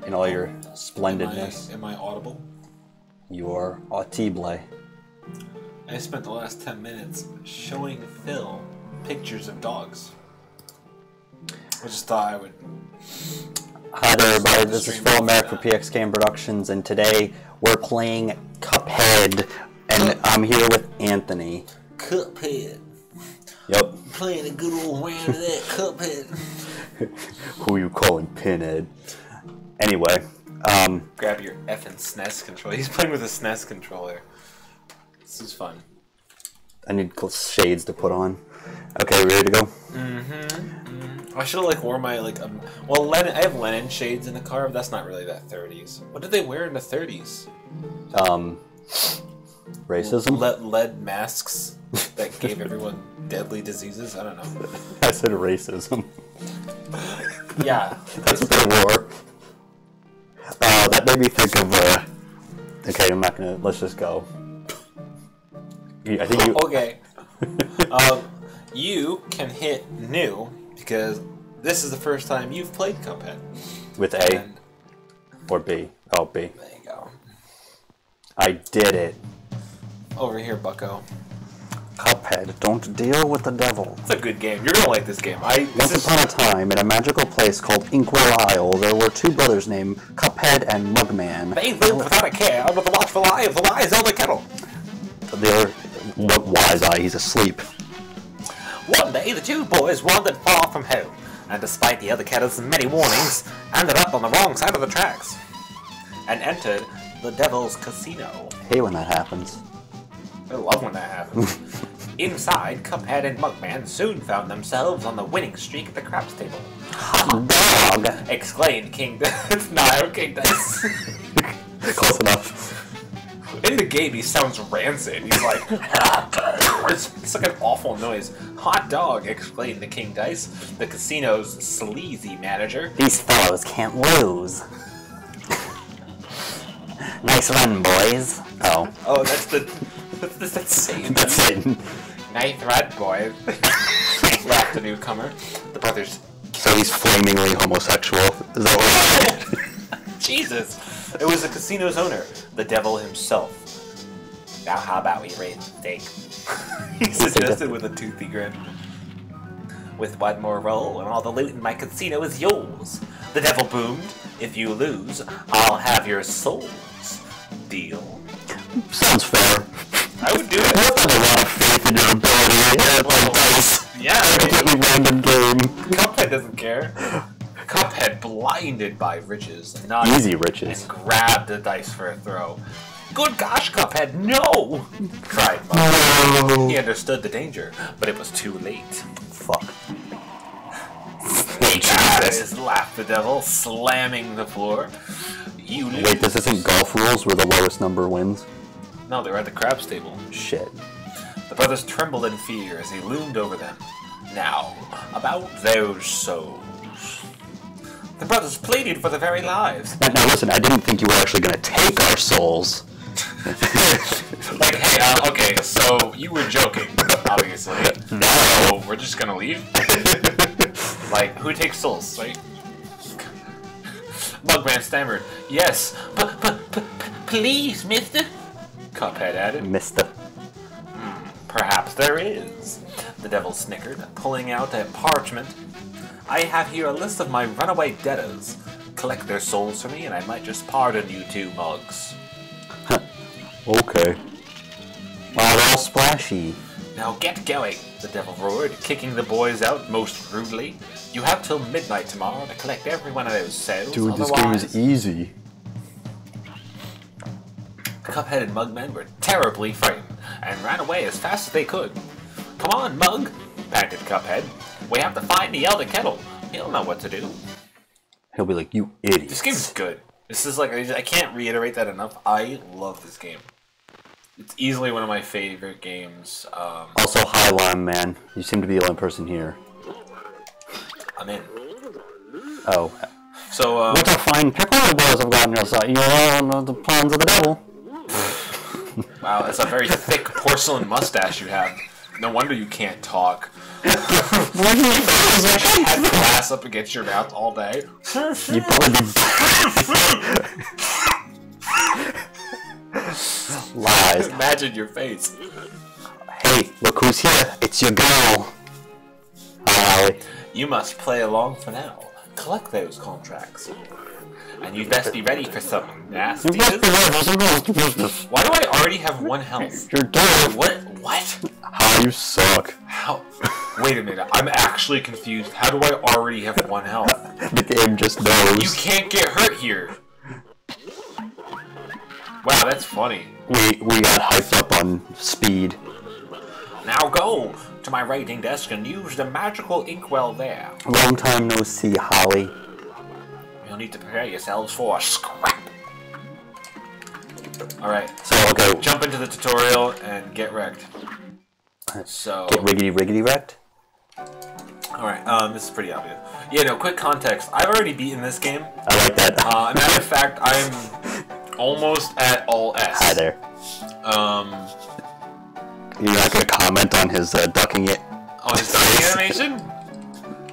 in all your splendidness. Am I audible? You are audible. I spent the last 10 minutes showing Phil pictures of dogs. I just thought I would... Hi there, everybody. This is Phil Merrick for PXKM Productions, and today we're playing Cuphead, and I'm here with Anthony. Cuphead. Yep. Playing a good old round of that Cuphead. Who you calling Pinhead? Anyway, Grab your effing SNES controller. He's playing with a SNES controller. This is fun. I need shades to put on. Okay, ready to go? I should have worn my well, Lenin. I have Lenin shades in the car, but that's not really that 30s. What did they wear in the 30s? Racism? Lead masks that gave everyone deadly diseases. I don't know. I said racism. Yeah, That's what they wore. That made me think of, okay, I'm not gonna, let's just go. I think you... Okay. You can hit new, because this is the first time you've played Cuphead. With A? Or B? Oh, B. There you go. I did it. Over here, bucko. Cuphead, don't deal with the devil. It's a good game. You're gonna like this game. Once upon a time, in a magical place called Inkwell Isle, there were two brothers named Cuphead and Mugman. They lived without a care under the watchful eye of the wise elder kettle. The other, what wise eye? He's asleep. One day, the two boys wandered far from home, and despite the other kettle's many warnings, ended up on the wrong side of the tracks, and entered the Devil's Casino. I hate when that happens. I love when that happens. Inside, Cuphead and Mugman soon found themselves on the winning streak at the craps table. Hot dog! Exclaimed King Dice. Nah, King Dice. Close enough. In the game, he sounds rancid. He's like, it's like an awful noise. Hot dog! Exclaimed the King Dice, the casino's sleazy manager. These fellows can't lose. Nice run, boys. Oh. Oh, that's Satan. That's Satan. Nice run, boys. Laughed the newcomer. The brothers. So he's flamingly homosexual. Is that what? Jesus! It was the casino's owner, the devil himself. Now how about we raise the stake? He suggested with a toothy grin. With one more roll and all the loot in my casino is yours. The devil boomed. If you lose, I'll have your souls. Deal. Sounds fair. I would do it. I have a lot of faith in your ability. Like dice. Yeah. It's a completely random game. Cuphead doesn't care. Cuphead, blinded by riches, Easy riches, and grabbed the dice for a throw. Good gosh, Cuphead, no! Cried Mug. No. He understood the danger, but it was too late. Fuck. Jesus! Laughed the devil, slamming the floor. You lose. Wait, this isn't golf rules where the lowest number wins? No, they were at the craps table. Shit. The brothers trembled in fear as he loomed over them. Now, about those souls. The brothers pleaded for their very lives. Now listen, I didn't think you were actually going to take our souls. Hey, okay, so you were joking, obviously. No, we're just gonna leave? Who takes souls, right? Mugman stammered, yes, but please, mister? Cuphead added. Mister. Perhaps there is. The devil snickered, pulling out a parchment. I have here a list of my runaway debtors. Collect their souls for me, and I might just pardon you two mugs. Okay. Wow, they're all splashy. Now get going, the devil roared, kicking the boys out most rudely. You have till midnight tomorrow to collect every one of those souls. Dude, this game is easy. Cuphead and Mugman were terribly frightened, and ran away as fast as they could. Come on, Mug, panted Cuphead. We have to find the Elder Kettle. He'll know what to do. He'll be like, you idiot. This game's good. This is I can't reiterate that enough. I love this game. It's easily one of my favorite games. Also, hi, Lime Man. You seem to be the only person here. I'm in. Oh. So, what a fine pickle the boys have gotten yourself. You're on the plans of the devil. Wow, that's a very thick porcelain mustache you have. No wonder you can't talk. Have the glass up against your mouth all day. You probably lies. Imagine your face. Hey, look who's here. It's your girl. Hi, Allie. You must play along for now. Collect those contracts. And you'd best be ready for some nasty business. Why do I already have 1 health? You're dead. What? How you suck. How? Wait a minute. I'm actually confused. How do I already have 1 health? The game just knows. You can't get hurt here. Wow, that's funny. We got hyped up on speed. Now go to my writing desk and use the magical inkwell there. Long time no see, Holly. You'll need to prepare yourselves for a scrap. Alright, So, okay. jump into the tutorial and get wrecked. So, Get riggedy wrecked? alright, this is pretty obvious. Yeah, no, quick context. I've already beaten this game. I like that. Matter of fact, I'm almost at all S. Hi there. You're not going to comment on his ducking it? On his ducking animation?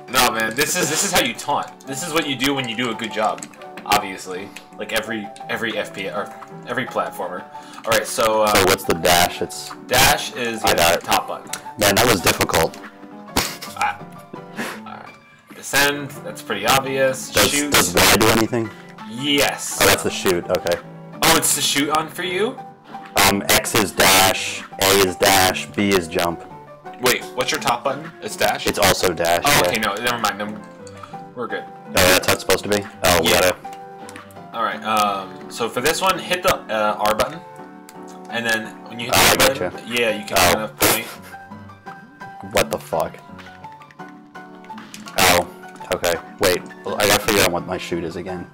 No, man. This is how you taunt. This is what you do when you do a good job. Obviously, like every FPS or every platformer. All right, so. So what's the dash? It's dash is the top button. Man, that was difficult. Alright. Descend. That's pretty obvious. Shoot. Does Y do anything? Yes. Oh, that's the shoot. Okay. Oh, it's the shoot on for you. X is dash, A is dash, B is jump. Wait, what's your top button? It's dash? It's also dash. Oh, yeah. okay, no, never mind. We're good. Oh, that's how it's supposed to be? Oh, yeah. got it. Alright, so for this one, hit the R button. And then when you hit the R button, yeah, you can kind of point. What the fuck? Oh, okay. Wait, I gotta figure out what my shoot is again.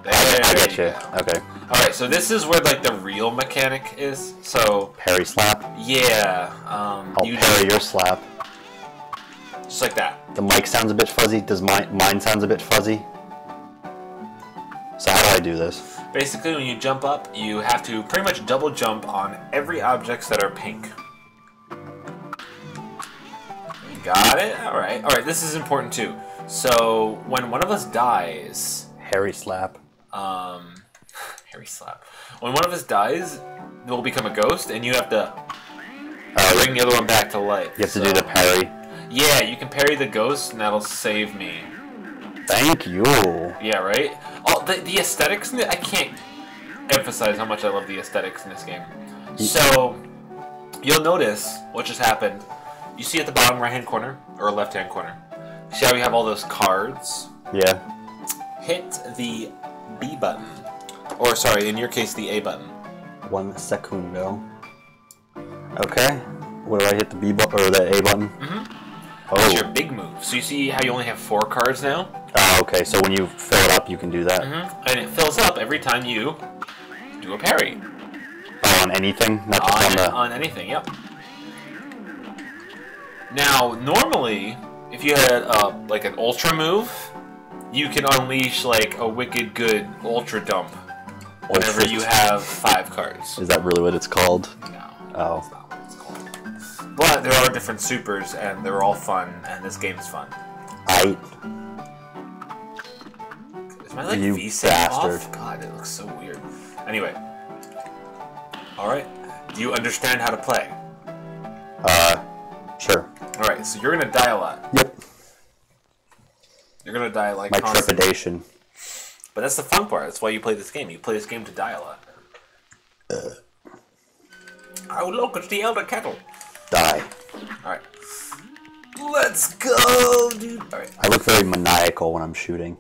I get you. Okay. Alright, so this is where like the real mechanic is. So Parry slap? yeah. I'll parry your slap. Just like that. The mic sounds a bit fuzzy. Does mine sounds a bit fuzzy? So how do I do this? Basically, when you jump up, you have to pretty much double jump on every objects that are pink. Got it? Alright. Alright, this is important too. So when one of us dies, Harry slap. Harry slap. When one of us dies, we'll become a ghost, and you have to bring the other one back to life. You have to do the parry. Yeah, you can parry the ghost, and that'll save me. Thank you. Yeah, right? Oh, the aesthetics in it, I can't emphasize how much I love the aesthetics in this game. So, you'll notice what just happened. You see at the bottom right-hand corner, or left-hand corner, see how we have all those cards? Yeah. Hit the B button. Or, sorry, in your case, the A button. 1 secundo. Okay. What do I hit, the B button or the A button? Mm-hmm. Oh. That's your big move. So you see how you only have 4 cards now? Oh, okay. So when you fill it up, you can do that. Mm-hmm. And it fills up every time you do a parry. Oh, on anything? Not just on the... On anything, yep. Now, normally, if you had like an ultra move, you can unleash like a wicked good ultra dump whenever you have 5 cards. Is that really what it's called? No. Oh. That's not what it's called. But there are different supers, and they're all fun, and this game's fun. Is my like You V-sync bastard. off? God, it looks so weird. Anyway. Alright. Do you understand how to play? Sure. Alright, so you're gonna die a lot. Yep. You're gonna die like My constantly. trepidation. But that's the fun part. That's why you play this game. You play this game to die a lot. Oh, look, it's the Elder Kettle. Die. Alright. Let's go, dude. Alright. I look very maniacal when I'm shooting.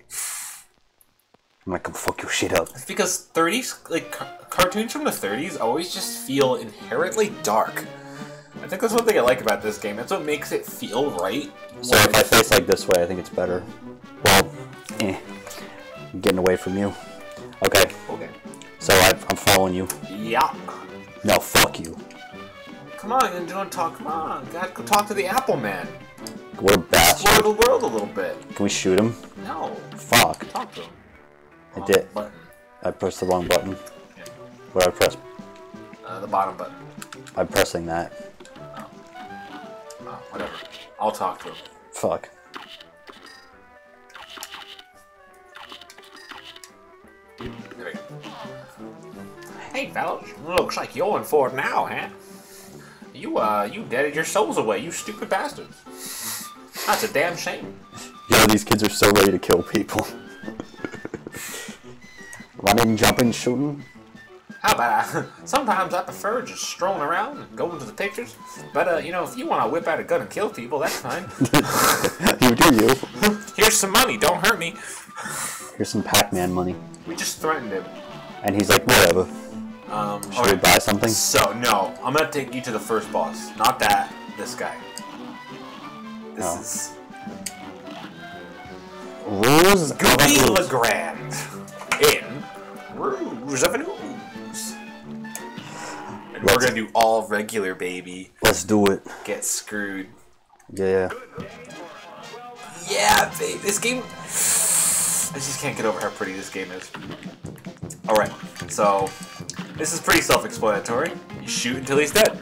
I'm like, come fuck your shit up. It's because 30s, like, cartoons from the 30s always just feel inherently dark. I think that's one thing I like about this game. That's what makes it feel right. So if I face like this way, I think it's better. Well, I'm getting away from you. Okay. Okay. So I'm following you. Yeah. No, fuck you. Come on, you don't talk. Come on. Gotta go talk to the Apple Man. What a bastard. Explore the world a little bit. Can we shoot him? No. Fuck. Talk to him. I did. Button. I pressed the wrong button. Yeah. What did I press? The bottom button. I'm pressing that. Oh. Whatever. I'll talk to him. Fuck. There we go. Hey, fellas. Looks like you're in for it now, huh? You deaded your souls away, you stupid bastards. That's a damn shame. Yeah, these kids are so ready to kill people. Running, jumping, shooting. How about sometimes I prefer just strolling around and going to the pictures. But, you know, if you want to whip out a gun and kill people, that's fine. You do you. Here's some money, don't hurt me. Here's some Pac-Man money. We just threatened him. And he's like, whatever. Should we buy something? So, no. I'm going to take you to the first boss. Not that. This guy. This is... Rouge Goopy Legrand. In Rouge of an Ooze. And we're going to do all regular, baby. Let's do it. Get screwed. Yeah. Yeah, babe. This game... I just can't get over how pretty this game is. Alright, so... This is pretty self-explanatory. You shoot until he's dead.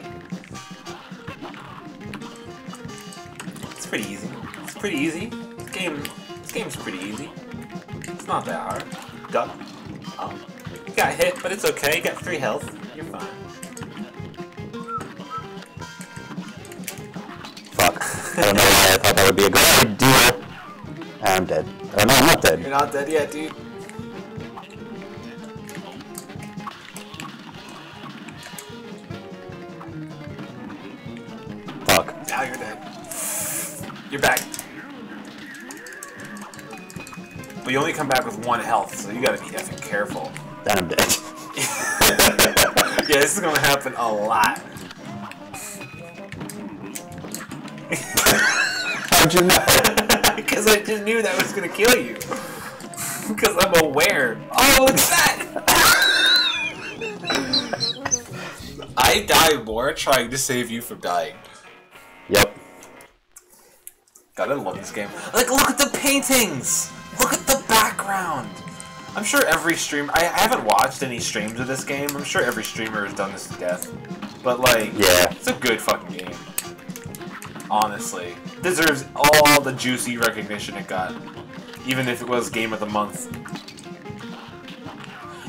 It's pretty easy. It's pretty easy. This game's pretty easy. It's not that hard. Duck. Oh. You got hit, but it's okay. You got 3 health. You're fine. Fuck. I don't know why I thought that would be a good idea. I'm dead. Oh, no, I'm not dead. You're not dead yet, dude. Fuck. Now you're dead. You're back. But you only come back with 1 health, so you gotta be effing careful. Then I'm dead. Yeah, this is gonna happen a lot. How'd you know? Because I just knew that was gonna kill you. Because I'm aware. Oh, look at that! I die more trying to save you from dying. Yep. God, I love this game. Like, look at the paintings! Look at the background! I'm sure every streamer... I haven't watched any streams of this game. I'm sure every streamer has done this to death. But, like, yeah, it's a good fucking game. Honestly. It deserves all the juicy recognition it got. Even if it was Game of the Month.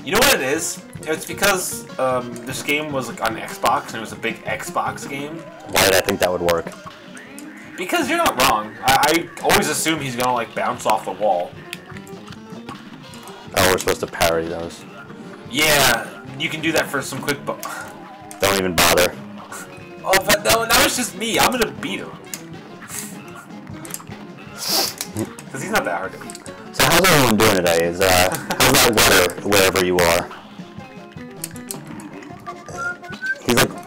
You know what it is? It's because this game was like on Xbox, and it was a big Xbox game. Why did I think that would work? Because you're not wrong. I always assume he's gonna like bounce off the wall. Oh, we're supposed to parry those. Yeah, you can do that for some quick... Don't even bother. Oh, but no, that was just me. I'm gonna beat him. Because he's not that hard to beat. So how's everyone doing today? How's that weather wherever you are?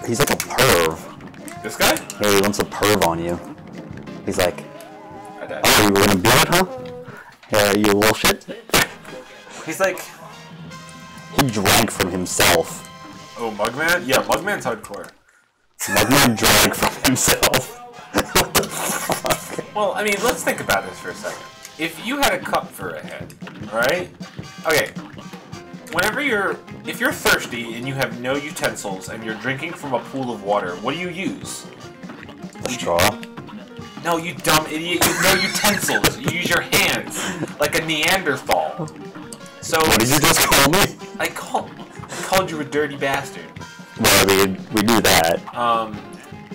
He's like a perv. This guy? Yeah, he wants a perv on you. He's like, I died. oh, you were gonna beat it, huh? Yeah, you little shit. He's like... He drank from himself. Oh, Mugman? Yeah, Mugman's hardcore. Mugman drank from himself. What the fuck? Well, I mean, let's think about this for a second. If you had a cup for a head, right? Okay. If you're thirsty and you have no utensils and you're drinking from a pool of water, what do you use? A straw? No, you dumb idiot. You have no utensils. You use your hands. Like a Neanderthal. So... What did you just call me? I called you a dirty bastard. Well, we do that.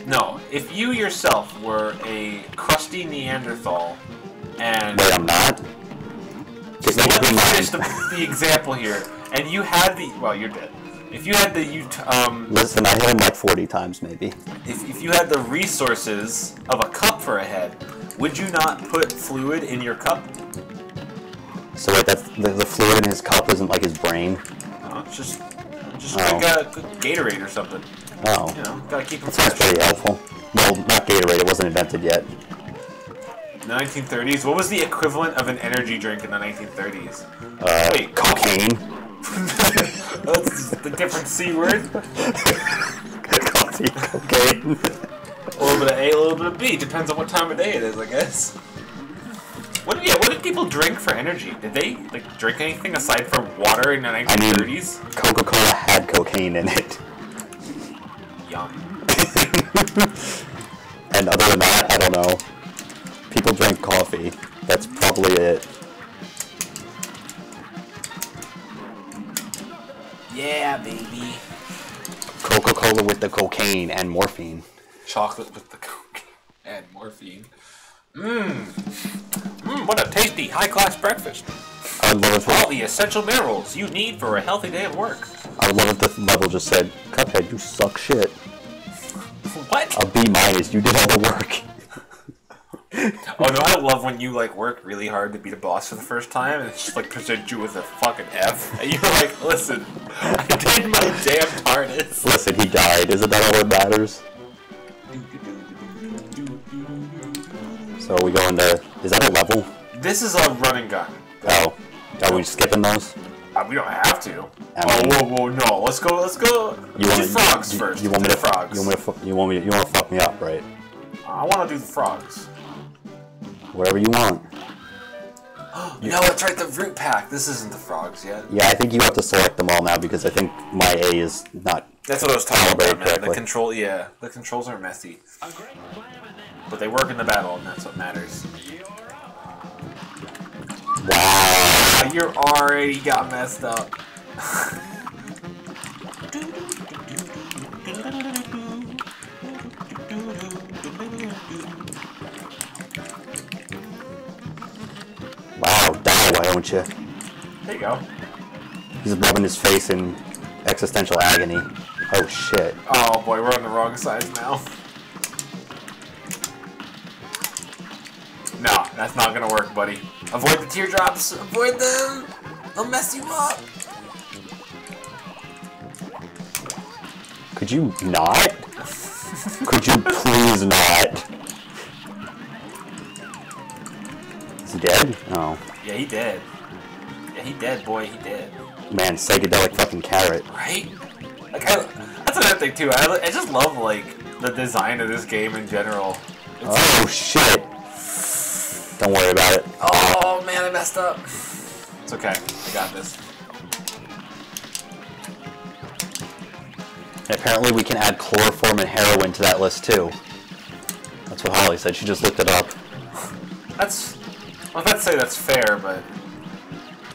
No. If you yourself were a crusty Neanderthal and... Wait, I'm not? Just let me finish the example here. And you had the... Well, you're dead. If you had the... Listen, I hit him like 40 times, maybe. If you had the resources of a cup for a head, would you not put fluid in your cup? So wait, that's, the fluid in his cup isn't like his brain? No, it's just like a Gatorade or something. Oh. You know, gotta keep them That sounds fresh. pretty helpful. Well, not Gatorade, it wasn't invented yet. The 1930s? What was the equivalent of an energy drink in the 1930s? Wait, cocaine? That's the different C word? Coffee, cocaine. A little bit of A, a little bit of B. Depends on what time of day it is, I guess. What did people drink for energy? Did they drink anything aside from water in the 1930s? I mean, Coca-Cola had cocaine in it. Yum. And And other than that, I don't know. People drink coffee. That's probably it. Yeah, baby. Coca-Cola with the cocaine and morphine. Chocolate with the cocaine and morphine. What a tasty, high-class breakfast. I would love if all the essential minerals you need for a healthy day of work. I would love if the level just said, Cuphead, you suck shit. What? A B-, you did all the work. Oh no, I love when you like work really hard to beat a boss for the first time and it's just like present you with a fucking F. And you're like, listen, I did my damn hardest. Listen, he died. Isn't that all that matters? So we go into... Is that a level? This is a run and gun. Oh. Are we skipping those? We don't have to. I mean, whoa, no. Let's go. You want frogs first. You want me to frogs? You want to fuck me up, right? I want to do the frogs. Whatever you want. No, it's right. The root pack. This isn't the frogs yet. Yeah, I think you have to select them all now because I think my A is not. That's what I was talking about, man. Correctly. The controls are messy, but they work in the battle, and that's what matters. Wow. You're already got messed up. Wow, die, why don't you? There you go. He's rubbing his face in existential agony. Oh shit. Oh boy, we're on the wrong side now. No, that's not gonna work, buddy. Avoid the teardrops. Avoid them. They'll mess you up. Could you not? Could you please not? Is he dead? Oh. Yeah, he dead. Yeah, he dead, boy. He dead. Man, psychedelic fucking carrot. Right? Like, that's another thing too. I just love like the design of this game in general. Oh shit. Don't worry about it. Oh man, I messed up. It's okay. I got this. And apparently we can add chloroform and heroin to that list too. That's what Holly said. She just looked it up. Well, let's say that's fair, but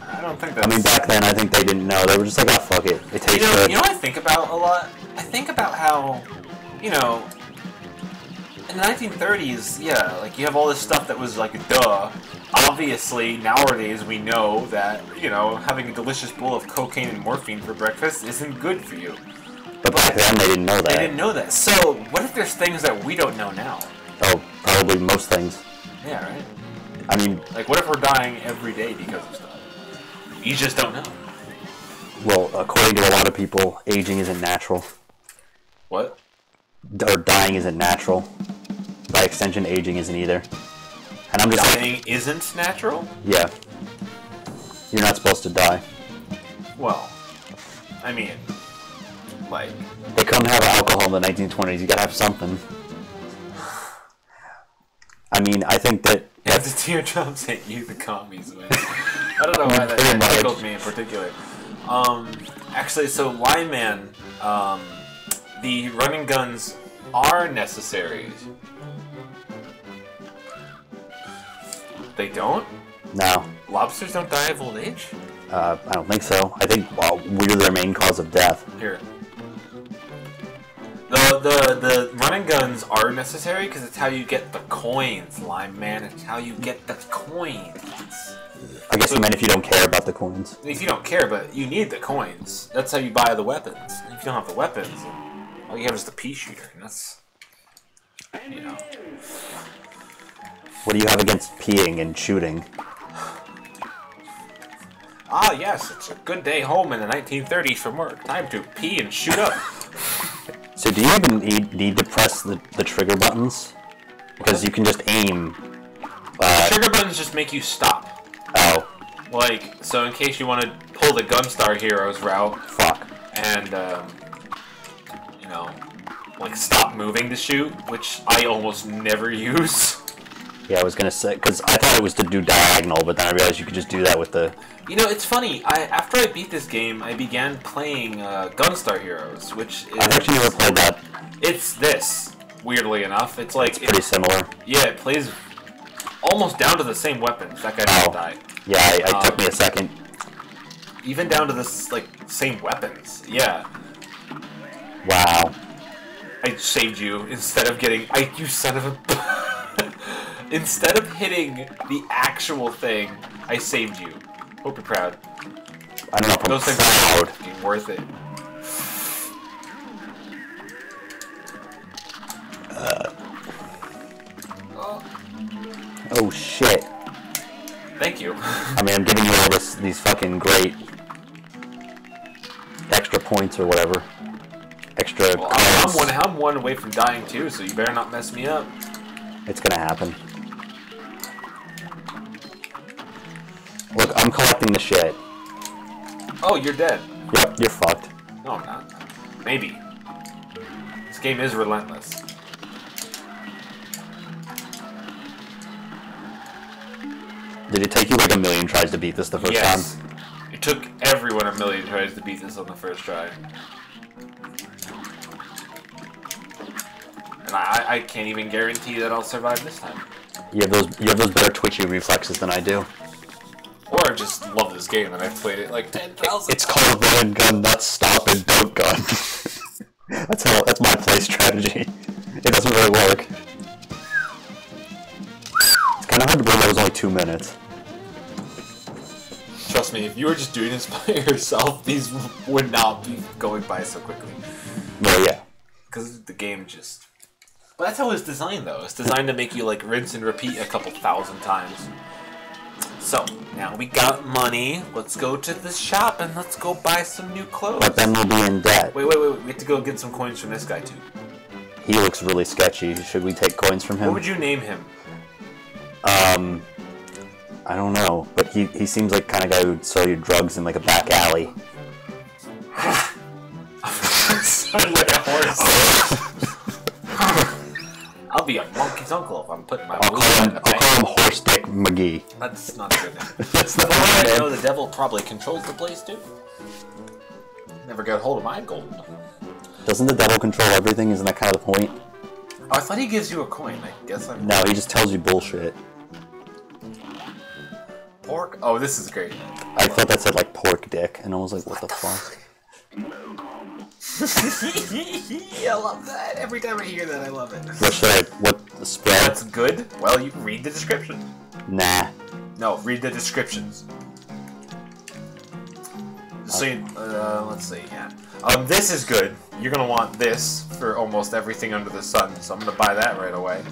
I don't think that's... I mean, back then, I think they didn't know. They were just like, oh, fuck it. It tastes good. You know what I think about a lot? I think about how, you know, in the 1930s, yeah, like, you have all this stuff that was like, duh. Obviously, nowadays, we know that, you know, having a delicious bowl of cocaine and morphine for breakfast isn't good for you. But back then, they didn't know that. They didn't know that. So, what if there's things that we don't know now? Oh, probably most things. Yeah, right? I mean... Like, what if we're dying every day because of stuff? You just don't know. Well, according to a lot of people, aging isn't natural. What? Or dying isn't natural. By extension, aging isn't either. And I'm just dying isn't natural? Yeah. You're not supposed to die. Well, I mean, like... They couldn't have alcohol in the 1920s. You gotta have something. I mean, I think that... Yeah, the teardrops hit you, the commies, man. I don't know why that tickled me in particular. Actually, so Lineman, the running guns are necessary. They don't? No. Lobsters don't die of old age? I don't think so. I think we're their main cause of death. Here. The running guns are necessary because it's how you get the coins, Lineman. It's how you get the coins. I guess you meant if you don't care about the coins. If you don't care, but you need the coins. That's how you buy the weapons. And if you don't have the weapons, then all you have is the pea shooter. And that's, you know. What do you have against peeing and shooting? Ah, yes, it's a good day home in the 1930s from work. Time to pee and shoot up. So do you even need to press the trigger buttons? Because you can just aim. The trigger buttons just make you stop. Oh. Like, so in case you want to pull the Gunstar Heroes route. Fuck. And, you know, like stop moving to shoot, which I almost never use. Yeah, I was gonna say, because I thought it was to do diagonal, but then I realized you could just do that with the... You know, it's funny, after I beat this game, I began playing Gunstar Heroes, which is... I've actually never played that. It's this. weirdly enough. It's like... It's pretty similar. Yeah, it plays almost down to the same weapons. That guy didn't die. Yeah, it took me a second. Even down to the, like, same weapons. Yeah. Wow. I saved you instead of getting... you son of a... Instead of hitting the actual thing, I saved you. Hope you're proud. I don't know if I'm Those things proud. are fucking worth it. Oh shit. Thank you. I mean, I'm giving you all these fucking great extra points or whatever. Extra Well, coins. I'm one away from dying too, so you better not mess me up. It's gonna happen. Look, I'm collecting the shit. Oh, you're dead. Yep, you're fucked. No, I'm not. Maybe. This game is relentless. Did it take you like a million tries to beat this the first time? It took everyone a million tries to beat this on the first try. And I can't even guarantee that I'll survive this time. You have those better twitchy reflexes than I do. Or I just love this game and I've played it like 10,000 It's called run and gun, not stop and don't gun. That's my play strategy. It doesn't really work. It's kind of hard to believe that was only 2 minutes. Trust me, if you were just doing this by yourself, these would not be going by so quickly. Well, yeah. Because the game just... But that's how it's designed, though. It's designed to make you, like, rinse and repeat a couple thousand times. So, now we got money. Let's go to the shop and let's go buy some new clothes. But then we'll be in debt. Wait. We have to go get some coins from this guy, too. He looks really sketchy. Should we take coins from him? What would you name him? I don't know. But he seems like the kind of guy who'd sell you drugs in, like, a back alley. Sound like a horse. I'll be a monkey's uncle if I'm putting my I'll call him Horse Dick McGee. That's not a good name. That's not Well, I a good know name. the devil probably controls the place too. Never got hold of my gold. Doesn't the devil control everything? Isn't that kind of the point? Oh, I thought he gives you a coin. I guess I'm... No, he just tells you bullshit. Pork? Oh, this is great. I thought that said, like, pork dick, and I was like, what the fuck? I love that. Every time I hear that, I love it. What the spread? That's good. Well, you read the description. Nah. No, read the descriptions. So, let's see, yeah. This is good. You're gonna want this for almost everything under the sun, so I'm gonna buy that right away.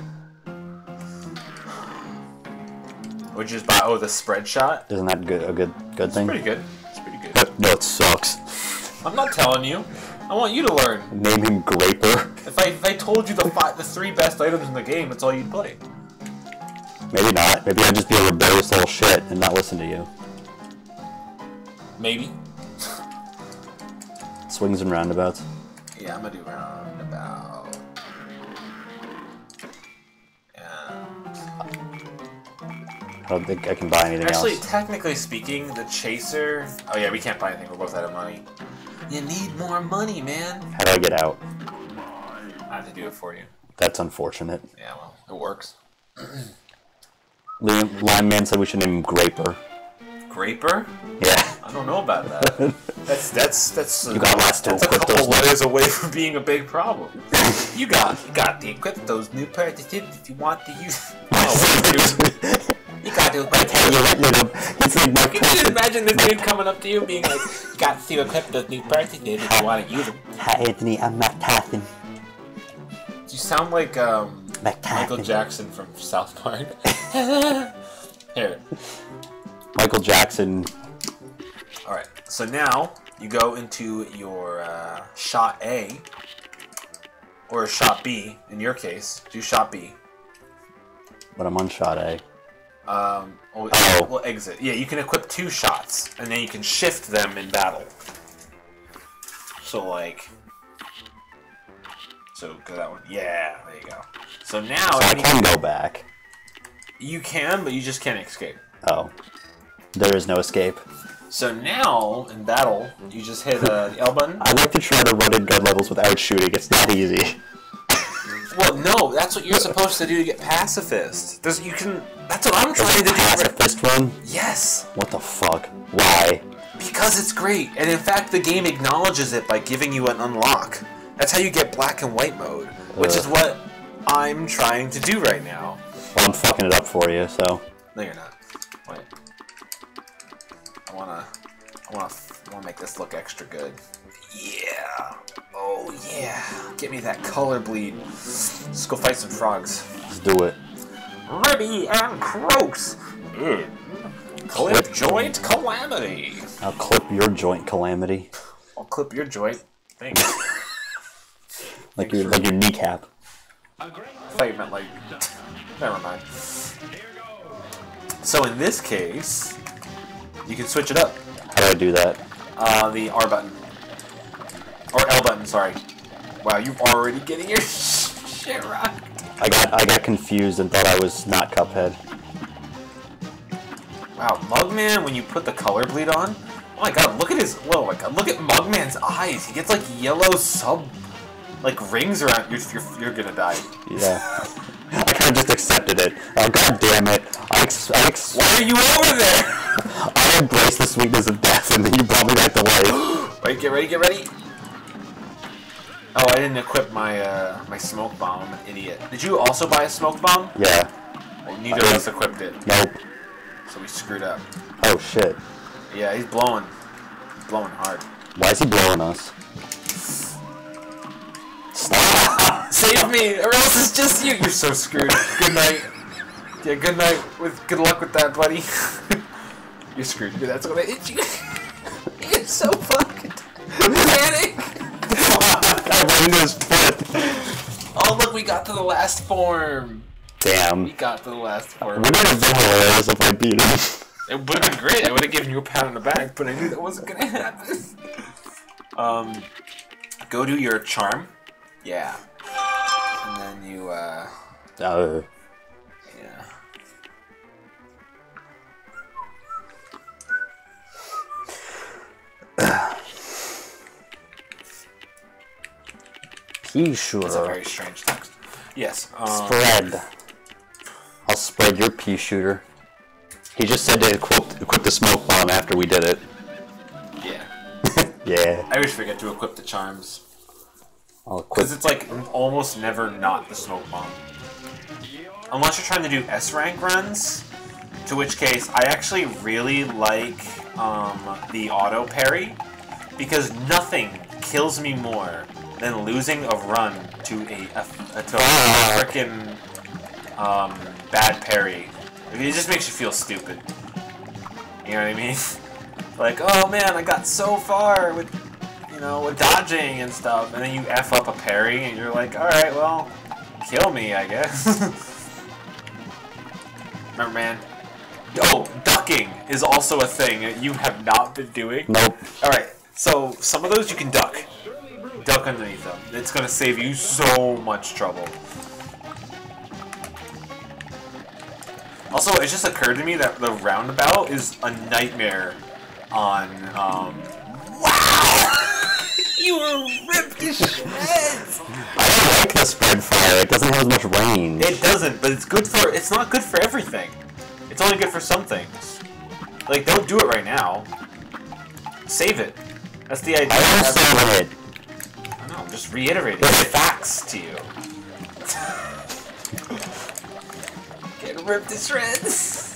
Would you just buy, the spread shot? Isn't that a good thing? Pretty good. It's pretty good. No, it sucks. I'm not telling you. I want you to learn. Name him Graper. If I told you the 3 best items in the game, that's all you'd play. Maybe not. Maybe I'd just be a rebellious little shit and not listen to you. Maybe. Swings and roundabouts. Yeah, I'm gonna do roundabout. Yeah. I don't think I can buy anything Actually, else. technically speaking, the chaser... Oh yeah, we can't buy anything. We're both out of money. You need more money, man. How do I get out? I have to do it for you. That's unfortunate. Yeah, well, it works. Lineman said we should name him Graper. Graper? Yeah. I don't know about that. That's You got lots to that's a equip couple those letters away from being a big problem. you got to equip those new participants if you want to use. Oh, dude. You got to equip. It's like my Can you imagine this dude coming up to you being like, "You got to equip those new participants if you want to use them." Hi Anthony, I'm Matt Tathan. You sound like Michael Jackson from South Park. Here. Michael Jackson. Alright, so now you go into your shot A, or shot B, in your case. Do shot B. But I'm on shot A. We'll exit. Yeah, you can equip 2 shots, and then you can shift them in battle. So, like... So, go that one. Yeah, there you go. So now... So I can go back. You can, but you just can't escape. Oh. There is no escape. So now, in battle, you just hit the L button. I like to try to run in gun levels without shooting. It's not easy. Well, No, that's what you're supposed to do to get pacifist. That's what I'm trying to do. Pacifist one? Yes. What the fuck? Why? Because it's great, and in fact, the game acknowledges it by giving you an unlock. That's how you get black and white mode, which is what I'm trying to do right now. Well, I'm fucking it up for you, so. No, you're not. Wait. I wanna make this look extra good. Yeah. Oh yeah. Get me that color bleed. Let's go fight some frogs. Let's do it. Ribby and Croaks. Clip joint calamity. I'll clip your joint calamity. I'll clip your joint. Thanks. like your kneecap. I thought you meant like. Never mind. So in this case, you can switch it up. How do I do that? The R button. Or L button, sorry. Wow, you're already getting your shit rocked. I got confused and thought I was not Cuphead. Wow, Mugman, when you put the color bleed on, oh my god, look at his, whoa, my god, look at Mugman's eyes. He gets like yellow rings around. You're gonna die. Yeah. I kind of just accepted it. Oh god damn it! Why are you over there? I embraced the sweetness of death, and then you brought me back to life. Right, get ready, get ready. Oh, I didn't equip my my smoke bomb. I'm an idiot. Did you also buy a smoke bomb? Yeah. Well, neither of us equipped it. Nope. So we screwed up. Oh shit. Yeah, he's blowing. He's blowing hard. Why is he blowing us? Stop! Save me, or else it's just you. You're so screwed. Good night. Yeah, good night. Good luck with that, buddy. You're screwed. That's gonna hit you. You're so fucking panic. I ran into his foot. Oh look, we got to the last form. Damn. We got to the last form. It would have been hilarious if I beat him. It would have been great. I would have given you a pat on the back, but I knew that wasn't gonna happen. Go to your charm. Yeah. And then you, yeah. Pea shooter. It's a very strange text. Yes. Spread. I'll spread your pea shooter. He just said to equip the smoke bomb after we did it. Yeah. Yeah. I always forget to equip the charms. I'll equip. Because it's like almost never not the smoke bomb. Unless you're trying to do S rank runs, to which case I actually really like the auto parry, because nothing kills me more than losing a run to a frickin' bad parry. It just makes you feel stupid. You know what I mean? Like, oh man, I got so far with, with dodging and stuff, and then you F up a parry, and you're like, alright, well, kill me, I guess. Remember, man? Oh, ducking is also a thing that you have not been doing. Nope. Alright, so some of those you can duck. Duck underneath them. It's gonna save you so much trouble. Also, it just occurred to me that the roundabout is a nightmare on, Wow! You were ripped to shreds! I don't like the spread fire. It doesn't have as much range. It doesn't, but it's not good for everything. It's only good for some things. Like, don't do it right now. Save it. That's the idea. I don't save it. I know, I'm just reiterating facts to you. Get ripped to shreds.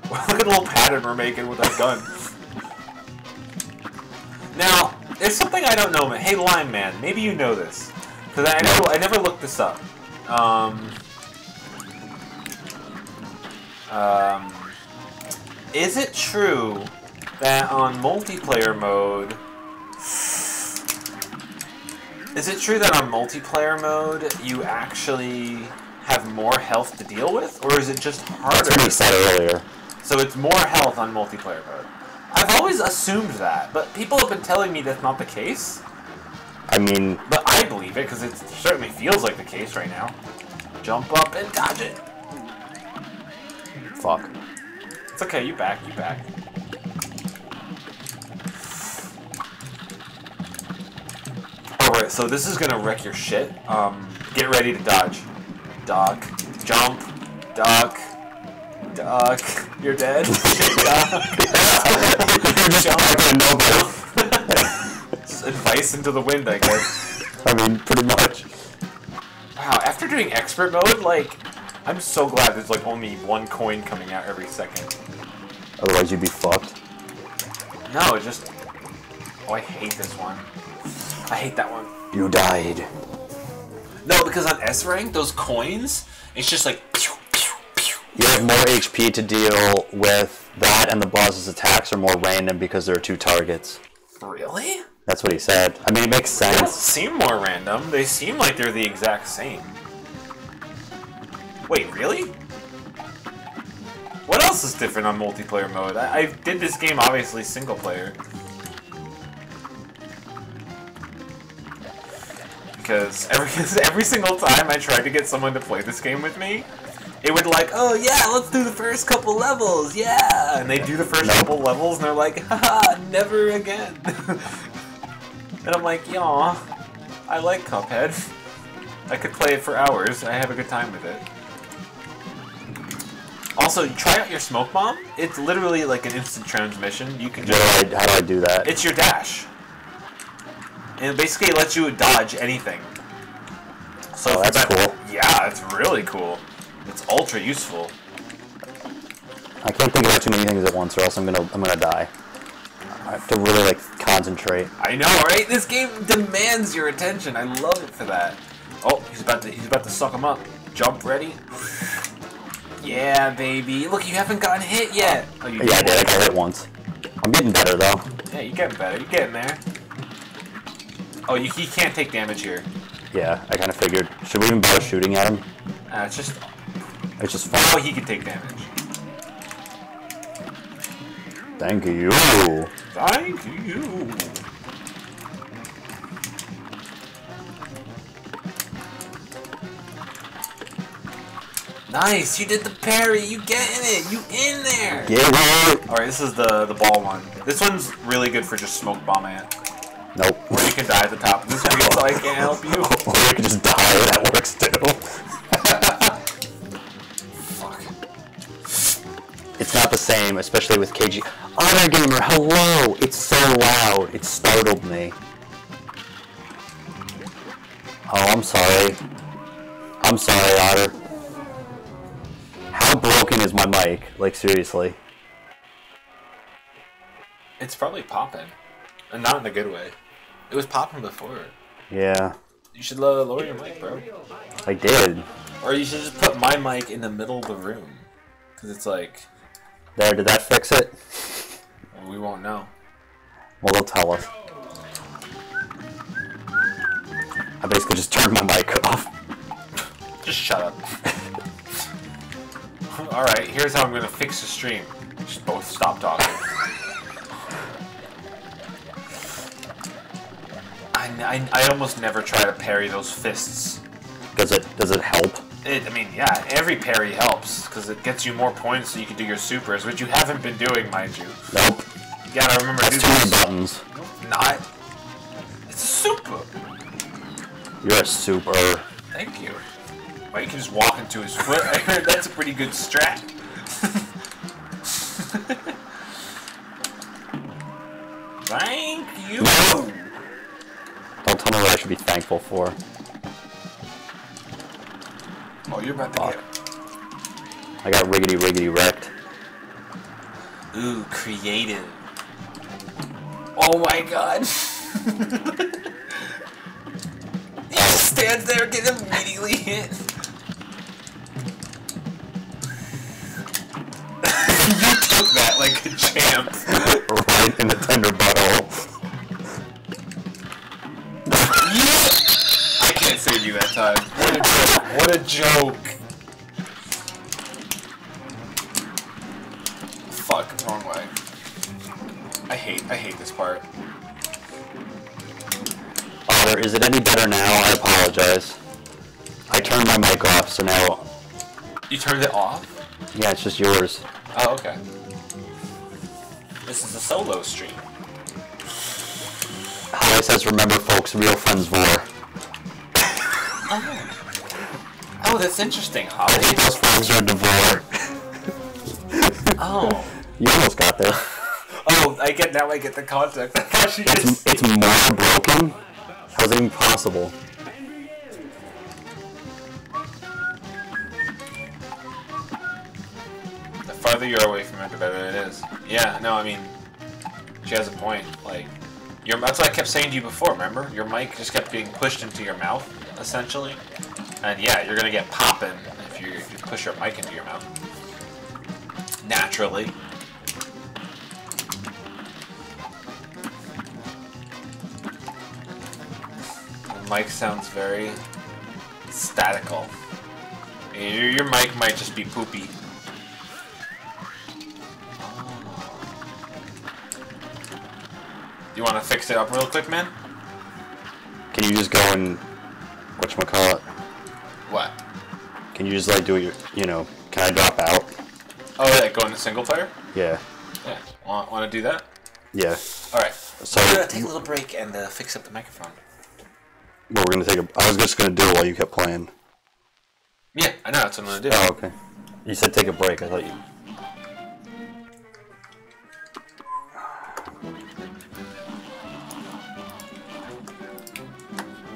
Look at the little pattern we're making with our gun. Now, there's something I don't know, man. Hey, Lime Man, maybe you know this, because I never looked this up. Is it true that on multiplayer mode? Is it true that on multiplayer mode you actually have more health to deal with, or is it just harder? That's what you said earlier. So it's more health on multiplayer mode. I've always assumed that, but people have been telling me that's not the case. I mean... But I believe it, because it certainly feels like the case right now. Jump up and dodge it. Fuck. It's okay, you back. Alright, so this is gonna wreck your shit. Get ready to dodge. Duck. Jump. Duck. Duck. You're dead. Duck. Jump. Just advice into the wind, I guess. I mean, pretty much. Wow, after doing expert mode, like, I'm so glad there's like only one coin coming out every second. Otherwise you'd be fucked. No, it just... Oh, I hate this one. I hate that one. You died. No, because on S rank, those coins, it's just like... You have more HP to deal with that, and the boss's attacks are more random because there are 2 targets. Really? That's what he said. I mean, it makes sense. They don't seem more random. They seem like they're the exact same. Wait, really? What else is different on multiplayer mode? I did this game obviously single player. Because every single time I tried to get someone to play this game with me, it would like, oh yeah, let's do the first couple levels, yeah! And they do the first couple levels and they're like, haha, never again. And I'm like, yaw, I like Cuphead. I could play it for hours, I have a good time with it. Also, try out your smoke bomb. It's literally like an instant transmission. You can just... How do I do that? It's your dash. And it basically lets you dodge anything. So oh, that's cool. Yeah, it's really cool. It's ultra useful. I can't think about too many things at once, or else I'm gonna die. I have to really like concentrate. I know, right? This game demands your attention. I love it for that. Oh, he's about to suck him up. Jump ready. Yeah, baby. Look, you haven't gotten hit yet. Oh, you yeah, I did. I got hit once. I'm getting better though. Yeah, you're getting better. You're getting there. Oh, he can't take damage here. Yeah, I kind of figured. Should we even bother shooting at him? It's just fun. how he can take damage. Thank you. Thank you. Nice, you did the parry. You getting it? You in there? Yeah. All right, this is the ball one. This one's really good for just smoke bombing it. Nope. Or you can die at the top of the screen, so I can't help you. Or you can just die. That works too. Fuck. It's not the same, especially with KG. Honor Gamer, hello! It's so loud. It startled me. Oh, I'm sorry. I'm sorry, Otter. How broken is my mic? Like, seriously. It's probably popping. And not in a good way. It was popping before. Yeah. You should lower your mic, bro. I did. Or you should just put my mic in the middle of the room. Because it's like... There, did that fix it? Well, we won't know. Well, they'll tell us. I basically just turned my mic off. Just shut up. Alright, here's how I'm gonna fix the stream. Just both stop talking. I almost never try to parry those fists. Does it help? I mean, yeah, every parry helps, because it gets you more points so you can do your supers, which you haven't been doing, mind you. Nope. You gotta remember to do That's too many buttons. Nope, not. It's a super. You're a super. Thank you. Well, you can just walk into his foot. I heard that's a pretty good strat. Thank you. Don't tell me what I should be thankful for. Oh, you're about to get... I got riggedy wrecked. Ooh, creative. Oh my god. He just stands there and gets immediately hit. You took that like a champ. Right in the tender butthole. I can't save you that time. What a joke. Fuck, wrong way. I hate this part. Otter, is it any better now? I apologize. I turned my mic off, so now... You turned it off? Yeah, it's just yours. Oh, okay. This is a solo stream. Holly says, remember folks, real friends vor. Oh, that's interesting, Holly. I think those frogs are devore. Oh. You almost got there. Oh, I get the context. I thought she just... It's more broken? How is it even possible? The farther you're away from it, the better it is. Yeah, no, I mean, she has a point. Like, that's what I kept saying to you before, remember? Your mic just kept being pushed into your mouth, essentially. And yeah, you're gonna get popping if you push your mic into your mouth. Naturally. The mic sounds very statical. Your mic might just be poopy. You want to fix it up real quick, man? Can you just go and... whatchamacallit? What? Can you just, like, do it, can I drop out? Oh, yeah, go into single player? Yeah. Yeah. Want to do that? Yeah. Alright. So... we're going to take a little break and fix up the microphone. Well, we're going to take a... I was just going to do it while you kept playing. Yeah, I know, that's what I'm going to do. Oh, okay. You said take a break, I thought you...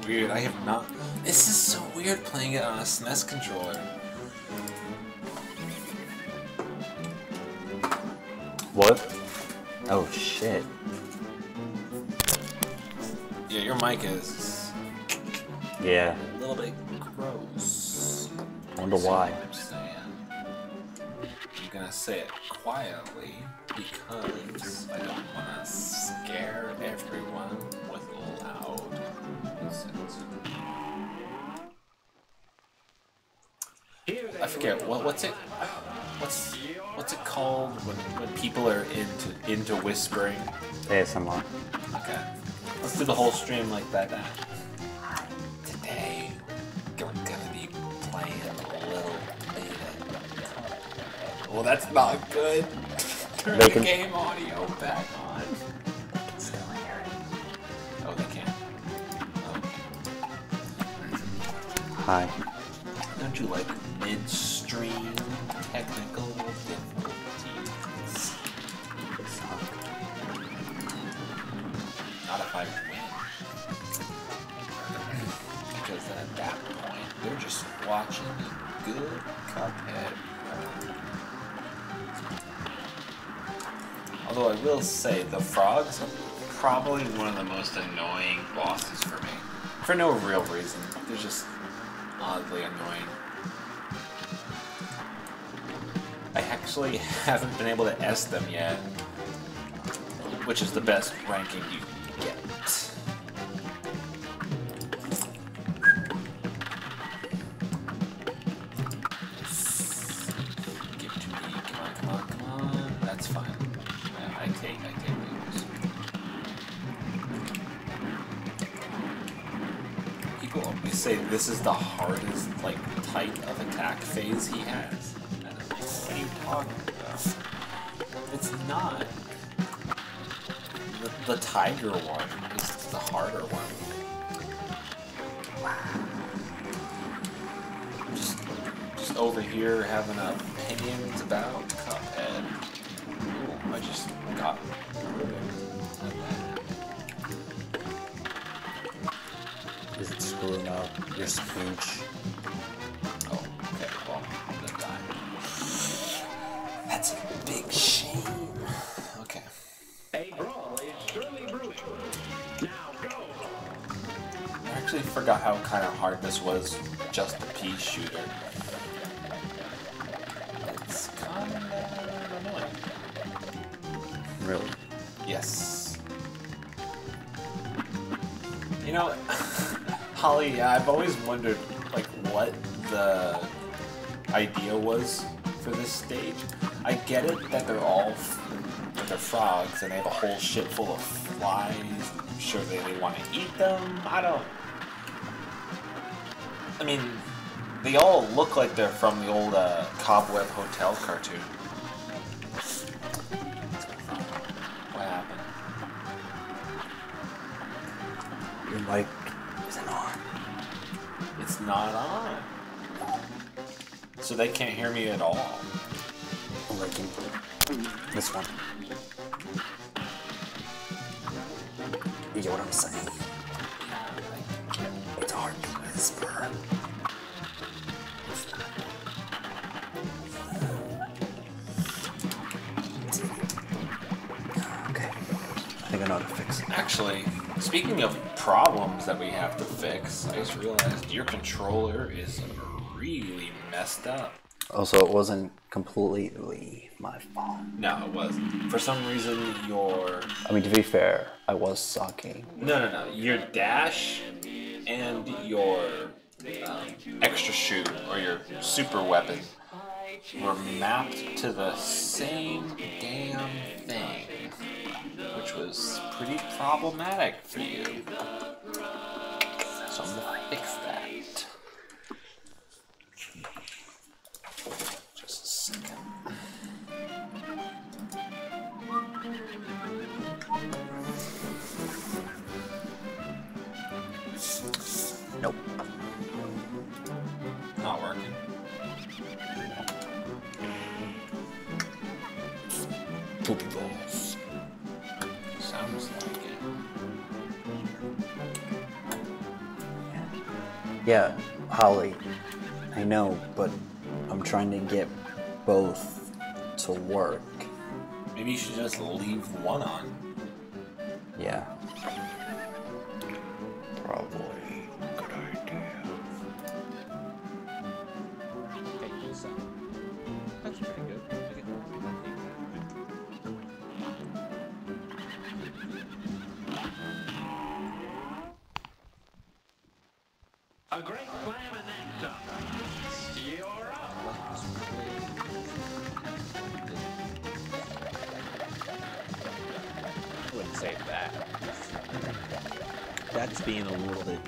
Weird, I have not... This is so weird playing it on a SNES controller. What? Oh, shit. Yeah, your mic is... Yeah. a little bit gross. Wonder why. I'm saying. I'm gonna say it quietly because I don't want to scare everyone with loud noises. I forget what's it called when people are into whispering. ASMR. Okay, let's do the whole stream like that. Today we're gonna be playing a little bit. Well, that's not good. Turn the game audio back on. Still hear it. Oh, they can't. Oh. Hi. Don't you like midstream technical difficulties? Not if I win. Because at that point, they're just watching a good Cuphead. Although I will say, the frogs are probably one of the most annoying bosses for me. For no real reason. They're just oddly annoying. I actually haven't been able to S them yet, which is the best ranking you can get. Give it to me. Come on. That's fine. I take those. People always say this is the hardest, type of attack phase he has. And I'm like, what are you talking about? It's not. The tiger one is the harder one. Just over here having opinions about Cuphead. Ooh, I just got Is it screwing up your speech? Oh, okay, well, I'm gonna die. That's a big shame. Okay. A brawl is surely brutal. Now go. I actually forgot how kind of hard this was, just a pea shooter. It's kind of annoying. Really? Yes. You know, Holly, I've always wondered, what the idea was for this stage. I get it that they're frogs and they have a whole ship full of flies. I'm sure they want to eat them. I mean, they all look like they're from the old Cobweb Hotel cartoon. What happened? mic isn't on. It's not on. So they can't hear me at all. Like this one. You get what I'm saying? It's hard to whisper. Okay. I think I know how to fix it. Actually, speaking of problems that we have to fix, I just realized your controller is really messed up. Also, it wasn't completely my fault. No, it wasn't. For some reason, I mean, to be fair, I was sucking. No. Your dash and your extra shoot, or your super weapon, were mapped to the same damn thing, which was pretty problematic for you. So I'm gonna fix that. Just a second. Nope. Not working. Poopy balls. Sounds like it. Yeah, Holly, I know, but I'm trying to get both to work. Maybe you should just leave one on. Yeah. Probably. Good idea. Okay, so that's pretty good. A great slam and then some. You're up. I wouldn't say that. That's being a little bit.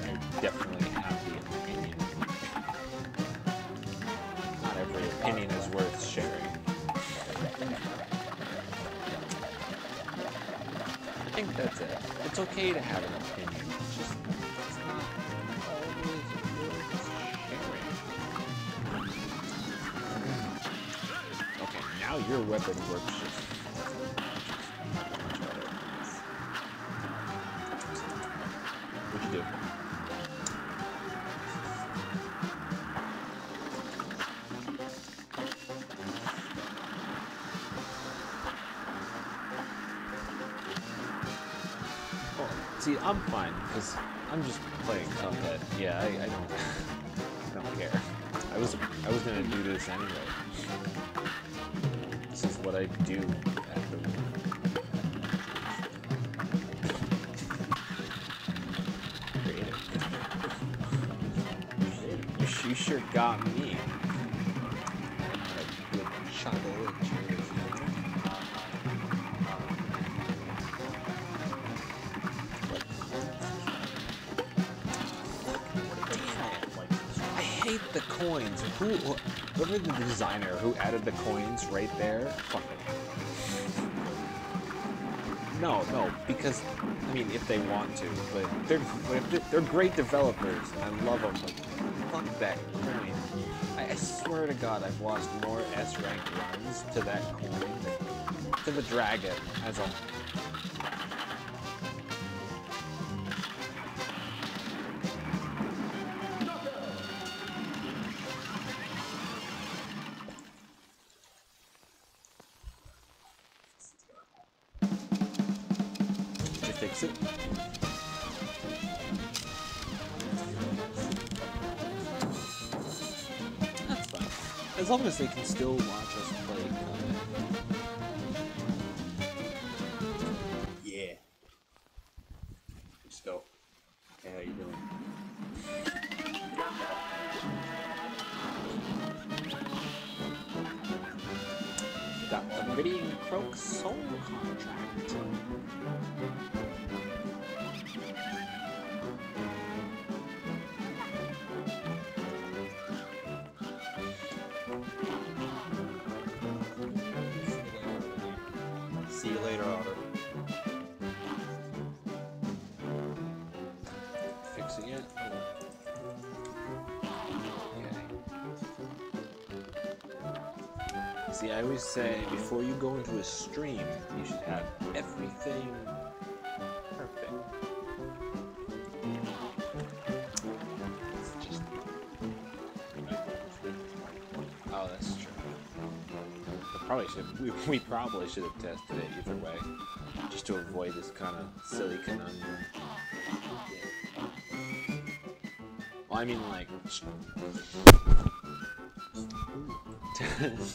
I definitely have the opinion. Not every opinion is worth sharing. I think that's it. It's okay to have an opinion. It's just it's not always worth sharing. Okay, now your weapon works just much better. What'd you do? See, I'm fine because I'm just playing Cuphead. Yeah, I don't, I don't care. I was gonna do this anyway. This is what I do at the. Creative. You sure got me. A good chocolate cheers. I hate the coins. Whoever the designer who added the coins right there, fuck it. No, because I mean, if they want to, but they're great developers, and I love them. But fuck that coin. I swear to God, I've lost more S rank runs to that coin than to the dragon as a. Fix it. That's fine. As long as they can still watch us play Cuphead. Yeah. Let's go. Hey, how you doing? Got the Meridian Croak Soul contract. See you later, Otter. Fixing it. Okay. See, I always say before you go into a stream, you should have everything perfect. It's just... Oh, that's true. We probably should have tested it either way, just to avoid this kind of silly conundrum. Well, I mean, like,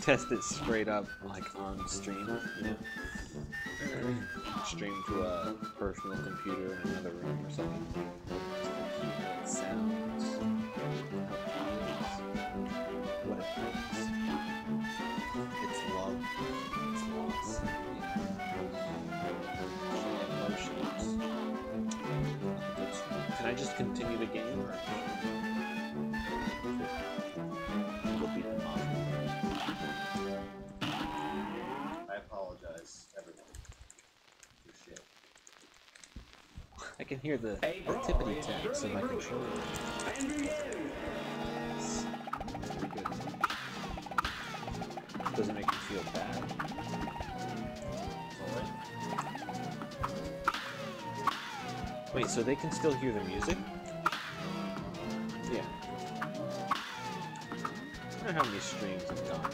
test it straight up, like on stream, you know? Stream to a personal computer in another room or something. How it sounds, what it thinks. It's love, it's loss, emotions. Can I just continue the game, or we'll beat them off? I apologize, everyone. For shit. I can hear the activity tags in my controller. Yes. Pretty good. Doesn't make me feel bad. Wait, so they can still hear the music? Yeah. I don't know how many streams I've done.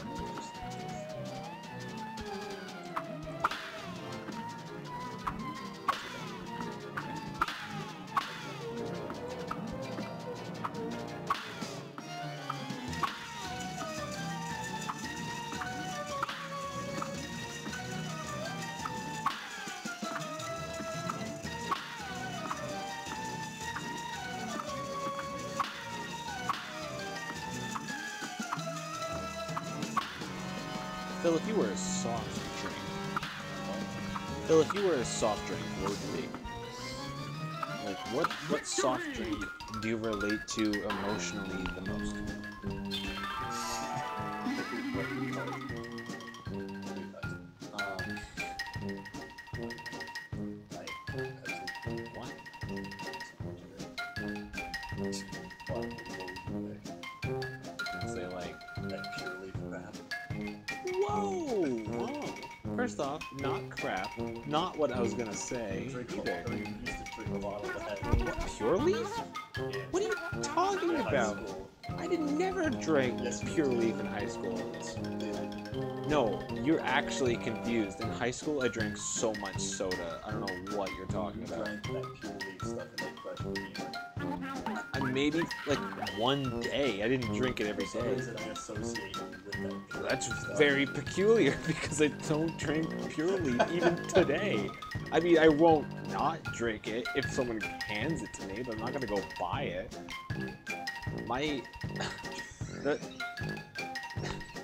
Phil, if you were a soft drink, what would it be? Like, what soft drink do you relate to emotionally the most? What? Say like Pure leaf crap. Whoa! First off, not crap. Not what I was gonna say. I used to Either. drink a lot of that. What, Pure Leaf? What are you talking about? I never drank Pure Leaf in high school. No, you're actually confused. In high school, I drank so much soda. I don't know what you're talking about. Drank that pure leaf stuff in like freshman year. I maybe like one day. I didn't drink it every day. That I associate with that pure That's leaf stuff. very peculiar because I don't drink Pure Leaf even today. I mean, I won't not drink it if someone hands it to me, but I'm not gonna go buy it.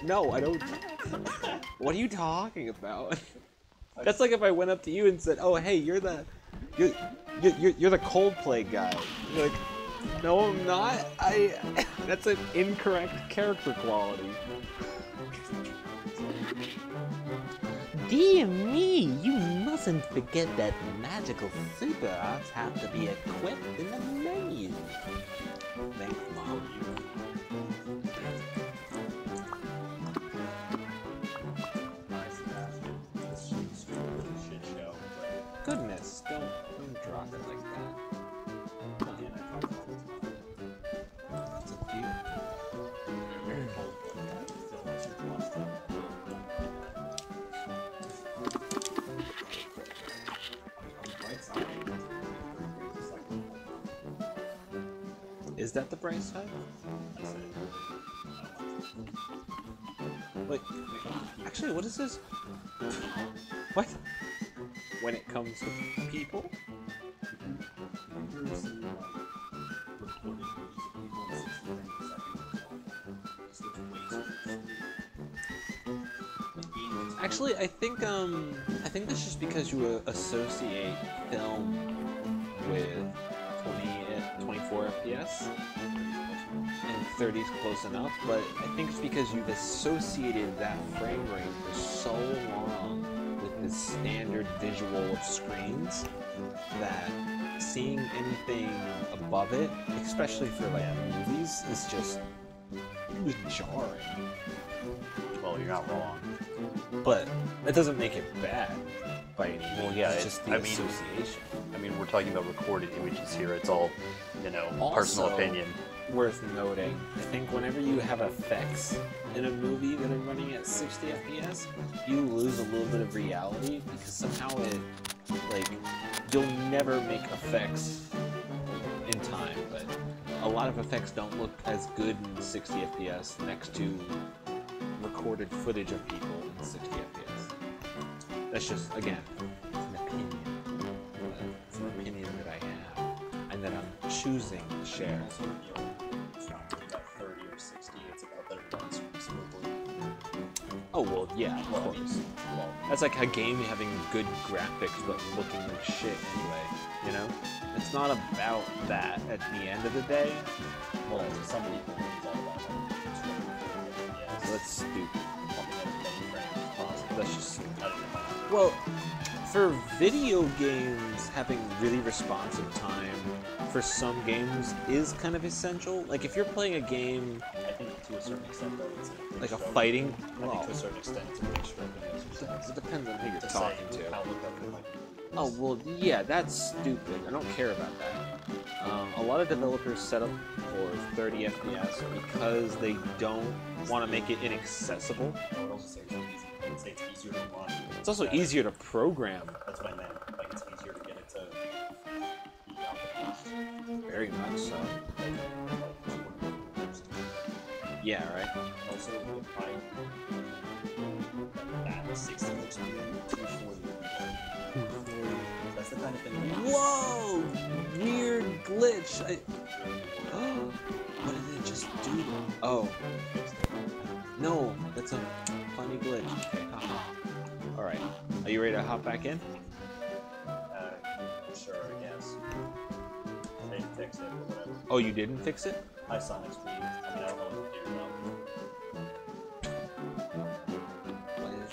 No, I don't. What are you talking about? That's like if I went up to you and said, "Oh, hey, you're the Coldplay guy." You're like, "No, I'm not. That's an incorrect character quality." Dear me, you mustn't forget that magical super arts have to be equipped in the menu. Thanks, Mom. Goodness, don't drop it like that. It's a deal. Is that the bright side? Wait, actually, what is this? What? When it comes to people? Actually, I think that's just because you associate film with 24 FPS and 30 is close enough, but I think it's because you've associated that frame rate for so long with the standard visual of screens that seeing anything above it, especially for like movies, is just jarring. Well, you're not wrong. But that doesn't make it bad by any means. Well, yeah, it's just the I mean- association. I mean, we're talking about recorded images here. It's all, personal Also, opinion. Worth noting, I think whenever you have effects in a movie that are running at 60 FPS, you lose a little bit of reality because somehow you'll never make effects in time, but a lot of effects don't look as good in 60 FPS next to recorded footage of people in 60 FPS. That's just, again, it's an opinion. It's an opinion that I have, and that I'm choosing to share. It's not really about 30 or 60, it's about their guns smoothly. Oh, well, yeah, of course. Well, That's like a game having good graphics but looking like shit anyway, you know? It's not about that at the end of the day. well, to some people, it's all about like, So that's stupid. That's just stupid. I don't know. Well, for video games, having really responsive time for some games is kind of essential. Like if you're playing a game I think to a certain extent, though, it's like a stroke. fighting, I think well, to a certain extent, it's a big stroke in exercise. it depends on who you're To talking say to. how look up it might be. Oh, well, yeah, that's stupid. I don't care about that. A lot of developers set up for 30 FPS because they don't want to make it inaccessible. I would also say it's easy. I would say it's easier to run. It's also easier to program. That's what I meant. Like, it's easier to get it to be out the box. Very much so. Yeah, right? Also, with my that 60 looks good, 240. That's the kind of thing we Whoa! Weird glitch. What did it just do? Oh. No, that's a funny glitch. Okay, haha. Alright. Are you ready to hop back in? sure, I guess. They didn't fix it, but whatever. Oh, you didn't fix it? I saw next week. I mean, I don't know what they're doing. What is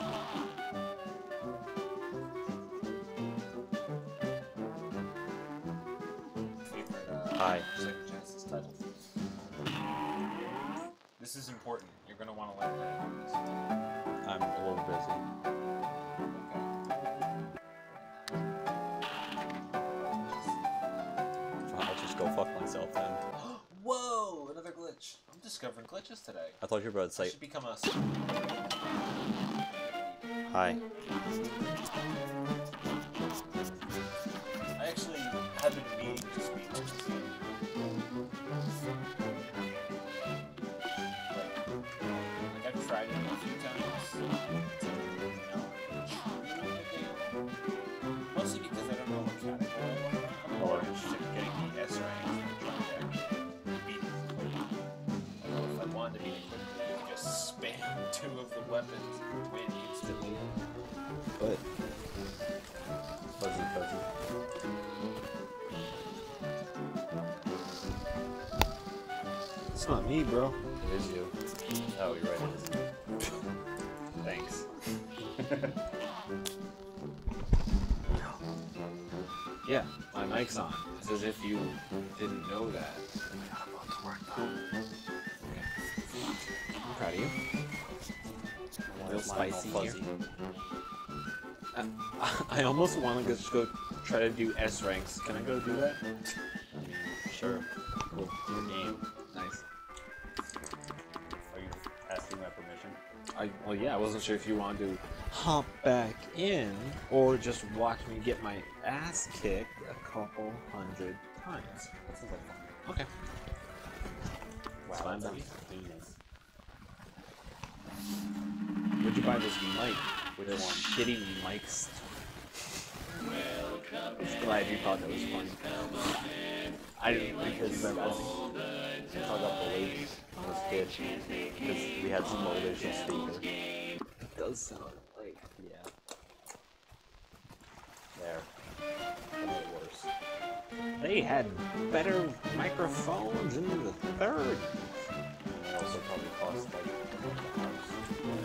Hi. Sega Genesis title. This is important. You're gonna want to let that on this. I'm a little busy. I'll just go fuck myself then. Whoa! Another glitch. I'm discovering glitches today. I thought you were about to I say should become a. hi. I actually have been meaning to speak to this game. Like I've tried it a few times. Mostly because I don't know what category I want. I'm more interested in getting the S rank and trying to beat it quickly. I know if I wanted to beat it quickly, you could just spam 2 of the weapons and win instantly. But Fuzzy, fuzzy. it's not me, bro. It is you. Oh, you're right, it is you. Thanks. Yeah, my mic's on. It's as if you didn't know that. I'm proud of you. Real spicy here. I almost want to just go try to do S ranks. Can I go do that? Sure. Cool. Your game. Nice. Are you asking my permission? Well, yeah, I wasn't sure if you wanted to hop back in or just watch me get my ass kicked a couple hundred times. That sounds like fun. Okay. Wow, fine, that's buddy. penis. Where'd you buy this mic? Which This one? shitty mics. I'm glad you thought that was funny. I didn't think it was that funny. I talk about the ladies on this kid because we had some motivational speaker. It does sound like, Yeah. There. That made it worse. they had better microphones in the 30s. And they also probably cost like the house.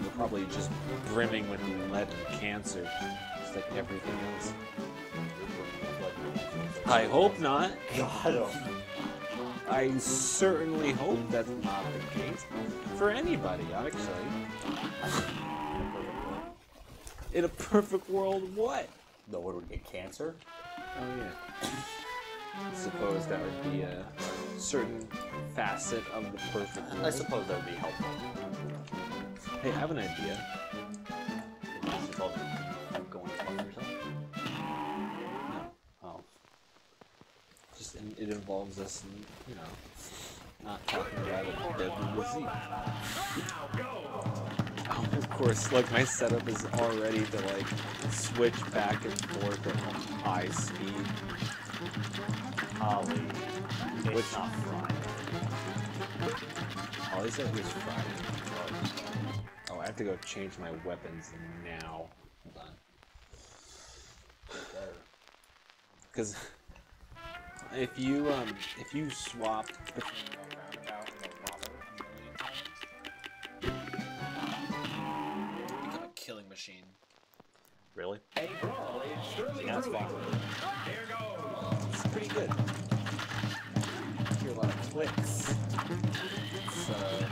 They're probably just brimming with lead and cancer. just like everything else. I hope not. I certainly hope that's not the case for anybody, actually. In a perfect world, what? No one would get cancer. Oh yeah. I suppose that would be a certain facet of the perfect world. I suppose that would be helpful. Hey, I have an idea. Is it called going to fuck yourself? No, Oh. just it involves us, you know, not talking about a deadly disease. Oh, of course, like my setup is already to like switch back and forth at high speed. Holly. It's Which- not Friday. Oh, they said it was Friday. Oh, I have to go change my weapons now. Hold on. Because if you swapped between a roundabout and a robber a million times, you become a killing machine. Really? That's fine. Here goes. It's pretty good. You hear a lot of clicks. It's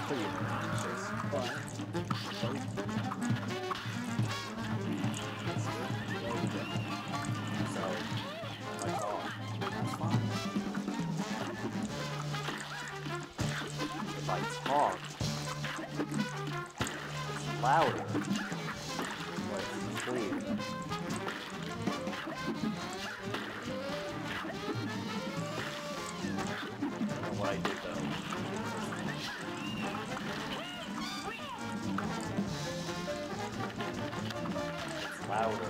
pretty obnoxious, but So, my car. That's fine. If I talk, it's louder. But it's clear. I don't know what I did though. It's louder.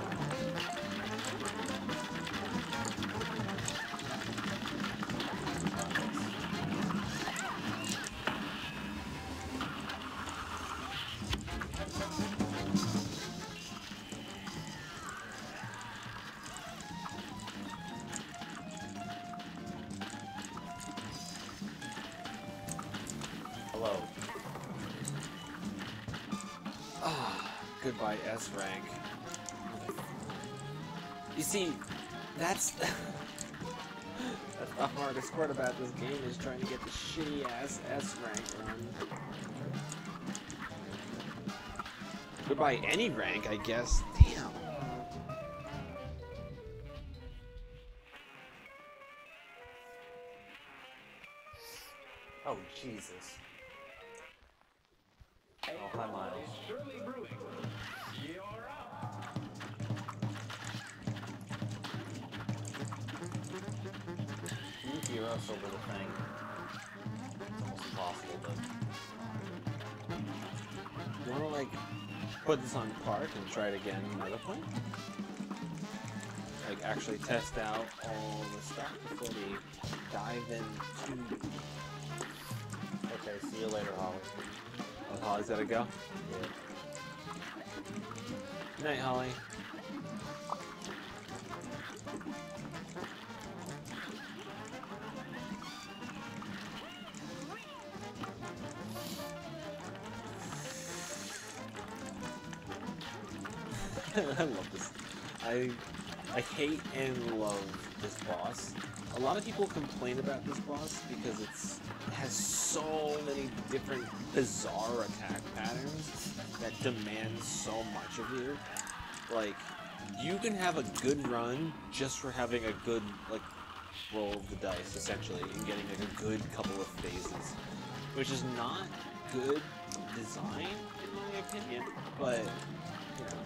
Hello. goodbye S rank. You see, that's the hardest part about this game is trying to get the shitty ass S rank run. Goodbye any rank, I guess. Damn. Oh, Jesus. Oh, hi, Miles. Surely brewing. You're up. You hear us over the thing. It's almost impossible, but... You wanna, like, put this on park and try it again another point? Like, actually test out all the stuff before we dive into... Okay, see you later, Holly. Oh, Holly's gotta go? Yeah. Good night, Holly. I love this. I hate and love this boss. A lot of people complain about this boss because it has so many different bizarre attack patterns that demand so much of you. Like, you can have a good run just for having a good, like, roll of the dice, essentially, and getting, like, a good couple of phases. Which is not good design, in my opinion, but, you know.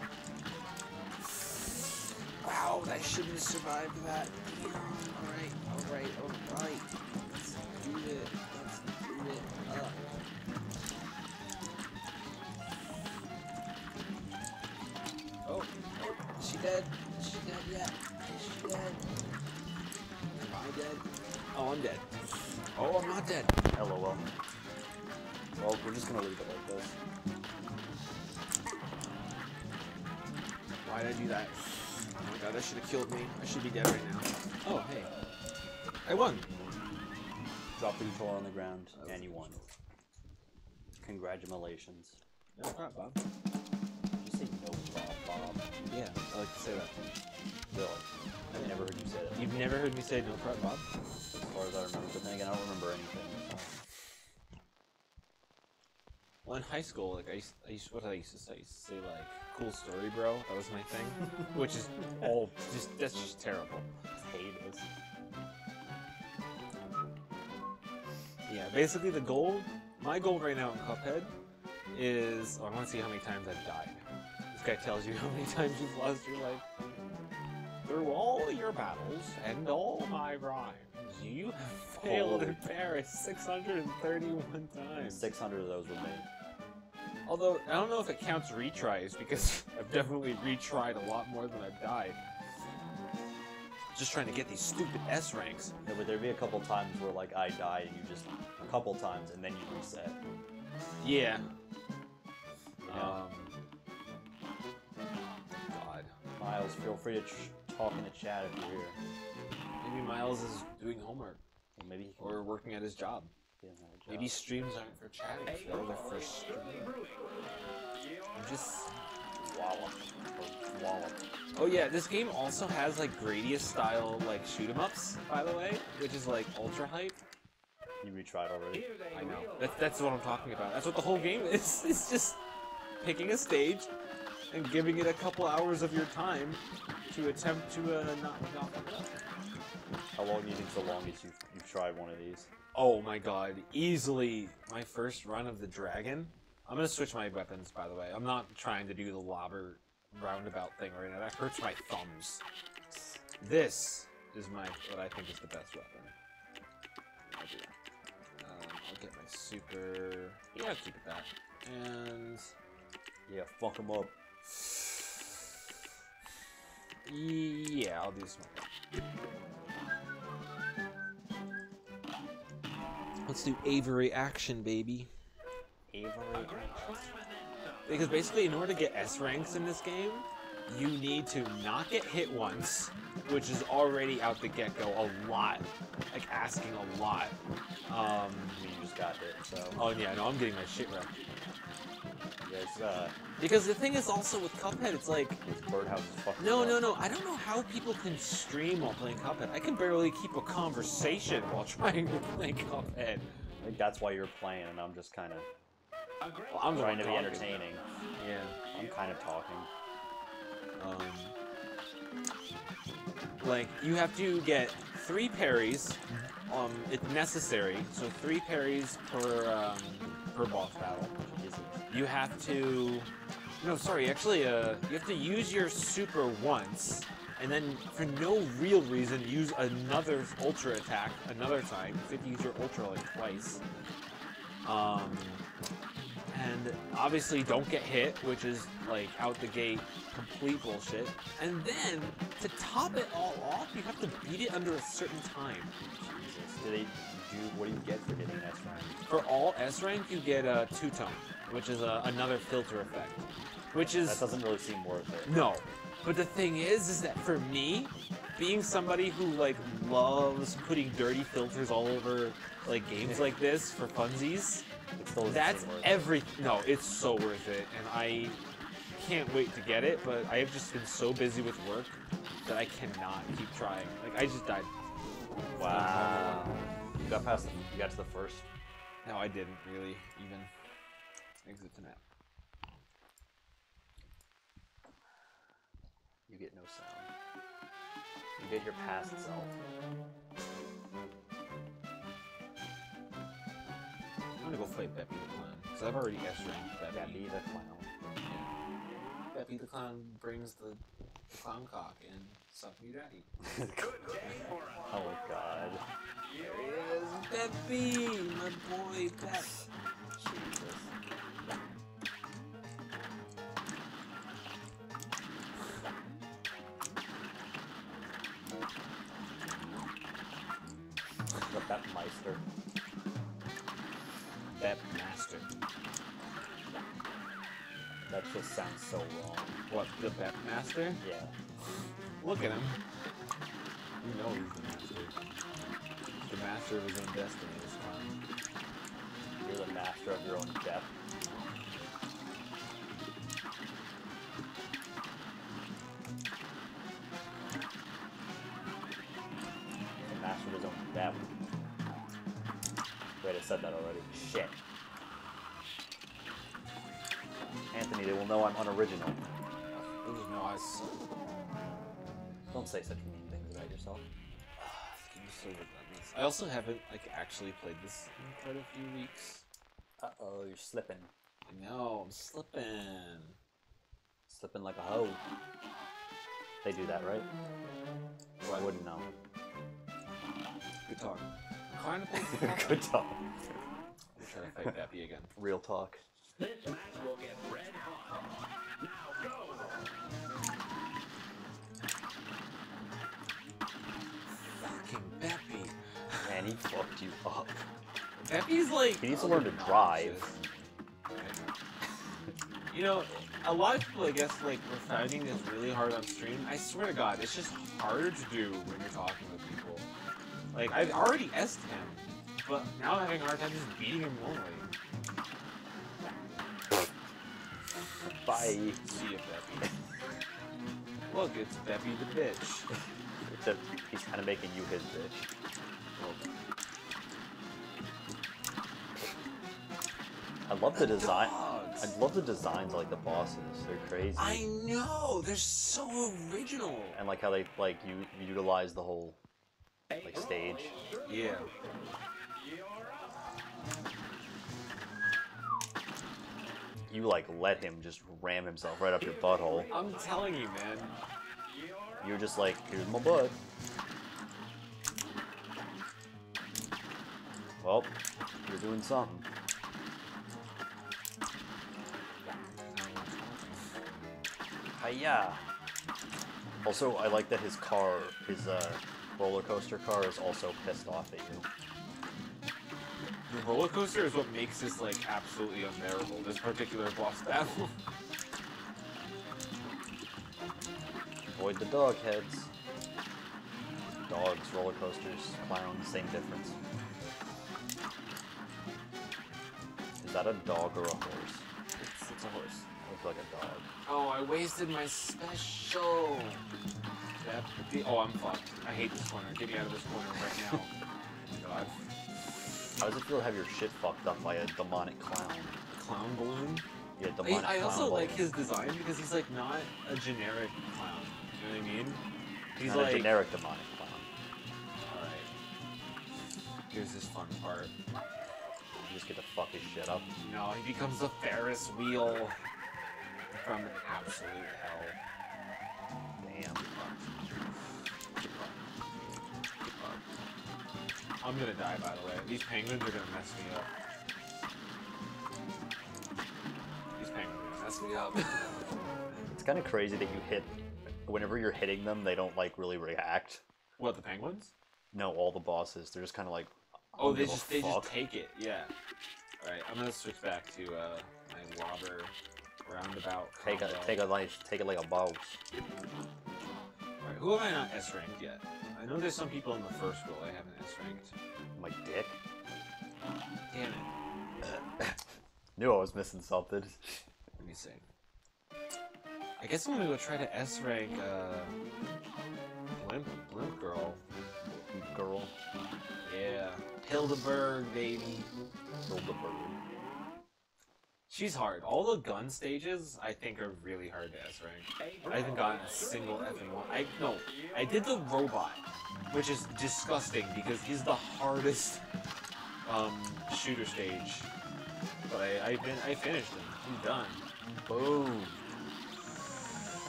Wow, I shouldn't have survived that. Alright. Let's do it. Up. Oh, is she dead? Is she dead yet? Is she dead? Am I dead? Oh, I'm dead. Oh, I'm not dead. LOL. Well, we're just gonna leave it like this. Why did I do that? Oh my god, that should have killed me. I should be dead right now. Oh, hey. I won. Drop the controller on the ground, and you won. Congratulations. No problem, Bob. Did you say No problem. Yeah, I like to say that. Really? I've never heard you say that. You've never heard me say no prep, Bob? As far as I remember, but then again, I don't remember anything. So. Well, in high school, like I used what I used to say. I used to say like, "Cool story, bro." That was my thing, which is all that's just terrible. Hate this. Yeah, basically my goal right now in Cuphead is, I want to see how many times I've died. This guy tells you how many times you've lost your life. Through all your battles and all my rhymes, you have failed in Paris 631 times. 600 of those were me. Although, I don't know if it counts retries, because I've definitely retried a lot more than I've died. Just trying to get these stupid S ranks. Yeah, but there'd be a couple times where like I died and you just a couple times and then you reset. Yeah. Yeah. God. Miles, feel free to talk in the chat if you're here. Maybe Miles is doing homework. Well, maybe he can Or working at his job. get in that job. Maybe streams aren't for chatting, they're for streaming. I'm just... Wallop. Or wallop. Oh yeah, this game also has like Gradius style like shoot 'em ups, by the way, which is like ultra hype. You retried already. I know. That's what I'm talking about. That's what the whole game is. It's just picking a stage and giving it a couple hours of your time to attempt to not fuck it up. How long do you think's the longest you've tried one of these? Oh my god, easily my first run of the dragon. I'm gonna switch my weapons, by the way. I'm not trying to do the lobber roundabout thing right now. That hurts my thumbs. This is what I think is the best weapon. I'll do that. I'll get my super... Yeah, I'll keep it that. And... Yeah, fuck them up. Yeah, I'll do smoke. Let's do Avery action, baby. Avery. Because basically, in order to get S ranks in this game, you need to not get hit once, which is already out the get-go a lot. Like, asking a lot. You just got hit, so. Oh yeah, no, I'm getting my shit wrecked. Yes, Because the thing is also with Cuphead, it's like... this birdhouse is fucking No, up. no, no, I don't know how people can stream while playing Cuphead. I can barely keep a conversation while trying to play Cuphead. I think that's why you're playing, and I'm just kind of Well, I'm trying to be talking. entertaining. Yeah. I'm kind of talking. Like, you have to get 3 parries, if necessary, so 3 parries per boss battle. Jesus. You have to... No, sorry, actually, you have to use your super once, and then, for no real reason, use another ultra attack another time. You have to use your ultra, like, twice. And obviously don't get hit, which is, like, out the gate, complete bullshit. And then, to top it all off, you have to beat it under a certain time. Jesus. What do you get for hitting S rank? For all S rank, you get a two-tone, which is another filter effect. Which is... That doesn't really seem worth it. No. But the thing is that for me, being somebody who, like, loves putting dirty filters all over, like, games like this for funsies, It still doesn't that's seem worth it. everything. No, it's so worth it, and I can't wait to get it, but I have just been so busy with work that I cannot keep trying. Like, I just died. Wow. You got to the first. No, I didn't really even. Exit to map. You get no sound. You get your past self. I'm gonna go fight Beppy the Clown, because I've already S-ranked Beppy. Beppy the clown. Yeah. Beppy the Clown brings the clown cock and suck me daddy. Oh god. There he is, Beppy! My boy, Bepp. Jesus. The Beppmeister. Bepp Master. That just sounds so wrong. What, the Bepp Master? Yeah. Look at him. You know he's the master. The master of his own destiny this time. You're the master of your own death. That one. Wait, I said that already. Shit. Anthony, they will know I'm unoriginal. Ooh, no, I suck. Don't say such mean things about yourself. I'm so relentless. I also haven't like actually played this in quite a few weeks. Uh-oh, you're slipping. I know, I'm slipping. Slipping like a hoe. They do that, right? I wouldn't know. Good talk. I'm trying to play Good talk. I'm trying to fight Beppy again. Real talk. This match will get red hot. Now go! Fucking Beppy. Man, he fucked you up. Beppy's like... He needs to learn to drive. You know, a lot of people, I guess, like, were finding this really hard on stream. I swear to God, it's just harder to do when you're talking with people. Like, I've already S'd him, but now I'm having a hard time just beating him normally. Bye. See ya, Beppy. Look, it's Beppy the bitch. Except he's kind of making you his bitch. I love the design. I love the designs of, like, the bosses. They're crazy. I know! They're so original! And like how they like you utilize the whole like stage. Yeah. You like let him just ram himself right up your butthole. I'm telling you, man. You're just like, here's my butt. Well, you're doing something. Hiya! Also, I like that his car, his roller coaster car, is also pissed off at you. The roller coaster is what makes this, like, absolutely unbearable, this particular boss battle. Avoid the dog heads. Dogs, roller coasters, clowns, same difference. Is that a dog or a horse? It's a horse. Looks like a dog. Oh, I wasted my special! Oh, I'm fucked. I hate this corner. Get me out of this corner right now. Oh my god. How does it feel to have your shit fucked up by a demonic clown? Clown balloon? Yeah, demonic I also clown like balloon. his design because he's like not a generic clown. You know what I mean? He's Not like a generic demonic clown. Alright. Here's this fun part. You just get to fuck his shit up. No, he becomes a Ferris wheel from absolute hell. Damn. I'm gonna die, by the way. These penguins are gonna mess me up. These penguins are gonna mess me up. It's kind of crazy that you hit. Whenever you're hitting them, they don't like really react. What, the penguins? No, all the bosses. They're just kind of like. Oh, "I they don't just give a fuck." take it. Yeah. All right, I'm gonna switch back to my lobber roundabout. Take combo. it like a boss. All right, who have I not S ranked yet? I know there's some people in the first roll I haven't S ranked. My dick. Damn it. Knew I was missing something. Let me see. I guess I'm gonna go try to S rank Blimp Girl. Girl. Yeah. Hildeberg, baby. Hildeberg. She's hard. All the gun stages, I think, are really hard to S rank. I haven't gotten a single effing one. I did the robot, which is disgusting because he's the hardest shooter stage. But I finished him. He's done. Boom.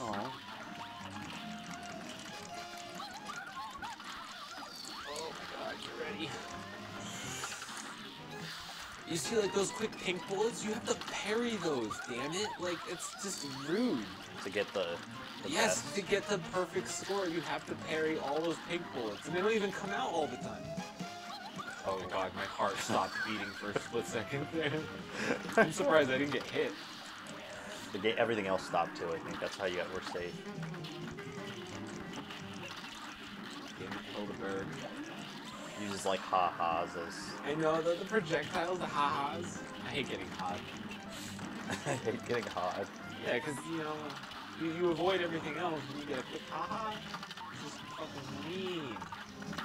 Aww. Oh my god, you ready? You see, like, those quick pink bullets? You have to parry those, damn it! Like, it's just rude. To get the Yes, best. to get the perfect score, you have to parry all those pink bullets, and they don't even come out all the time. Oh my god, my heart stopped beating for a split second there. I'm surprised I didn't get hit. Everything else stopped too. I think that's how we're safe. Damn it, Hildeberg. Uses like ha-has as. I know, the projectiles, the ha-has. I hate getting hot. I hate getting hot. Yeah, because, you know, you avoid everything else and you get a quick ha-ha. This is fucking mean.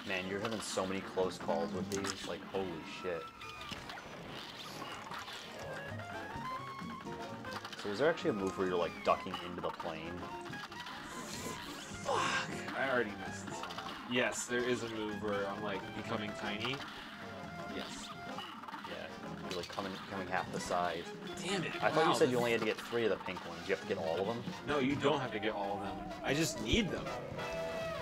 Man, You're having so many close calls with these, like, holy shit. So is there actually a move where you're, like, ducking into the plane? Fuck! I already messed this one up. Yes, there is a move where I'm, like, becoming tiny. Yes. Yeah, you're, like, coming half the size. Damn it. I thought you Wow, said you only had to get 3 of the pink ones. You have to get all of them? No, you don't have to get all of them. I just need them.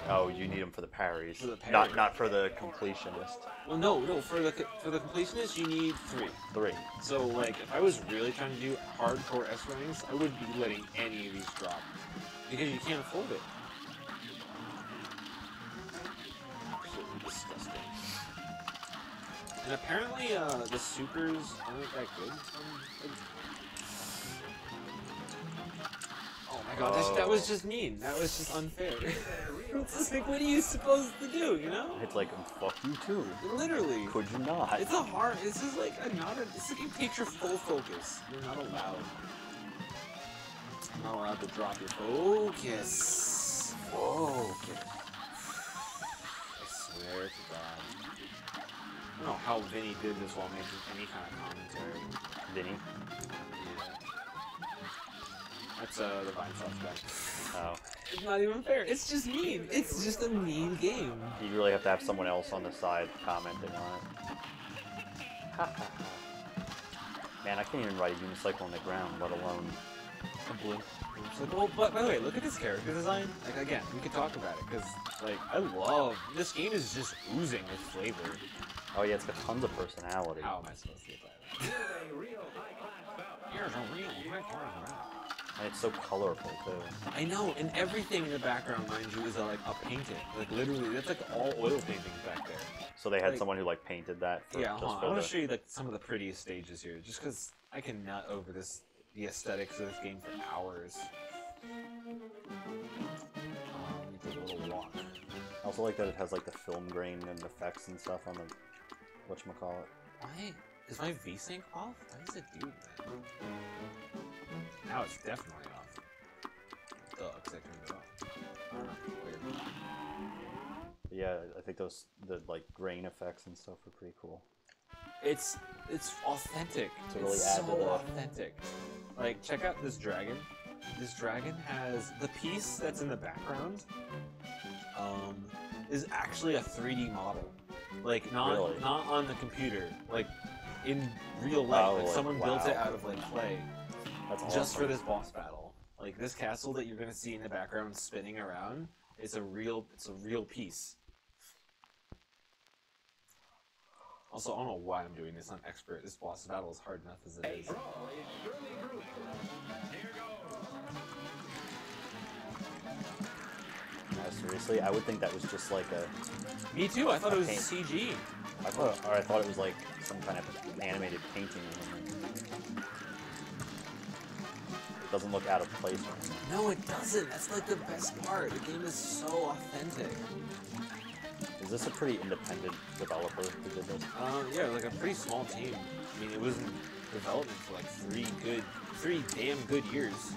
Oh, you need them for the parries. For the parries. Not for the completionist. Well, no, for the completionist, you need 3. 3. So, like, if I was really trying to do hardcore S ranks, I wouldn't be letting any of these drop. Because you can't afford it. Absolutely disgusting. And apparently, the supers aren't that good. Oh my god, that was just mean. That was just unfair. It's just like, what are you supposed to do, you know? It's like, fuck you too. Literally. Could you not? It's just like it's like you take your full focus. You're not allowed. Not allowed to drop your focus. Focus. I swear to God. I don't know how Vinny did this while making any kind of commentary. Vinny? Yeah. That's the Vine Sauce guy. Oh. It's not even fair. It's just mean. It's just a mean game. You really have to have someone else on the side commenting on it. Man, I can't even ride a unicycle on the ground, let alone A blue. Well, but by the way, look at this character design. Like, again, we could talk about it, because, like, I love... This game is just oozing with flavor. Oh yeah, it's got tons of personality. How am I supposed to get that? Here's a real high-class. And it's so colorful too. I know, and everything in the background, mind you, is like a painting. Like literally, that's like all oil paintings back there. So they had Like- someone who like painted that. For, Yeah, just hold on. for I want the- to show you like some of the prettiest stages here, just because I can nut over the aesthetics of this game for hours. You take a little walk. I also like that it has like the film grain and effects and stuff on the whatchamacallit. Why is my VSync off? Why does it do that? Now it's definitely off. Duh, because I turned it off. I don't know. Weird. Yeah, I think the like grain effects and stuff are pretty cool. It's authentic. To really it's add to so the- authentic. Like, check out this dragon. This dragon has the piece that's in the background. Is actually a 3D model. Like not Really? not on the computer. Like in real life. Oh, like like, someone built it wow. out of like clay. That's Just for awesome. this boss battle. Like this castle that you're gonna see in the background spinning around, it's a real piece. Also, I don't know why I'm doing this. I'm expert. This boss battle is hard enough as it is. No, seriously, I would think that was just like a. Me too. I thought it was Paint. CG. I thought it was like some kind of animated painting or something. It doesn't look out of place or anything. No, it doesn't. That's like the best part. The game is so authentic. Is this a pretty independent developer who did this? Yeah, like a pretty small team. I mean, it was in development for like three damn good years.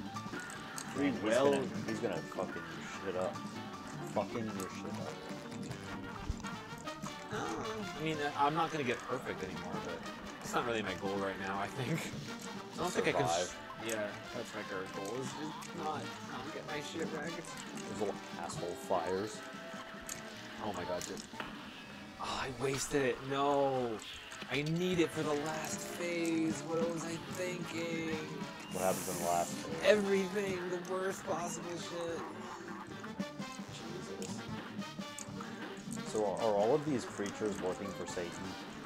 Man, well- he's gonna fucking your shit up. Fucking your shit up. I mean, I'm not gonna get perfect anymore, but it's not really my goal right now. I think. I don't think I can. Survive. Yeah, that's my current goal. Is not get my shit right. Those little asshole fires. Oh my god, dude. Oh, I wasted it. No. I need it for the last phase. What was I thinking? What happens in the last phase? Everything. The worst possible shit. Jesus. So are all of these creatures working for Satan?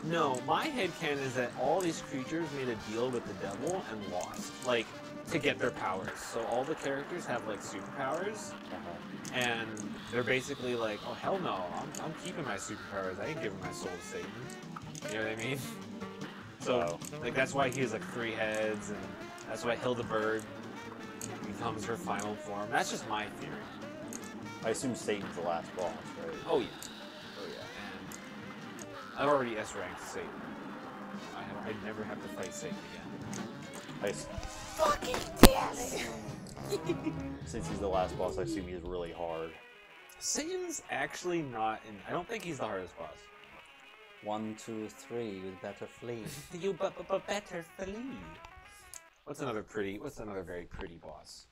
No, my headcanon is that all these creatures made a deal with the devil and lost. Like, to get their powers. So all the characters have, like, superpowers. And they're basically like, oh, hell no. I'm keeping my superpowers. I ain't giving my soul to Satan. You know what I mean? So, like, that's why he has, like, 3 heads. And that's why Hildebird becomes her final form. That's just my theory. I assume Satan's the last boss, right? Oh, yeah. Oh, yeah. And I've already S-ranked Satan. I'd never have to fight Satan again. Fucking damn it! Since he's the last boss, I assume he's really hard. Satan's actually not in. I don't think he's the hardest boss. 1, 2, 3. You better flee. You better flee. What's another very pretty boss?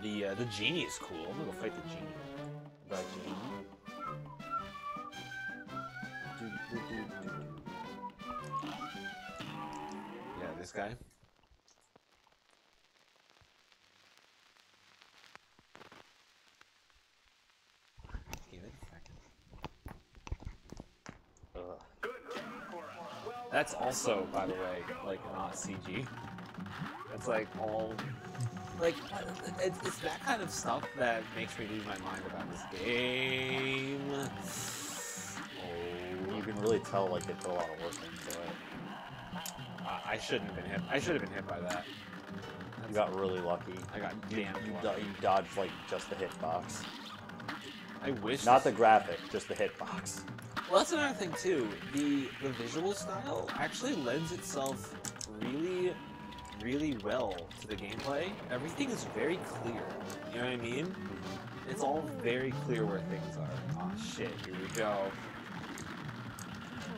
The genie is cool. I'm gonna go fight the genie. The genie. Yeah, this guy. Give it a second. Ugh. That's also, by the way, like not CG. That's like all, like it's that kind of stuff that makes me lose my mind about this game. You can really tell like they put a lot of work into it. I shouldn't have been hit. I should have been hit by that. You got really lucky. I got damn You lucky. dodged like just the hitbox. I wish. Not the graphic, just the hitbox. Well, that's another thing too. The visual style actually lends itself really, really well to the gameplay. Everything is very clear. You know what I mean? It's all very clear where things are. Oh shit! Here we go.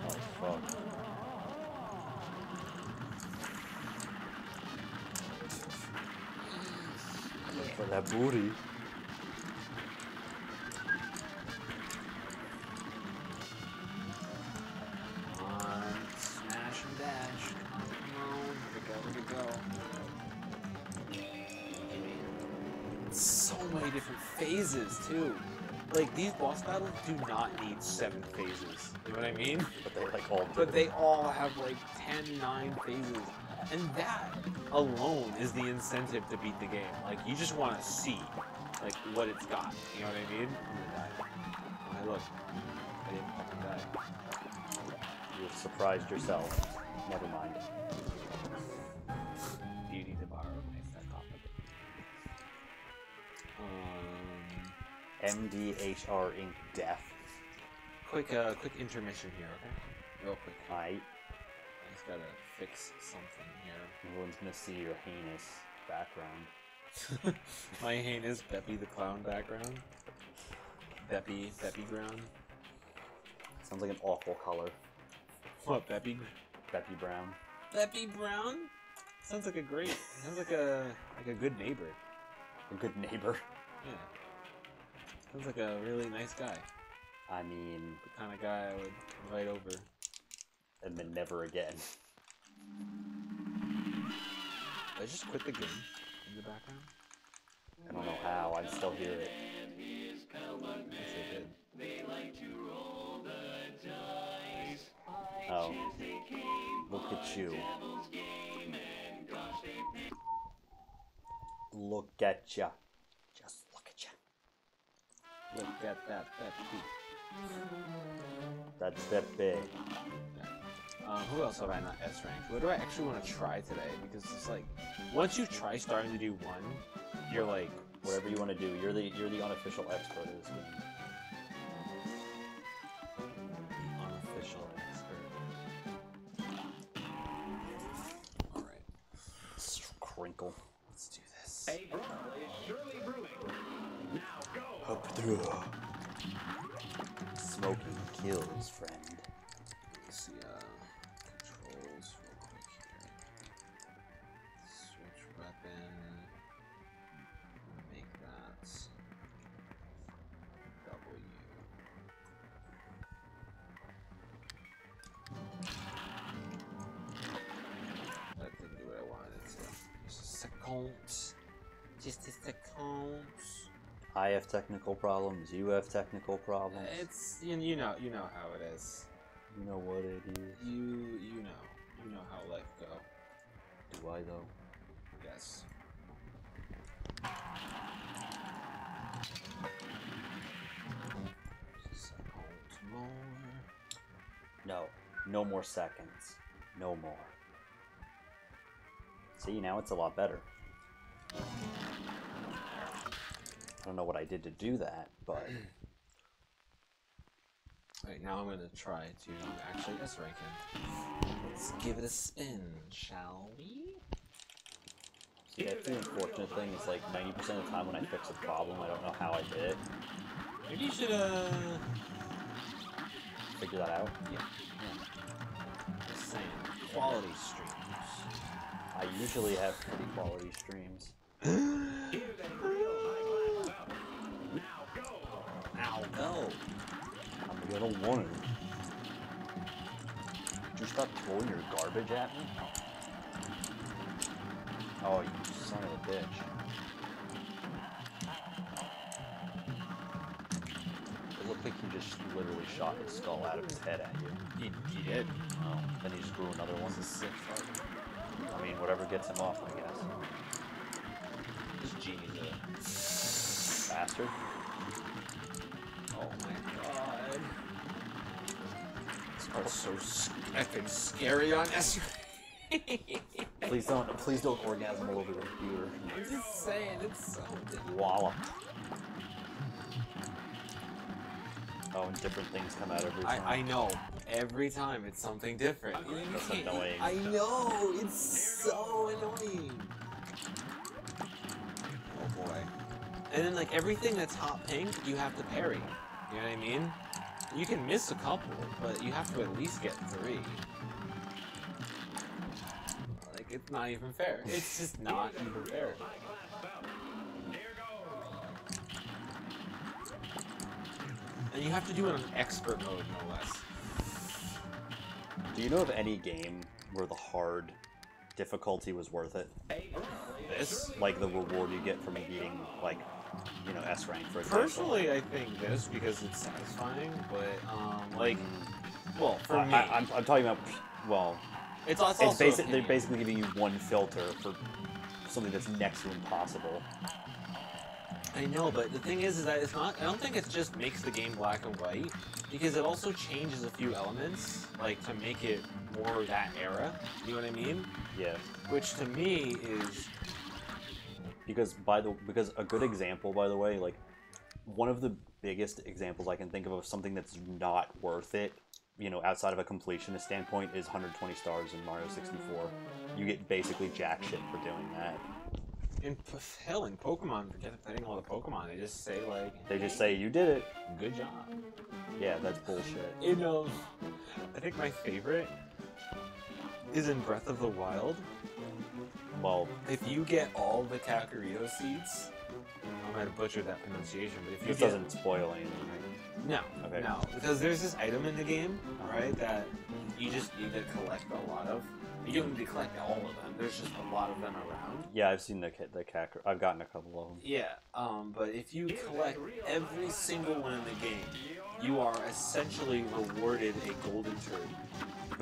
Oh fuck. For that booty. Come on, smash and dash. Come on, here we go. So many different phases too. Like these boss battles do not need 7 phases. You know what I mean? But they like all do. But they all have like 10, 9 phases. And that alone is the incentive to beat the game. Like you just want to see like what it's got. You know what I mean? I'm gonna die. Hey, look. I didn't fucking die. You've surprised yourself. Never mind. Beauty to borrow my sarcophagus. MDHR Inc. Death. Quick intermission here, okay? Real quick. Alright. I just gotta fix something here. Everyone's gonna see your heinous background. My heinous Beppy the Clown background. Beppy ground. Sounds like an awful color. What, Beppy? Beppy Brown. Beppy Brown? Sounds like a good neighbor. A good neighbor. Yeah. Sounds like a really nice guy. I mean, The kind of guy I would invite over. and then never again. Did I just quit the game in the background? I don't know how, I still hear it. Yes, I did. Oh. Look at you. Look at ya. Just look at ya. Look at that Beppy. That's Beppe. Who else have I not S ranked? What do I actually want to try today? Because it's like, once you try starting to do one, you're like, Whatever you want to do. You're the unofficial expert of this game. unofficial expert. Alright, Crinkle. let's do this. A brawl is surely brewing. Now go. Up through. Smoking kills, friend. Let's see, controls real quick here. Switch weapon. Make that W. That didn't do what I wanted it to. Just a second. Just a second. I have technical problems. You have technical problems. It's you know how it is. You know what it is. You know how life go. Do I though? Yes. Just a second more. No. No more seconds. No more. See, now it's a lot better. I don't know what I did to do that, but... Alright, now I'm gonna try to actually S rank him. Let's give it a spin, shall we? Yeah, the unfortunate thing is like 90% of the time when I fix a problem, I don't know how I did it. Maybe you should, Figure that out. Yeah. Just saying. Quality streams. I usually have pretty quality streams. Now go. I'm gonna want it. Did you stop throwing your garbage at me? Oh, you son of a bitch. It looked like he just literally shot his skull out of his head at you. He did. Oh, then he just grew another one. That's a sick fuck. I mean, whatever gets him off, I guess. This genius. Bastard. Oh my god. This part's so effing scary on SU. Please don't orgasm all over the computer. I'm just saying, it's so Wallop. Oh, and different things come out every time. I know. Every time it's something different. That's annoying. I know. It's so annoying. Oh boy. And then like everything that's hot pink, you have to parry. You know what I mean? You can miss a couple, but you have to at least get 3. Like it's not even fair. It's just not even fair. And you have to do it on expert mode, no less. Do you know of any game where the hard difficulty was worth it? This? Like the reward you get from beating, like, you know, S rank, for example? Personally, I think this because it's satisfying, but, like, well, for me... I'm talking about, well... It's also they're basically giving you one filter for something that's next to impossible. I know, but the thing is that it's not... I don't think it just makes the game black and white, because it also changes a few elements, like, to make it more that era. You know what I mean? Yeah. Which, to me, is... Because a good example, by the way, like, one of the biggest examples I can think of something that's not worth it, you know, outside of a completionist standpoint, is 120 stars in Mario 64. You get basically jack shit for doing that. Hell, in Pokemon, forgetting all the Pokemon, they just say, like... They just say, you did it. Good job. Yeah, that's bullshit. You know, I think my favorite is in Breath of the Wild. Well, If you get all the Kakariko seeds, I might have butchered that pronunciation, but if you this doesn't spoil anything, right? No, Okay. no, because there's this item in the game, right, that you just need to collect a lot of. You don't need to collect all of them. There's just a lot of them around. Yeah, I've seen the Kakar. I've gotten a couple of them. Yeah, but if you collect every single one in the game, you are essentially rewarded a golden turd.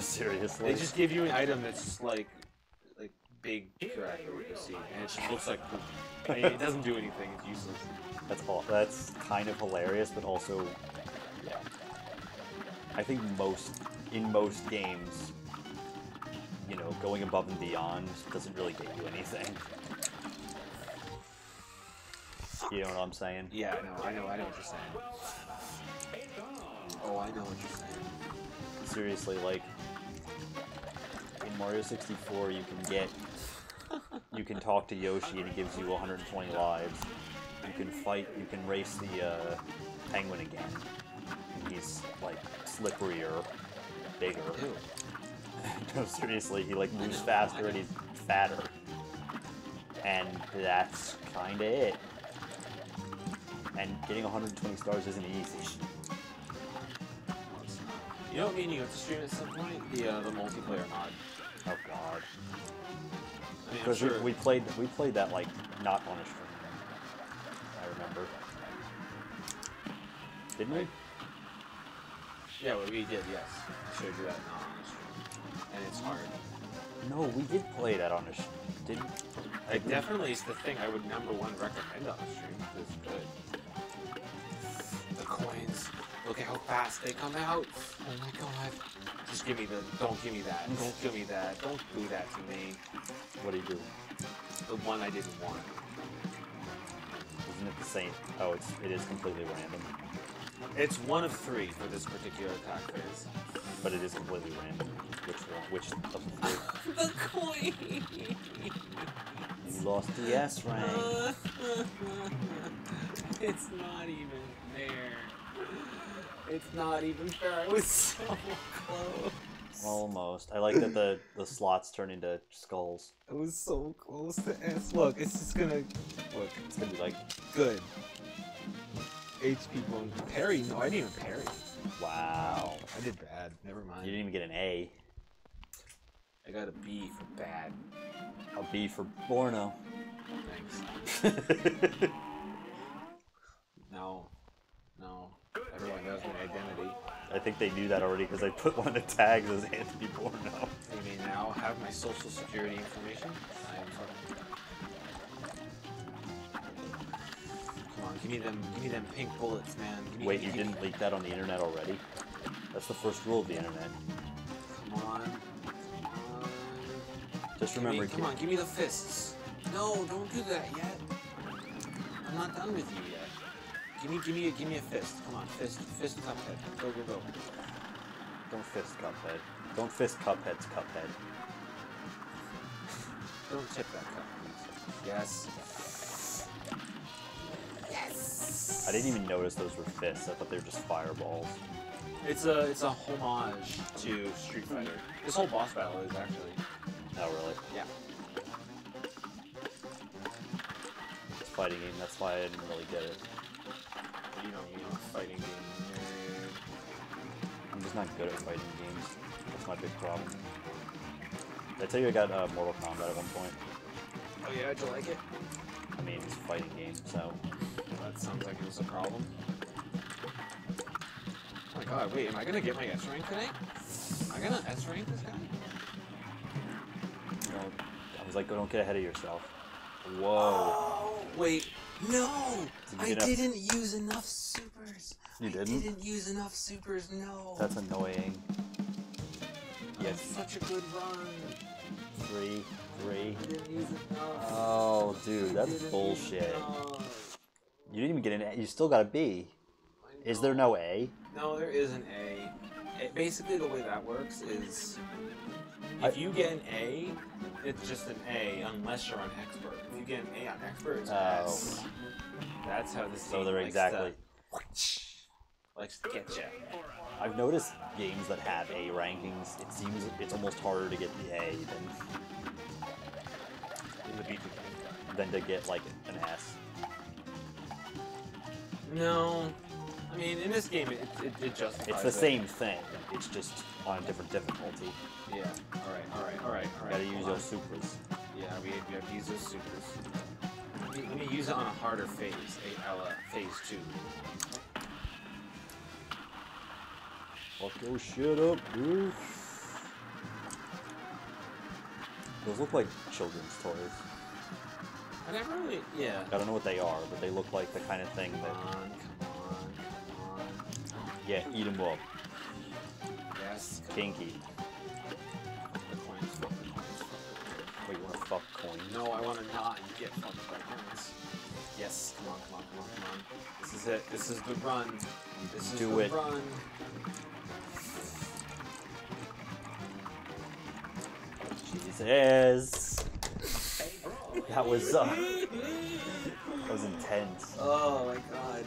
Seriously? They just give you an item that's just like big Kakariko seed, and it just looks like poop. I mean, it doesn't do anything. It's useless. That's kind of hilarious, but also, yeah. I think in most games, you know, going above and beyond doesn't really get you anything. You know what I'm saying? Yeah, I know what you're saying. Oh, I know what you're saying. Seriously, like, in Mario 64, you can talk to Yoshi and he gives you 120 lives. You can race the penguin again. And he's, like, slipperier, bigger. Ew. No, seriously, he, like, moves faster and he's fatter. And that's kinda it. And getting 120 stars isn't easy. You know what me and you have to stream at some point? The multiplayer mod. Oh god. I mean, I'm Because sure. we played that, like, not on a stream. I remember. Didn't we? Yeah, well, we did, yes. I showed you that not on the stream. And it's hard. No, we did play that on a stream. Didn't Like, definitely is the thing I would #1 recommend on the stream. It's good. The coins. Look at how fast they come out. Oh my god. Just give me the... Don't give me that. Don't give me that. Don't do that to me. What do you do? The one I didn't want. Isn't it the same? Oh, it is completely random. It's one of 3 for this particular attack phase. But it is completely random. Which of the 3? The coin! You lost the S rank. It's not even there. It's not even fair. I was so close. Almost. I like that the slots turn into skulls. I was so close to S. Look, it's just gonna... Look, It's gonna be like, good. HP bone. Parry? No, I didn't even parry. wow. I did bad. Never You mind. didn't even get an A. I got a B for bad. A B for Borno. Thanks. No. No. Everyone knows my identity. I think they knew that already because I put one of the tags as Anthony Borno. They may now have my social security information. I'm fucking... Come on, give me them pink bullets, man. Wait, you didn't leak that on the internet already? That's the first rule of the internet. Come on. Just remember, Come on, give me the fists. No, don't do that yet. I'm not done with you yet. Give me a fist. Come on, fist Cuphead. Go. don't fist Cuphead. Don't fist Cuphead's Cuphead. Don't tip that cup, please. Yes. Yes. I didn't even notice those were fists. I thought they were just fireballs. It's a homage to Street Fighter. This whole boss battle is actually. Oh, really? Yeah. It's a fighting game. That's why I didn't really get it. You know, fighting game. I'm just not good at fighting games. That's my big problem. Did I tell you I got Mortal Kombat at one point? Oh yeah, did you like it? I mean, it's a fighting game, so... That sounds like it was a problem. Oh my god, wait, am I gonna get my S rank today? Am I gonna S rank this guy? You know, I was like, don't get ahead of yourself. Whoa. Oh, wait, no! Did you I didn't use enough supers. You I didn't? didn't use enough supers, no. That's annoying. That's such a good run. 3. I didn't use enough. Oh, dude, I that's didn't use bullshit. enough. You didn't even get an A. You still got a B. Is there no A? No, there is an A. Basically, the way that works is if you get an A, it's just an A unless you're on expert. If you get an A on expert, it's an S. That's how this So game they're likes exactly... likes to get you. I've noticed games that have A rankings, it seems it's almost harder to get the A than to get, like, an S. No. I mean, in this game, it justifies It's the it. same thing, it's just on a different difficulty. Yeah. Alright. You gotta use those supers. Yeah, we have to use those supers. Let me use it on a harder phase, phase 2. Fuck your shit up, dude. Those look like children's toys. I never really, yeah. I don't know what they are, but they look like the kind of thing Come that... on. Yeah, eat them up. Yes. Kinky. The coins. Wait, you wanna fuck coins? No, I want to not get fucked by coins. Yes, come on. This is it. This is the run. This is Do the it. run. Jesus. That was intense. Oh my god.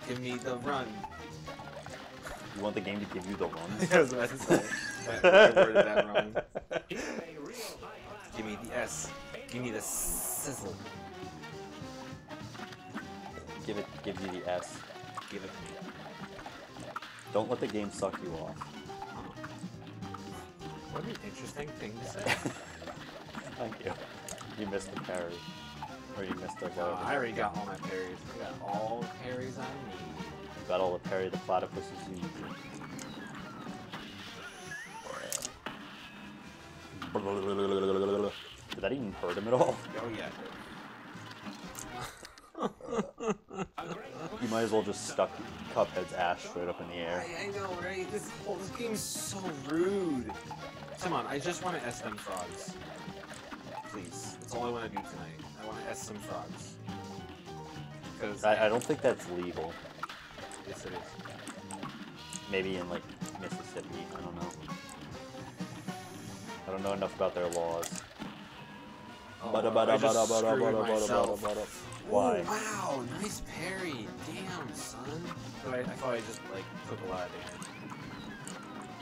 Give me the run. You want the game to give you the run? I was about to say. I worded that wrong. Give me the S. Give me the sizzle. Give you the S. Give it. Don't let the game suck you off. What an interesting thing to say. Thank you. You missed the parry. Or you missed the Oh, I already got all my parries. I got all the parries I need. You got all the parry the platypuses you need. Did that even hurt him at all? Oh yeah. You might as well just stuck Cuphead's ass straight up in the air. I know, right? This game's so rude. Come on, I just want to S them frogs. Please. That's all I want to do tonight. I want to S some frogs. Because I don't think that's legal. yes, it is. Maybe in, like, Mississippi. I don't know. I don't know enough about their laws. I just screwed myself. Why? Oh, wow, nice parry. Damn, son. But I thought I just like took a lot of damage.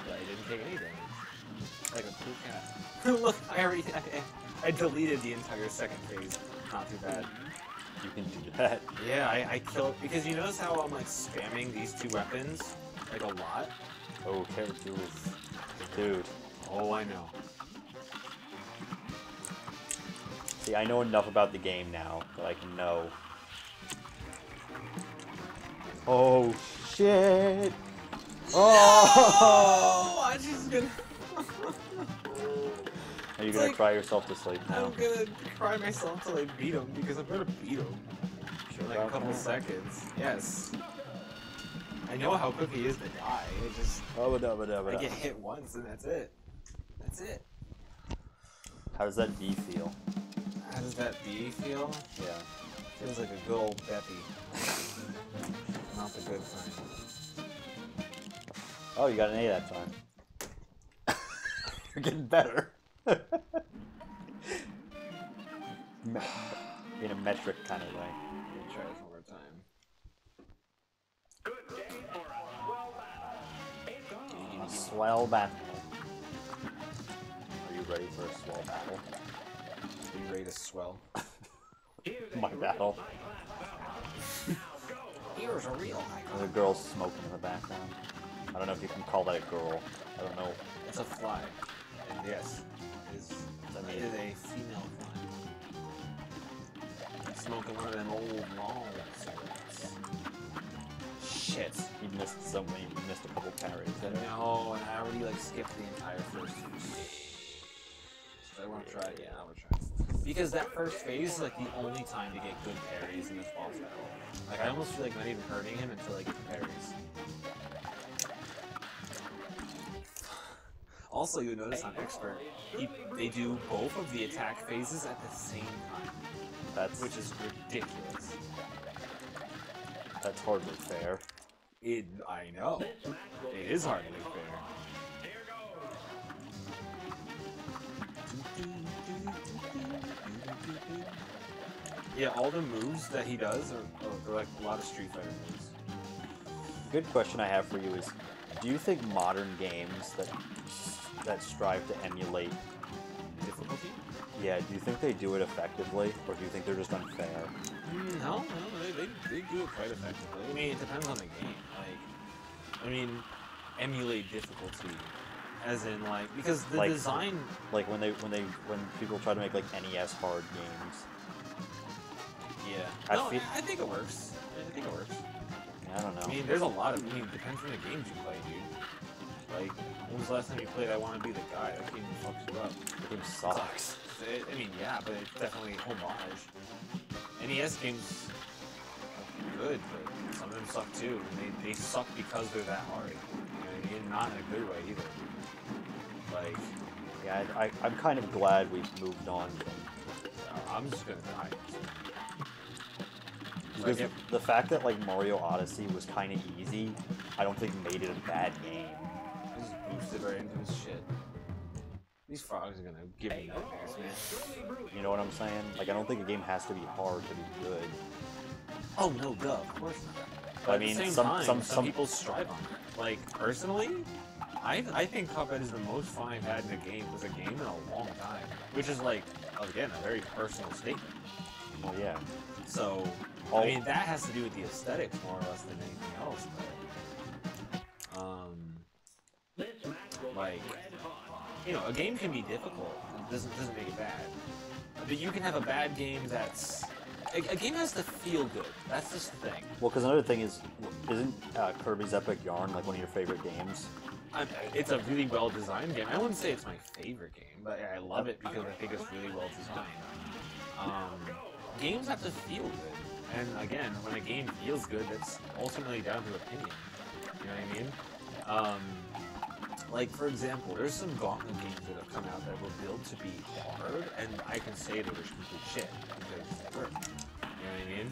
But I didn't take any damage. Like a cool cat. Look, I deleted the entire second phase. Not too bad. You can do that. Yeah, I killed because you notice how I'm like spamming these two weapons like a lot. Oh, dude. Oh, I know. See, I know enough about the game now that I can know. Oh shit! Oh! I just gonna. Are you gonna cry yourself to sleep now? I'm gonna cry myself till I beat him because I'm gonna beat him. In like a couple seconds. Yes. I know how quick he is to die. It just. I get hit once and that's it. That's it. How does that B feel? How does that B feel? Yeah. Feels like a good old Beppy. Not the good kind. Oh, you got an A that time. You're getting better. In a metric kind of way. Let me try this one more time. Good game for a A swell swell battle. battle. Are you ready for a swell battle? Are you ready to swell? My battle. Here's a real high. There's a girl smoking in the background. I don't know if you can call that a girl. I don't know. It's a fly. And yes, it is a female fly. Smoking one of them old long cigarettes. Shit. You missed a couple parries there. No, and I already like skipped the entire first phase. So I want to try it. Yeah, I want to try it. Because that first phase is like the only time to get good parries in this boss battle. Like I almost feel like not even hurting him until I get the parries. Also, you notice on Expert, they do both of the attack phases at the same time, which is ridiculous. That's hardly fair. I know. It is hardly fair. Yeah, all the moves that he does are like a lot of Street Fighter moves. Good question I have for you is, do you think modern games that strive to emulate difficulty? Yeah, do you think they do it effectively, or do you think they're just unfair? No, they do it quite effectively. I mean, it depends on the game. Like, I mean, emulate difficulty, as in like because the design. Like when people try to make like NES hard games. Yeah. I think it works. I think it works. Yeah, I don't know. I mean, there's a lot of. I mean, it depends on the games you play, dude. Like, when was the last time you played I Want to Be the Guy? That game fucks you up. The game sucks. I mean, yeah, but it's definitely homage. NES games are good, but some of them suck too. And they suck because they're that hard. You know what I mean? Not in a good way either. Like, yeah, I'm kind of glad we've moved on from. I'm just gonna die. Because the fact that like Mario Odyssey was kind of easy, I don't think made it a bad game. Just boosted right into his shit. These frogs are gonna give me nightmares, man. You know what I'm saying? Like, I don't think a game has to be hard to be good. Oh no, duh, of course not. But I mean, at the same time, some people strive on it. Like, personally, I think Cuphead is the most fun I've had in a game in a long time. Which is like, again, a very personal statement. Well, yeah. So, I mean, that has to do with the aesthetics more or less than anything else, but, like, you know, a game can be difficult. It doesn't make it bad. But you can have a bad game that's... A game has to feel good. That's just the thing. Well, because another thing is, isn't Kirby's Epic Yarn like one of your favorite games? It's a really well-designed game. I wouldn't say it's my favorite game, but I love it because I think it's really well-designed. Games have to feel good. And again, when a game feels good, that's ultimately down to opinion. You know what I mean? Like, for example, there's some Gauntlet games that have come out that were built to be hard, and I can say they were complete shit, because they were. You know what I mean?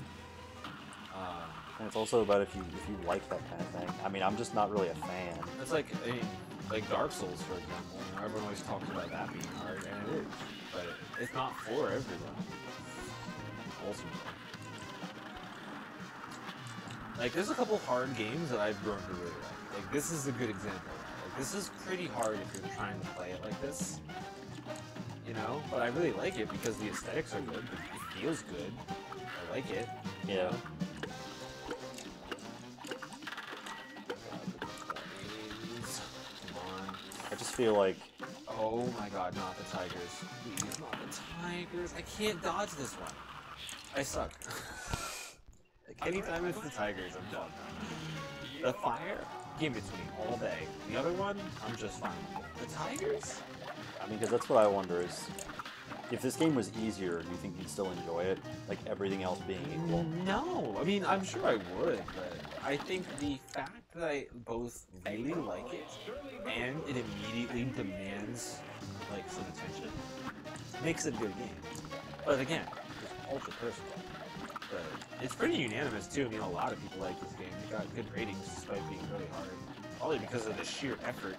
And it's also about if you like that kind of thing. I mean, I'm just not really a fan. It's like, I mean, Like Dark Souls, for example. You know, everyone always talks about that being hard, and it is. But it's not for everyone. Ultimately. Like, there's a couple hard games that I've grown to really like. Like, this is a good example. Like, this is pretty hard if you're trying to play it like this. You know? But I really like it because the aesthetics are good. It feels good. I like it. Yeah. You know? Come on. I just feel like Oh my god, not the tigers. Please, not the tigers. I can't dodge this one. I suck. Like, anytime it's the tigers, I'm done. The fire, give it to me all day. The other one, I'm just fine. The tigers? I mean, because that's what I wonder is, if this game was easier, do you think you'd still enjoy it? Like everything else being equal? No. I mean, I'm sure I would, but I think the fact that I both really like it and it immediately demands, like, some attention makes it a good game. But again, it's ultra personal. But it's pretty unanimous too. I mean, a lot of people like this game. It got good ratings despite being really hard. Probably because of the sheer effort.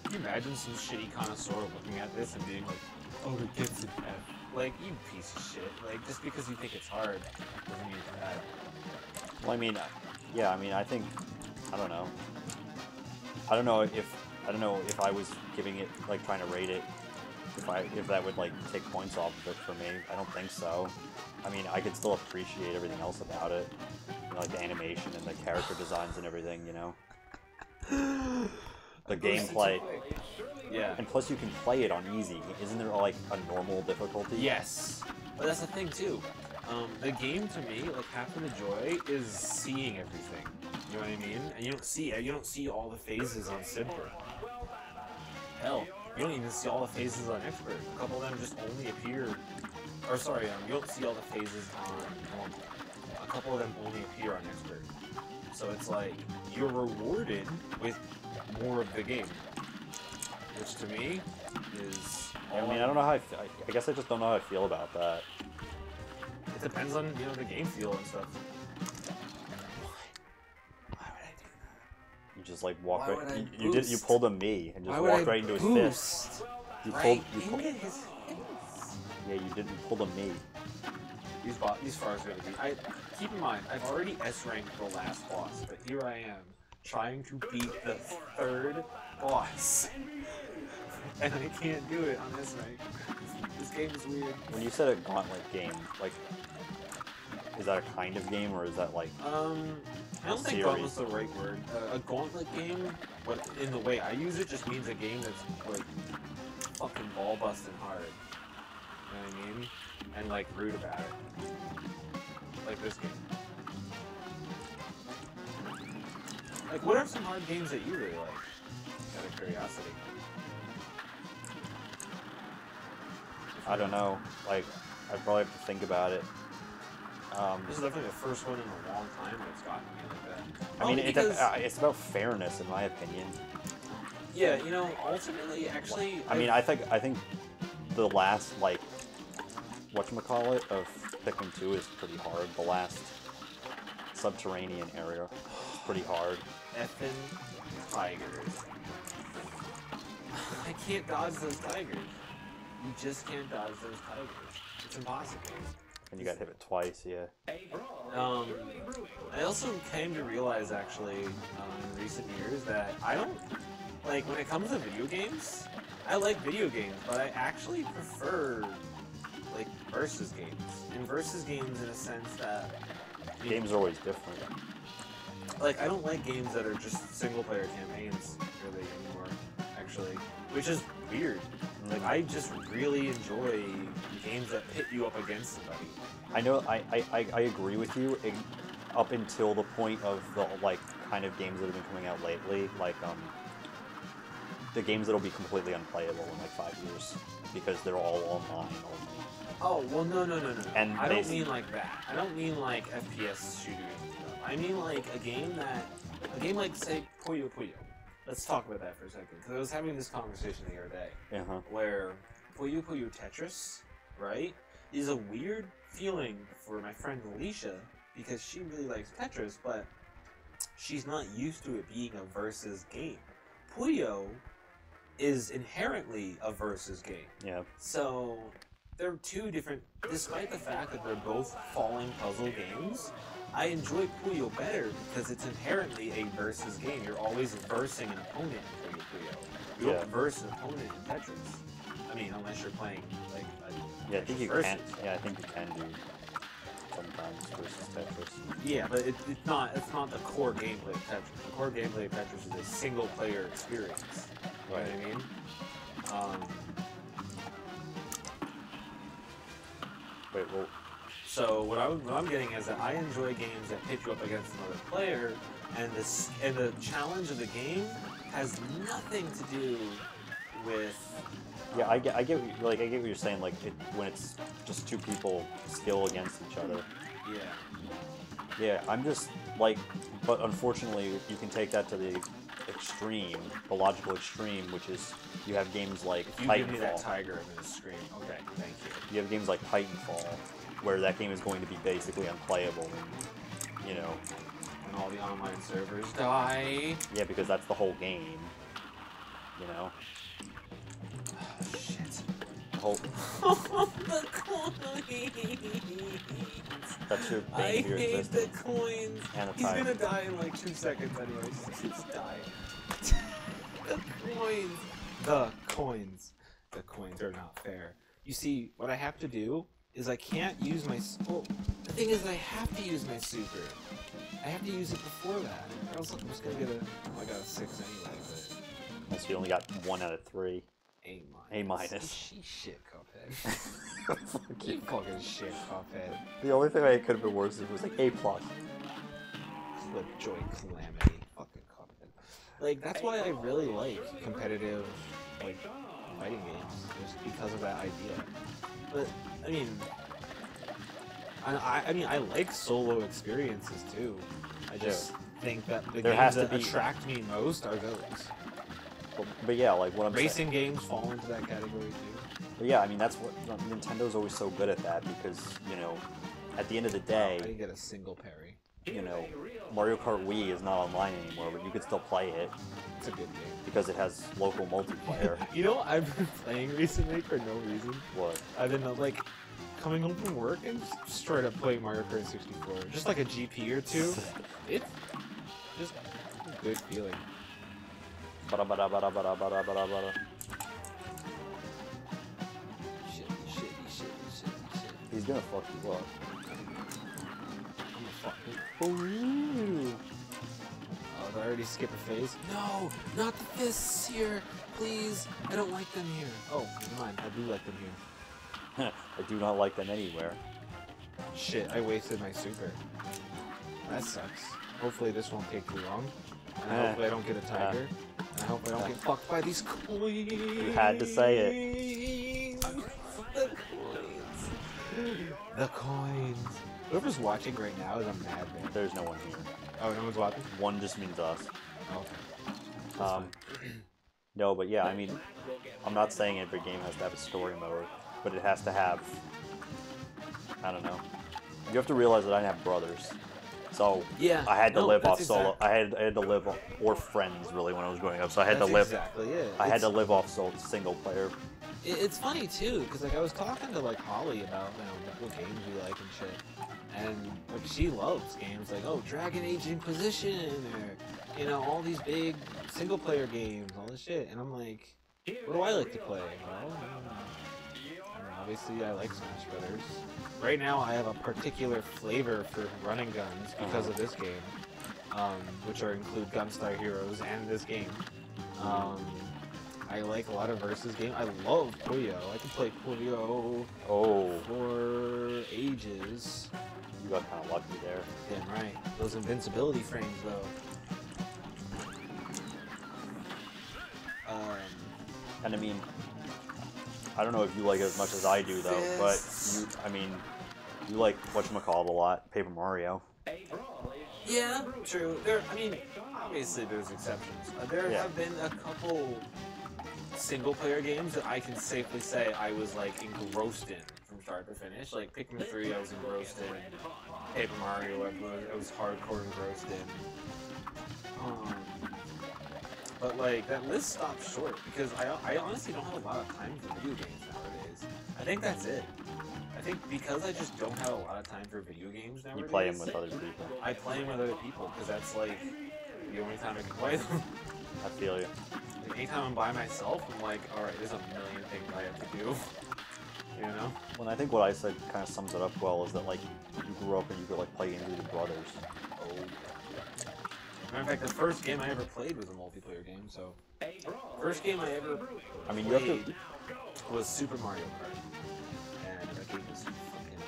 Can you imagine some shitty connoisseur looking at this and being like, oh, it gets an F. Like, you piece of shit. Like, just because you think it's hard doesn't mean it's bad. Well, I mean, yeah, I mean, I think, I don't know. I don't know if I was giving it, like, trying to rate it, if that would, like, take points off of it for me. I don't think so. I mean, I could still appreciate everything else about it. You know, like the animation and the character designs and everything, you know? The gameplay. Yeah. And plus you can play it on easy. Isn't there, like, a normal difficulty? Yes. But that's the thing, too. The game, to me, like, half of the joy is seeing everything. You know what I mean? And you don't see all the phases on Simper. Hell, you don't even see all the phases on Expert. A couple of them just only appear... Or, sorry, you don't see all the phases on Normal. A couple of them only appear on Expert. So it's like, you're rewarded with more of the game. Which, to me, is... I mean, I don't know how I guess I just don't know how I feel about that. It depends on, you know, the game feel and stuff. Why would I do You just like walk Why right. would I You boost? You pulled a me and just Why would walked I right into his boost? fist. You Right pulled. into his face. Yeah, you didn't pull the me. These far as really I keep in mind, I've already S ranked the last boss, but here I am trying to beat the third boss, and I can't do it on S rank. This game is weird. When you said a gauntlet game, like, is that a kind of game or is that like? I don't think series? gauntlet's the right word. A gauntlet game, but in the way I use it, just means a game that's like fucking ball busting hard. You know what I mean? And like rude about it. Like this game. Like, what are some hard games that you really like? Out of curiosity. I don't know. Like, I'd probably have to think about it. This is definitely the first one in a long time that's gotten me like that. I mean, because, it's about fairness, in my opinion. yeah, you know, ultimately, actually, I mean, I think the last, like, whatchamacallit of Pikmin 2 is pretty hard. The last subterranean area is pretty hard. effing tigers. I can't dodge those tigers. You just can't dodge those tigers. It's impossible. And you got hit with twice, yeah. I also came to realize, actually, in recent years, that I don't, like, when it comes to video games, I like video games, but I actually prefer, like, versus games. And versus games in a sense that... Games are always different. Like, I don't like games that are just single-player campaigns, really, anymore, actually. Which is weird. Like, I just really enjoy games that pit you up against somebody. I know, I agree with you up until the point of the, like, kind of games that have been coming out lately, like, the games that'll be completely unplayable in, like, 5 years, because they're all online only. Oh, well, no. And I don't mean like that. I don't mean like FPS shooters and stuff. I mean like a game like, say, Puyo Puyo. Let's talk about that for a second, because I was having this conversation the other day, Uh-huh. where Puyo Puyo Tetris, right, is a weird feeling for my friend Alicia, because she really likes Tetris, but she's not used to it being a versus game. Puyo is inherently a versus game. Yeah. So they're two different, despite the fact that they're both falling puzzle games, I enjoy Puyo better because it's inherently a versus game. You're always versing an opponent in Puyo. You don't verse an opponent in Tetris. I mean, unless you're playing like a Yeah, I think you versus. can. Yeah, I think you can do sometimes versus Tetris. Yeah, but it's not the core gameplay of Tetris. The core gameplay of Tetris is a single player experience. You know what I mean? Wait, well, So what I'm getting is that I enjoy games that pit you up against another player, and the challenge of the game has nothing to do with. yeah, I get what I get what you're saying. Like when it's just two people skill against each other. Yeah. Yeah, I'm just like, but unfortunately, you can take that to the extreme, the logical extreme, which is you have games like If you Titanfall. give me that tiger, I'm gonna scream. Okay, thank you. You have games like Titanfall, where that game is going to be basically unplayable, and, you know. And all the online servers die. Yeah, because that's the whole game. You know. Shit. The whole. The coins. That's your I bane of your hate the existence. coins. And a He's time. gonna die in like 2 seconds anyways. Just die. The coins. The coins. The coins are not fair. You see, what I have to do is I can't use my... Well, the thing is I have to use my super. I have to use it before that. Or else I'm just gonna get a... Oh, I got a 6 anyway, but... So you only got 1 out of 3. A-. A-. Shit, Cuphead. You fucking shit, Cuphead. The only thing I could have been worse is it was like A+. The joy calamity. Fucking Cuphead. Like, that's why I really like competitive, like, fighting games. Just because of that idea. But, I mean... I mean, I like solo experiences, too. I just think that the There games has to that be- attract me most are those. But yeah, like what I'm saying. Racing games fall into that category, too. But yeah, I mean that's what Nintendo's always so good at that because you know, at the end of the I day, didn't get a single parry. you know, Mario Kart Wii is not online anymore, but you could still play it It's a good game. because it has local multiplayer. You know what I've been playing recently for no reason? What? I've been, like, coming home from work and just straight up playing Mario Kart 64. Just like a GP or two. It's just a good feeling. Bada. Shit. He's gonna fuck you up. I'm gonna fuck him. Oh, did I already skip a phase? No! Not the fists here! Please! I don't like them here. Oh, never mind. I do like them here. I do not like them anywhere. Shit, I wasted my super. That sucks. Hopefully this won't take too long. And hopefully I don't get a tiger. And I hope I don't get fucked by these coins. You had to say it. The coins. The coins. Whoever's watching right now is a madman. There's no one here. Oh, no one's watching? One just means us. Oh, okay. No, but yeah, I mean, I'm not saying every game has to have a story mode, but it has to have, I don't know. You have to realize that I didn't have brothers. So Yeah, I had to no, live off that's solo. exact- I had to live off, or friends really when I was growing up. So I had That's to live. exactly it. I had It's- to live off single player. It's funny too, because like I was talking to like Holly about what games we like and shit, and like she loves games like Dragon Age Inquisition or all these big single player games, all this shit, and I'm like, what do I like to play? Well, I don't know, obviously I like Smash Brothers. Right now I have a particular flavor for running guns because of this game, which include Gunstar Heroes and this game. I like a lot of versus games. I love Puyo. I can play Puyo for ages. You got kind of lucky there. Damn right. Those invincibility frames, though. And I mean, I don't know if you like it as much as I do though, but you like whatchamacallit a lot, Paper Mario. Yeah, true. Obviously there's exceptions. There Yeah. have been a couple single-player games that I can safely say I was like engrossed in from start to finish. Like Pikmin 3, I was engrossed in. Paper Mario, I was hardcore engrossed in. but like that list stopped short because I honestly don't have a lot of time for video games nowadays. I think that's it. I think because I just don't have a lot of time for video games nowadays. You play them with other people. I play them with other people because that's like the only time I can play them. I feel you. Like, anytime I'm by myself, I'm like, all right, there's a million things I have to do. You know? Well, I think what I said kind of sums it up well is that like you grew up and you could like play games with your brothers. Matter of fact, the first game I ever played was a multiplayer game. So, first game I ever I mean, you have played to. was Super Mario Kart, and that game was fucking.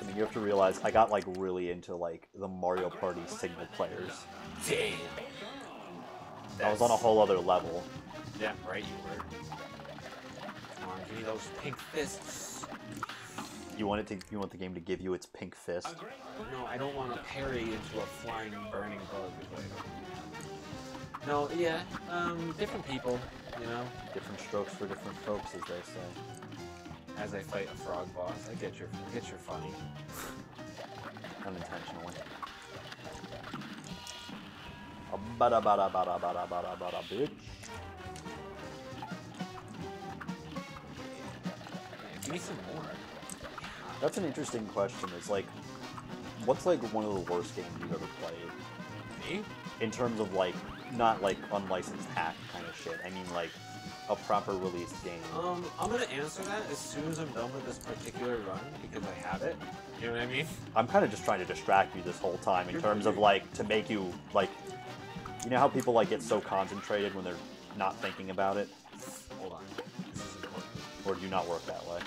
I mean, you have to realize I got like really into like the Mario Party single players. Damn. I was on a whole other level. Yeah, right. You were. Come on, give me those pink fists. You want the game to give you its pink fist. No, I don't want to parry into a flying, burning bug. No, yeah, different people, you know. Different strokes for different folks, as they say. As I fight a frog boss, I get your funny. Unintentionally. Bada bada bada bada bada bada bitch. Yeah, give me some more. That's an interesting question. It's like, what's like one of the worst games you've ever played? Me? In terms of like, not like unlicensed hack kind of shit. I mean like a proper released game. I'm gonna answer that as soon as I'm done with this particular run because I have it. You know what I mean? I'm kind of just trying to distract you this whole time in terms of like to make you like, you know how people like get so concentrated when they're not thinking about it? Hold on. This is important. Or do you not work that way?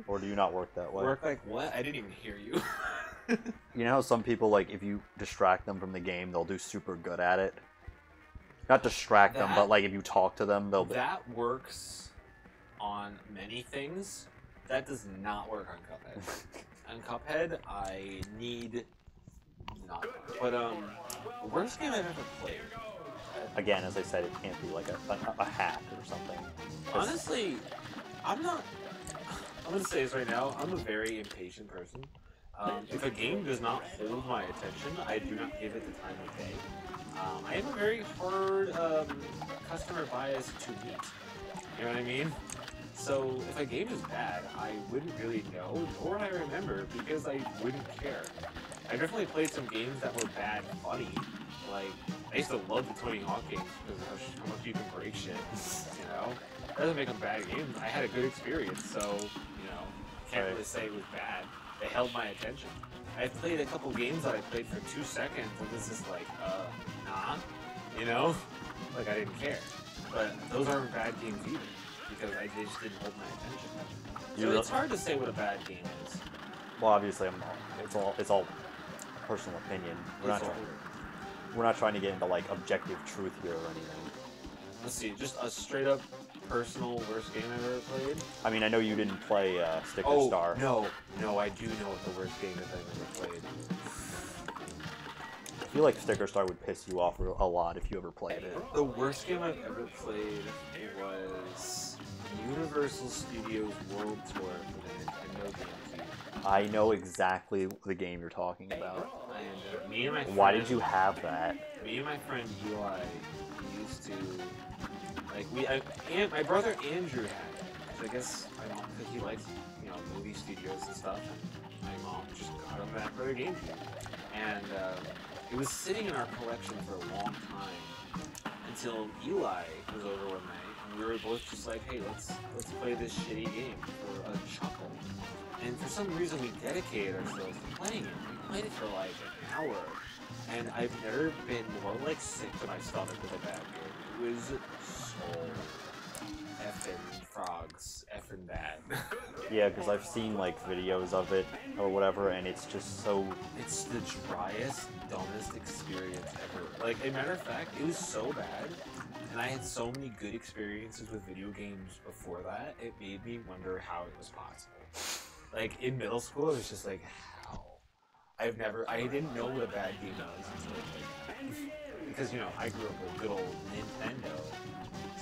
Or do you not work that way? Work like what? I didn't even hear you. You know how some people, like, if you distract them from the game, they'll do super good at it? Not distract them, but, like, if you talk to them, they'll... That works on many things. That does not work on Cuphead. On Cuphead, I need... not. But, the worst game I've ever played... Again, as I said, it can't be, like, a hack or something. Honestly, I'm not... I'm gonna say this right now, I'm a very impatient person. If a game does not hold my attention, I do not give it the time of day. I have a very hard customer bias to meet. You know what I mean? So if a game is bad, I wouldn't really know, nor would I remember, because I wouldn't care. I definitely played some games that were bad funny. Like, I used to love the Tony Hawk games because of how much you can break shit, you know? That doesn't make them bad games. I had a good experience, so, you know, can't really say it was bad. They held my attention. I played a couple games that I played for 2 seconds, and this is like, nah, you know? Like, I didn't care. But those aren't bad games either, because I just didn't hold my attention. So it's hard to say what a bad game is. Well, obviously, it's all personal opinion. We're not trying to get into, like, objective truth here or anything. Let's see, just a straight up personal worst game I've ever played? I mean, I know you didn't play Sticker Star. No, I do know what the worst game is I've ever played. I feel like Sticker Star would piss you off a lot if you ever played it. The worst game I've ever played was Universal Studios World Tour for the Nintendo GameCube. I know exactly the game you're talking about. And me and my friend, why did you have that? Me and my friend Eli used to, like, and my brother Andrew had it. 'Cause I guess my mom, because he likes, you know, movie studios and stuff, and my mom just got him that for the GameCube. And it was sitting in our collection for a long time until Eli was over one night, and we were both just like, hey, let's play this shitty game for a chuckle. And for some reason, we dedicated ourselves to playing it. We played it for like an hour, and I've never been more like sick to my stomach with a bad game. It was so effing frogs, effing bad. Yeah, because I've seen like videos of it or whatever, and it's just so... It's the driest, dumbest experience ever. Like, a matter of fact, it was so bad, and I had so many good experiences with video games before that, it made me wonder how it was possible. Like, in middle school, it was just like, how? I didn't know what a bad game was until I played that. Because, you know, I grew up with good old Nintendo,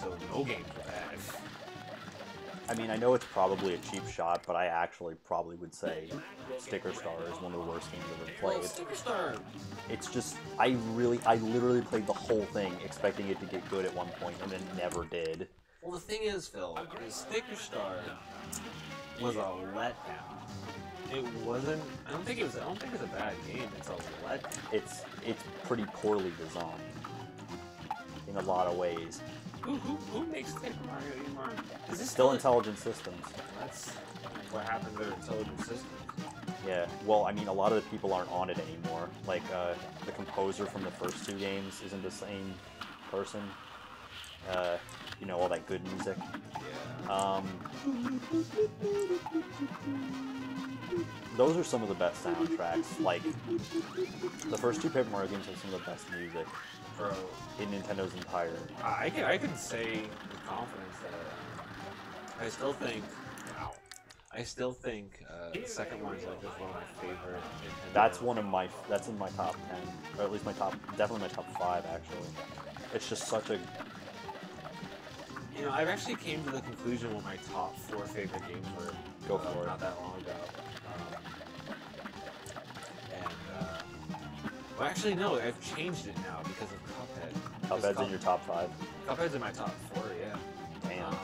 so no games were bad. I mean, I know it's probably a cheap shot, but I actually probably would say Sticker Star is one of the worst games I've ever played. Sticker Star. It's just, I literally played the whole thing expecting it to get good at one point, and it never did. Well, the thing is, Phil, is Sticker Star was a letdown. It wasn't. I don't think it's a bad game. It's a letdown. It's pretty poorly designed in a lot of ways. Who makes Sticker Mario anymore? Is this Still Intelligent Systems. That's what happened to their Intelligent Systems. Yeah, well, I mean, a lot of the people aren't on it anymore. Like, the composer from the first two games isn't the same person. You know, all that good music. Yeah. Those are some of the best soundtracks. Like, the first two Paper Mario games have some of the best music. Bro, in Nintendo's entire. I can say with confidence that I still think. Wow. I still think the second one is like just one of my favorite. Nintendo. That's one of my. That's in my top 10, or at least my top. Definitely my top 5 actually. It's just such a. You know, I've actually came to the conclusion what my top 4 favorite games were. Go for it. Not that long ago. Well, actually, no. I've changed it now because of Cuphead. Cuphead's in your top 5. Cuphead's in my top 4. Yeah. Damn.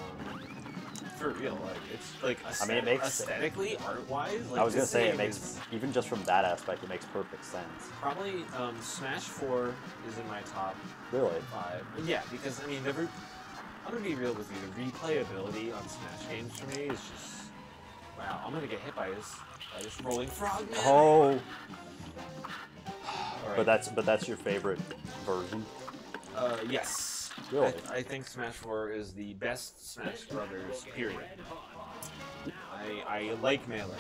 For real, like it's like I mean, it makes aesthetically, art-wise. Like, I was gonna say it game makes is even just from that aspect, it makes perfect sense. probably Smash 4 is in my top Really? 5. Yeah, because I mean, I'm gonna be real with you. The replayability on Smash games for me is just wow. I'm gonna get hit by this rolling frog man. Oh. Right. But that's your favorite version. Yes. Really? I think Smash 4 is the best Smash Brothers, period. I like Melee.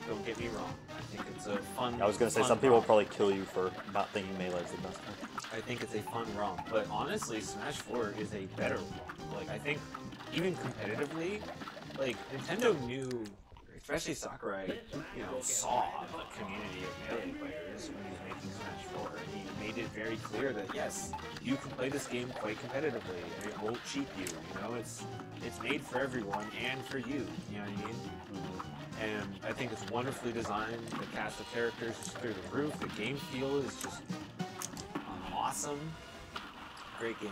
Don't get me wrong. I think it's a fun. I was gonna say some people will probably kill you for not thinking Melee is the best one. I think it's a fun ROM, but honestly, Smash 4 is a better ROM. Like I think, even competitively, like Nintendo knew, especially Sakurai, you know, saw the community of Melee players when he was making Smash 4, and he made it very clear that yes, you can play this game quite competitively, and it won't cheat you. You know, it's made for everyone and for you. You know what I mean? And I think it's wonderfully designed. The cast of characters is through the roof. The game feel is just awesome. Great game.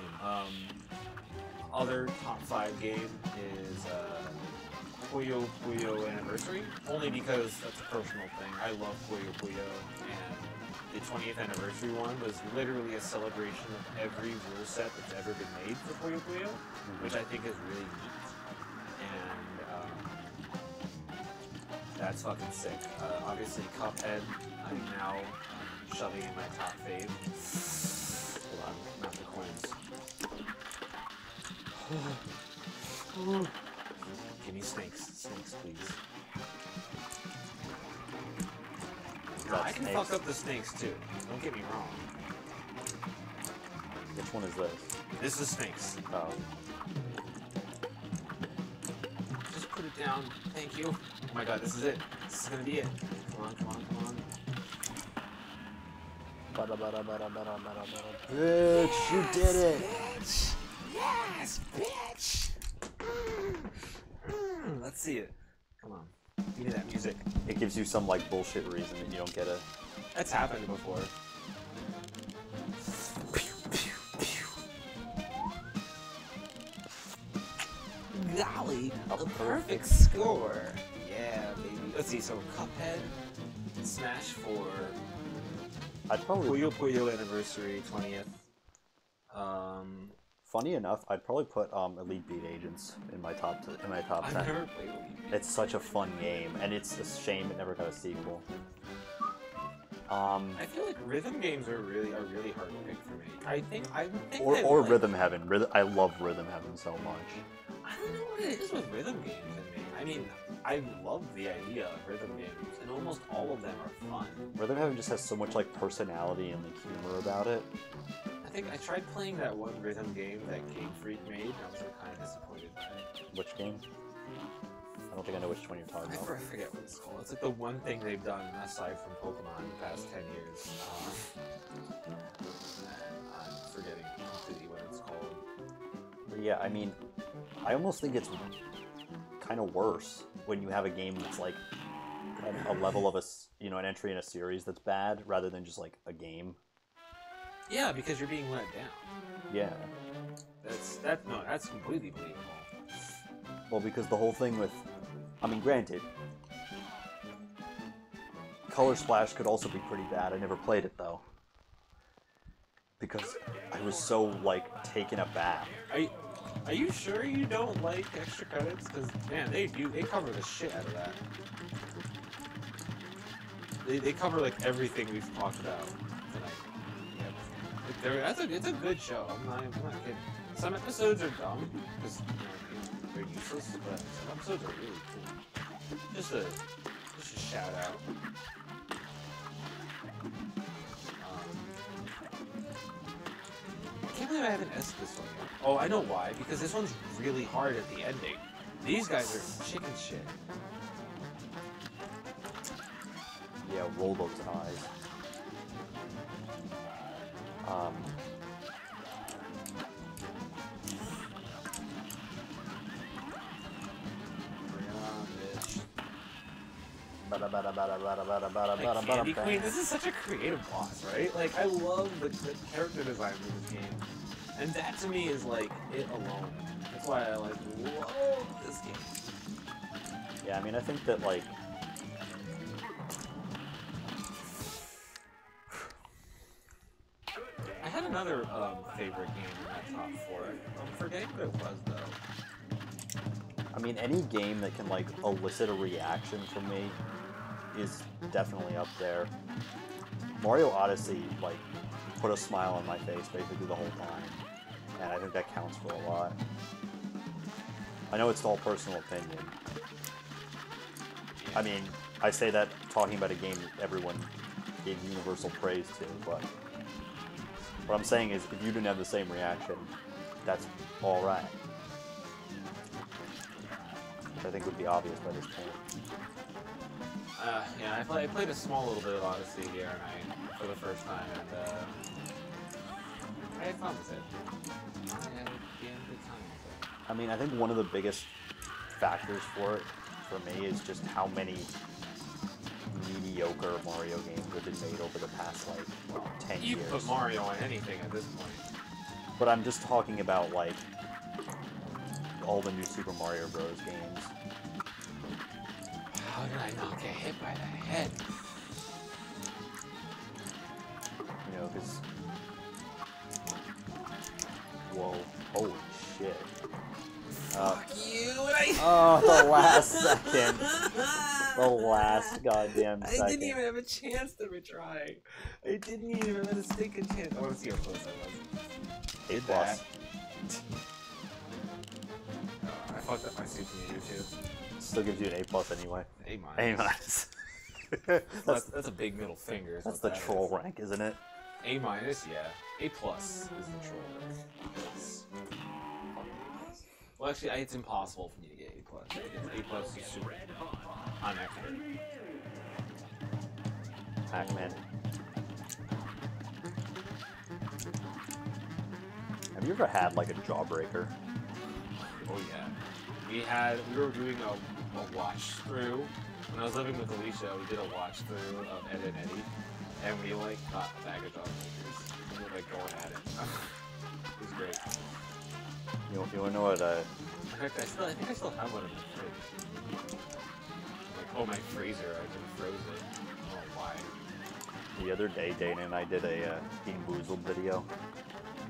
Other top 5 game is Puyo Puyo Anniversary, only because that's a personal thing. I love Puyo Puyo, and the 20th anniversary one was literally a celebration of every rule set that's ever been made for Puyo Puyo, which I think is really neat. And that's fucking sick. Obviously, Cuphead, I'm now shoving in my top fave. Hold on, not the coins. Give me snakes. Snakes, please. No, I can fuck up the snakes too. Don't get me wrong. Which one is this? This is snakes. Oh. Just put it down. Thank you. Oh my god, this is it. This is gonna be it. Come on, come on, come on. Bitch, you did it! Bitch! Yes, bitch! Let's see it. Come on. Give me that music. It gives you some like bullshit reason and you don't get it. That's happened before. Golly, a perfect score. Yeah, baby. Let's see, so Cuphead, Smash 4, I'd probably. Puyo Puyo Anniversary 20th. Funny enough, I'd probably put Elite Beat Agents in my top 10. I've never played Elite Beat. It's such a fun game, and it's a shame it never got a sequel. I feel like rhythm games are really hard to pick for me. I think Or Rhythm Heaven. I love Rhythm Heaven so much. I don't know what it is with rhythm games in me. I mean, I love the idea of rhythm games, and almost all of them are fun. Rhythm Heaven just has so much like personality and like humor about it. I think I tried playing that one rhythm game that Game Freak made, and I was like, kind of disappointed by it. Which game? I don't think I know which one you're talking about. I forget what it's called. It's like the one thing they've done aside from Pokemon in the past 10 years. I'm forgetting completely what it's called. Yeah, I mean, I almost think it's kind of worse when you have a game that's like a level of an entry in a series that's bad rather than just like a game. Yeah, because you're being let down. Yeah. That's completely believable. Well, because the whole thing with, I mean, granted, Color Splash could also be pretty bad. I never played it though, because I was so like taken aback. Are you sure you don't like extra credits? Because man, they cover the shit out of that. They cover like everything we've talked about tonight. Yeah. It's a good show. I'm not kidding. Some episodes are dumb because they're useless, but some episodes are really cool. Just a shout out. I can't believe I haven't asked this one yet. Oh, I know why. Because this one's really hard at the ending. These guys are chicken shit. Yeah, roll those eyes. Candy Queen, this is such a creative boss, right? Like, I love the character design of this game. And that to me is like it alone. That's why I like love this game. Yeah, I mean, I think that like I had another favorite game in that top 4. I'm forgetting what it was though. I mean, any game that can like elicit a reaction from me is definitely up there. Mario Odyssey like put a smile on my face basically the whole time, and I think that counts for a lot. I know it's all personal opinion. I mean, I say that talking about a game that everyone gave universal praise to, but what I'm saying is if you didn't have the same reaction, that's alright. Which I think would be obvious by this point. Yeah, I played a small little bit of Odyssey the other night for the first time, and I had fun with it. I had a good time with it. I mean, I think one of the biggest factors for it, for me, is just how many mediocre Mario games have been made over the past, like, 10 years. You can put Mario on anything at this point. But I'm just talking about, like, all the new Super Mario Bros. Games. How did I not get hit by that head? You know, because... Whoa. Holy shit. Fuck you! Oh, the last second. The last goddamn second. I didn't even have a chance to retry. I didn't even have a stinking chance. I want to see how close I was. A+. I fucked up my Super Mario too. Still gives you an A+ anyway. A-. That's a big middle finger. That's the troll rank, isn't it? A-, yeah. A+ is the troll rank. Because... Well, actually, it's impossible for me to get A+. A+ is super unaccurate. Pac-Man. Have you ever had, like, a jawbreaker? Oh, yeah. We were doing a watch-through. When I was living with Alicia, we did a watch-through of Ed and Eddie. And we, like, got a bag of jawbreakers. We were, like, going at it. It was great. You wanna know what, In fact, I think I still have one in my fridge. Like, oh, my freezer, I just froze it. Oh, why? The other day, Dana and I did a Bean Boozled video.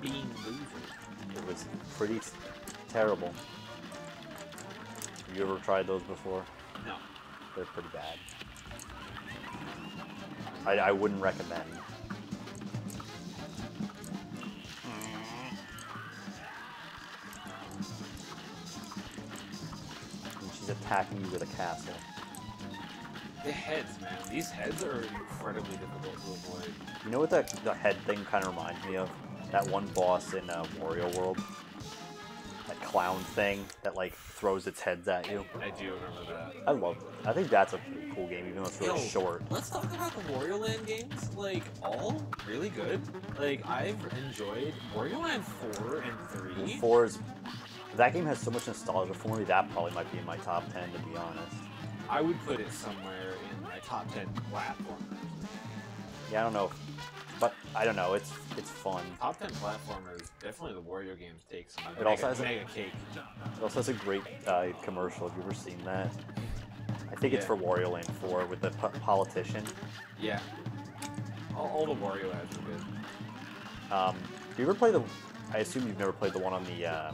Bean Boozled? It was pretty terrible. Have you ever tried those before? No. They're pretty bad. I wouldn't recommend. And she's attacking you with a castle. The heads, man. These heads are incredibly difficult to avoid. You know what the head thing kind of reminds me of? That one boss in Wario World? That clown thing that, like, throws its heads at you. I do remember that. I love it. I think that's a pretty cool game, even though it's really short. Let's talk about the Wario Land games. Like, all really good. Like, I've enjoyed Wario Land 4 and 3. 4 is That game has so much nostalgia for me. That probably might be in my top 10, to be honest. I would put it somewhere in my top 10 platformers. Yeah, I don't know, but I don't know. It's fun. Top 10 platformers, definitely the Wario games take some. It also has mega cake. It also has a great commercial. Have you ever seen that? I think it's Yeah. for Wario Land 4 with the politician. Yeah. All the Wario ads are good. Do you ever play the? I assume you've never played the one on the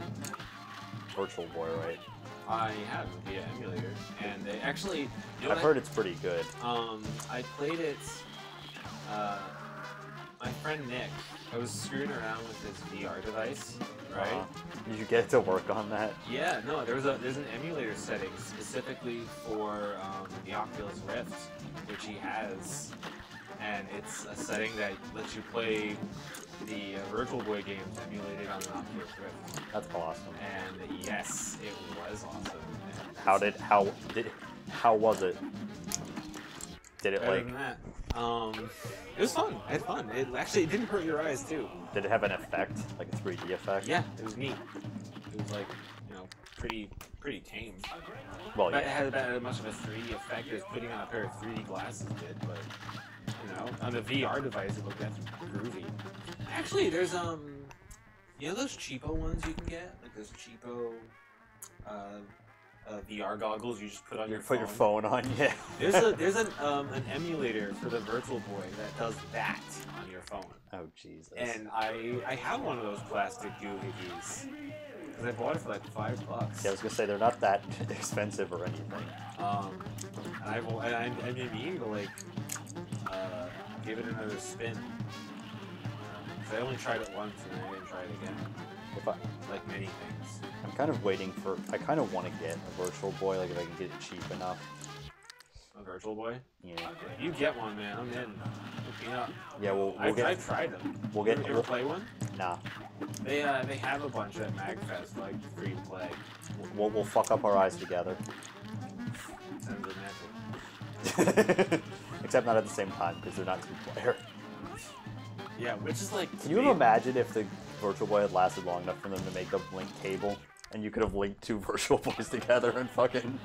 Virtual Boy, right? I have via emulator, and they actually. You know I've what heard it's pretty good. I played it. My friend Nick, I was screwing around with his VR device, right? Did you get to work on that? Yeah, no, there's an emulator setting specifically for the Oculus Rift, which he has, and it's a setting that lets you play the Virtual Boy games emulated on the Oculus Rift. That's awesome. And yes, it was awesome. And How was it? Did it better like? than that. It was fun. I had fun. It actually didn't hurt your eyes too. Did it have an effect, like a 3D effect? Yeah, it was neat. It was like, pretty tame. Well, But it yeah. had about as much of a 3D effect as putting on a pair of 3D glasses did, but on the VR device it looked groovy. Actually, there's those cheapo ones you can get, like those cheapo VR goggles you just put on You your put phone. your phone on, yeah. There's an emulator for the Virtual Boy that does that on your phone. Oh Jesus. And I have one of those plastic doohickeys. Because I bought it for like $5. Yeah, I was gonna say they're not that expensive or anything. And I'm meaning to like give it another spin. 'Cause I only tried it once and then I didn't try it again. Like many things. I'm kind of waiting for. I kind of want to get a Virtual Boy, like if I can get it cheap enough. A Virtual Boy? Yeah. If you get one, man, I'm in. Hook me up. Yeah, we'll I've get. tried them. We'll get. You ever play one? Nah. They have a bunch at MagFest, like free to play. We'll fuck up our eyes together. Sounds romantic. Except not at the same time because they're not two-player. Yeah, which is like. Can you imagine if the Virtual Boy had lasted long enough for them to make a link cable, and you could have linked two Virtual Boys together and fucking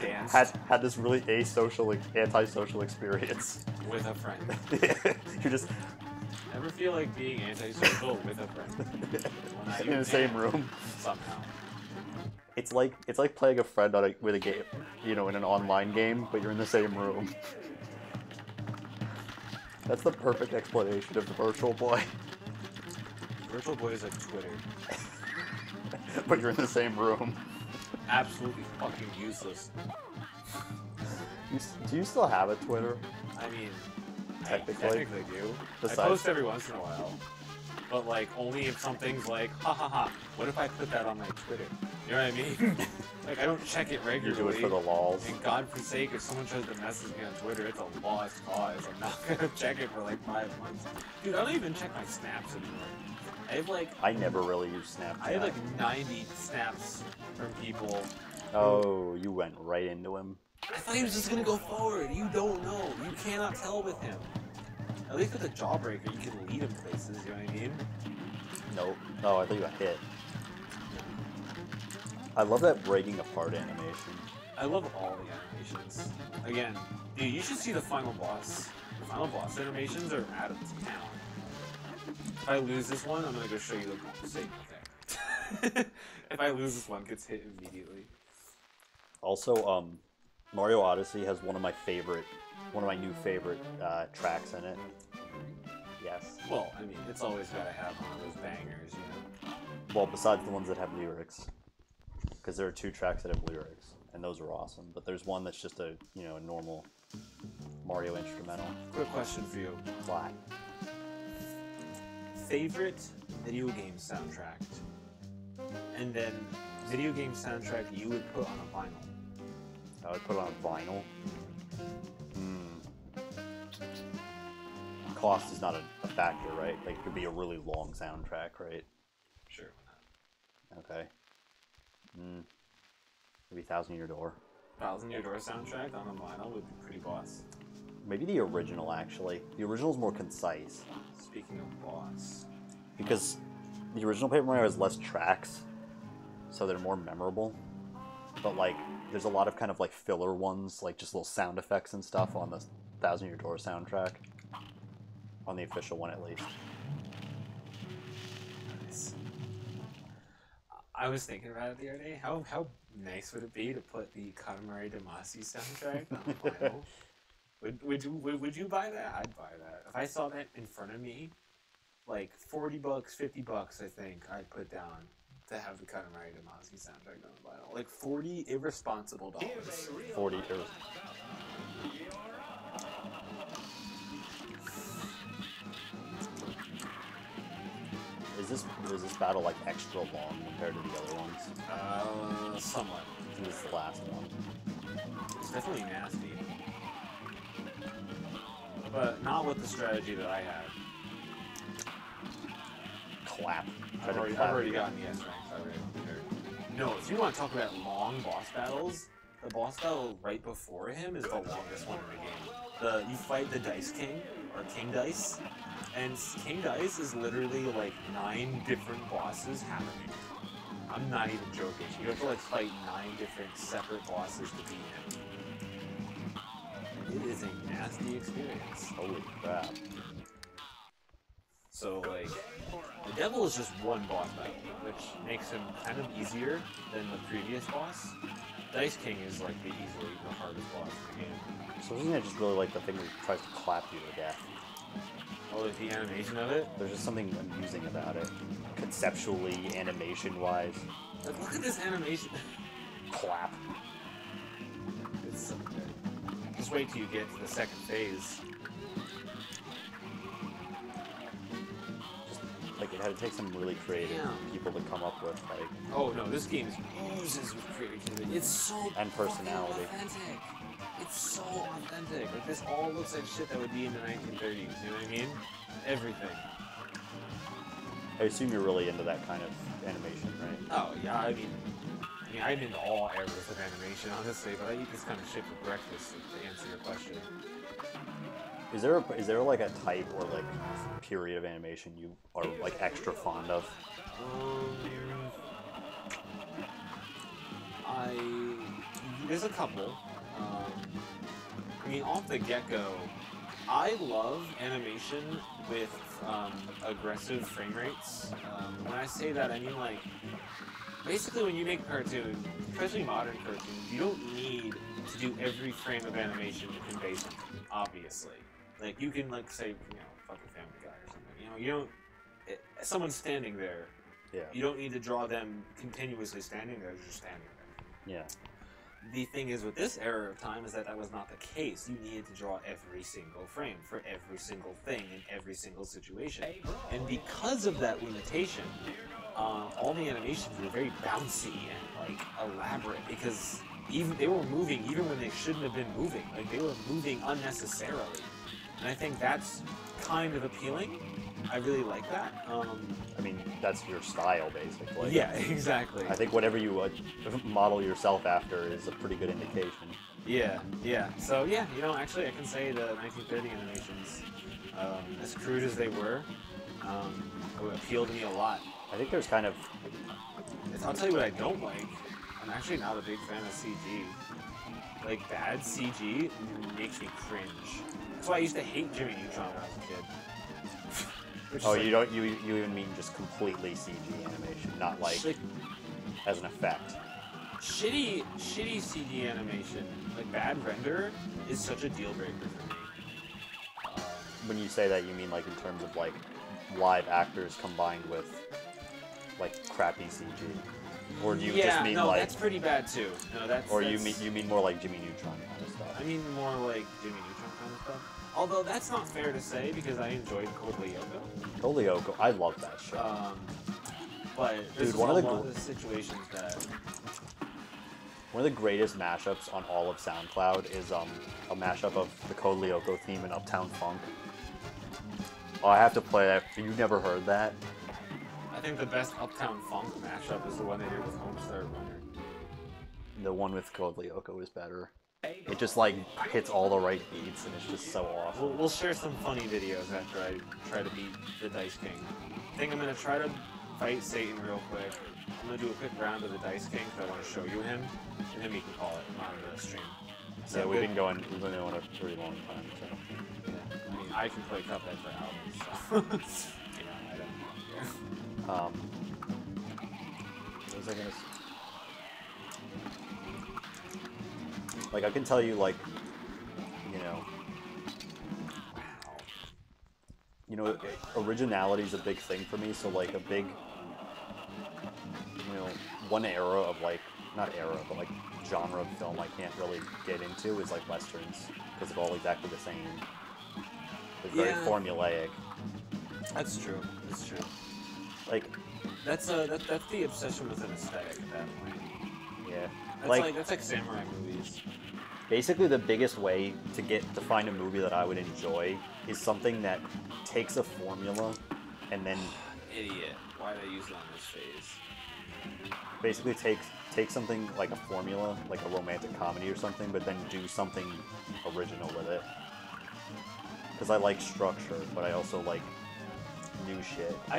dance had this really antisocial experience with a friend? You just Ever feel like being antisocial with a friend? Well, now in you the same can, room. somehow. It's like playing a friend on with a game, in an online game, but you're in the same room. That's the perfect explanation of the Virtual Boy. Virtual Boy is like Twitter. But you're in the same room. Absolutely fucking useless. Do you still have a Twitter? I mean, Technically. I technically do. Besides- I post every once in a while. But like only if something's like, ha ha ha, what if I put that on my Twitter? You know what I mean? Like I don't check it You regularly. do it for the lols. And God forsake, if someone tries to message me on Twitter, it's a lost cause. I'm not gonna check it for like 5 months. Dude, I don't even check my snaps anymore. I have like I never really use Snapchat. I have like 90 snaps from people. Oh, you went right into him. I thought he was just gonna go forward. You don't know. You cannot tell with him. At least with a jawbreaker, you can lead him places. You know what I mean? Nope. Oh, I thought you got hit. I love that breaking apart animation. I love all the animations. Again, dude, you should see the final boss. The final boss animations are out of town. If I lose this one, I'm gonna go show you the same thing. If I lose this one, it gets hit immediately. Also, Mario Odyssey has one of my new favorite tracks in it. Yes. Well, I mean, it's always gotta have one of those bangers, you know? Well, besides the ones that have lyrics. Because there are 2 tracks that have lyrics, and those are awesome. But there's one that's just a normal Mario instrumental. Quick question for you. Why? Favorite video game soundtrack? And then video game soundtrack you would put on a vinyl. I would put it on vinyl. Cost is not a factor, right? Like, it could be a really long soundtrack, right? Sure. Okay. Maybe Thousand Year Door. Thousand Year Door soundtrack on a vinyl would be pretty boss. Maybe the original, actually. The original's more concise. Speaking of boss. Because the original Paper Mario has less tracks, so they're more memorable. But like, there's a lot of kind of like filler ones, like just little sound effects and stuff on the Thousand Year Door soundtrack. On the official one, at least. Nice. I was thinking about it the other day. How nice would it be to put the Katamari Damacy soundtrack on vinyl? Would you buy that? I'd buy that. If I saw that in front of me, like $40, $50, I think I'd put down to have the Katamari Damacy soundtrack on vinyl. Like 40 irresponsible dollars. 40 Is this battle like extra long compared to the other ones? Somewhat. This is the last one. It's definitely nasty. But not with the strategy that I had. Clap. I've already gotten the S rank. No, if you want to talk about long boss battles, the boss battle right before him is the longest one in the game. You fight the Dice King, or King Dice, and King Dice is literally like 9 different bosses happening. I'm not even joking. You have to like fight 9 different separate bosses to beat him. It is a nasty experience. Holy crap. So, like, the devil is just one boss battle, which makes him kind of easier than the previous boss. Dice King is, like, easily the hardest boss in the game. So isn't that just really like the thing that tries to clap you to death? Oh, like the animation of it? There's just something amusing about it. Conceptually, animation-wise. Like, look at this animation. Clap. It's so good. Just wait till you get to the second phase. Like, it had to take some really creative people to come up with, like... Oh, no, this game oozes with creativity. It's so and personality. authentic. It's so authentic. Like, this all looks like shit that would be in the 1930s, you know what I mean? Everything. I assume you're really into that kind of animation, right? Oh, yeah, I mean, I'm into all eras of animation, honestly, but I eat this kind of shit for breakfast, to answer your question. Is there like a type or like period of animation you are like extra fond of? There's a couple. I mean, off the get-go, I love animation with aggressive frame rates. When I say that, I mean like, basically when you make a cartoon, especially modern cartoons, you don't need to do every frame of animation to convey something, obviously. Like, you can, like, say, fucking Family Guy or something. You don't... someone's standing there. Yeah. You don't need to draw them continuously standing there, they're just standing there. Yeah. The thing is, with this era of time, is that was not the case. You needed to draw every single frame for every single thing in every single situation. And because of that limitation, all the animations were very bouncy and, like, elaborate, because they were moving even when they shouldn't have been moving. Like, they were moving unnecessarily. And I think that's kind of appealing. I really like that. I mean, that's your style, basically. Yeah, exactly. I think whatever you model yourself after is a pretty good indication. Yeah. So, yeah, actually I can say the 1930 animations, as crude as they were, appealed to me a lot. I think there's kind of... I'll tell you what I don't like. I'm actually not a big fan of CG. Like, bad CG makes me cringe. That's why I used to hate Jimmy Neutron when I was a kid. Oh, you don't. You even mean just completely CG animation, not like as an effect. Shitty CG animation, like bad render, is such a deal breaker for me. When you say that, you mean like in terms of like live actors combined with like crappy CG, or do you just mean like? That's pretty bad too. No, that's. Or you mean more like Jimmy Neutron kind of stuff. I mean more like Jimmy Neutron kind of stuff. Although that's not fair to say because I enjoyed Code Lyoko. Code Lyoko, I love that show. But there's dude, one of the situations that. One of the greatest mashups on all of SoundCloud is a mashup of the Code Lyoko theme and Uptown Funk. Oh, I have to play that. You've never heard that? I think the best Uptown Funk mashup is the one they did with Homestar Runner. The one with Code Lyoko is better. It just like hits all the right beats and it's just so awesome. We'll share some funny videos after I try to beat the Dice King. I think I'm gonna try to fight Satan real quick. I'm gonna do a quick round of the Dice King because I want to show you him, and then we can call it on the stream. So Yeah, we've been going a pretty long time. So. Yeah, I mean, I can play Cuphead for hours, so you know, I don't care. What was I gonna say? Like, I can tell you, like, originality is a big thing for me. So, like, a big, one era of, like, not era, but, like, genre of film I can't really get into is, like, Westerns, because they're all exactly the same. It's very formulaic. That's true. That's true. Like, that's the obsession with an aesthetic at that point. yeah. That's like samurai movies. Basically, the biggest way to find a movie that I would enjoy is something that takes a formula and then Idiot. Why did I use it on this phase? basically take something like a formula, like a romantic comedy or something, but then do something original with it. Because I like structure, but I also like new shit. I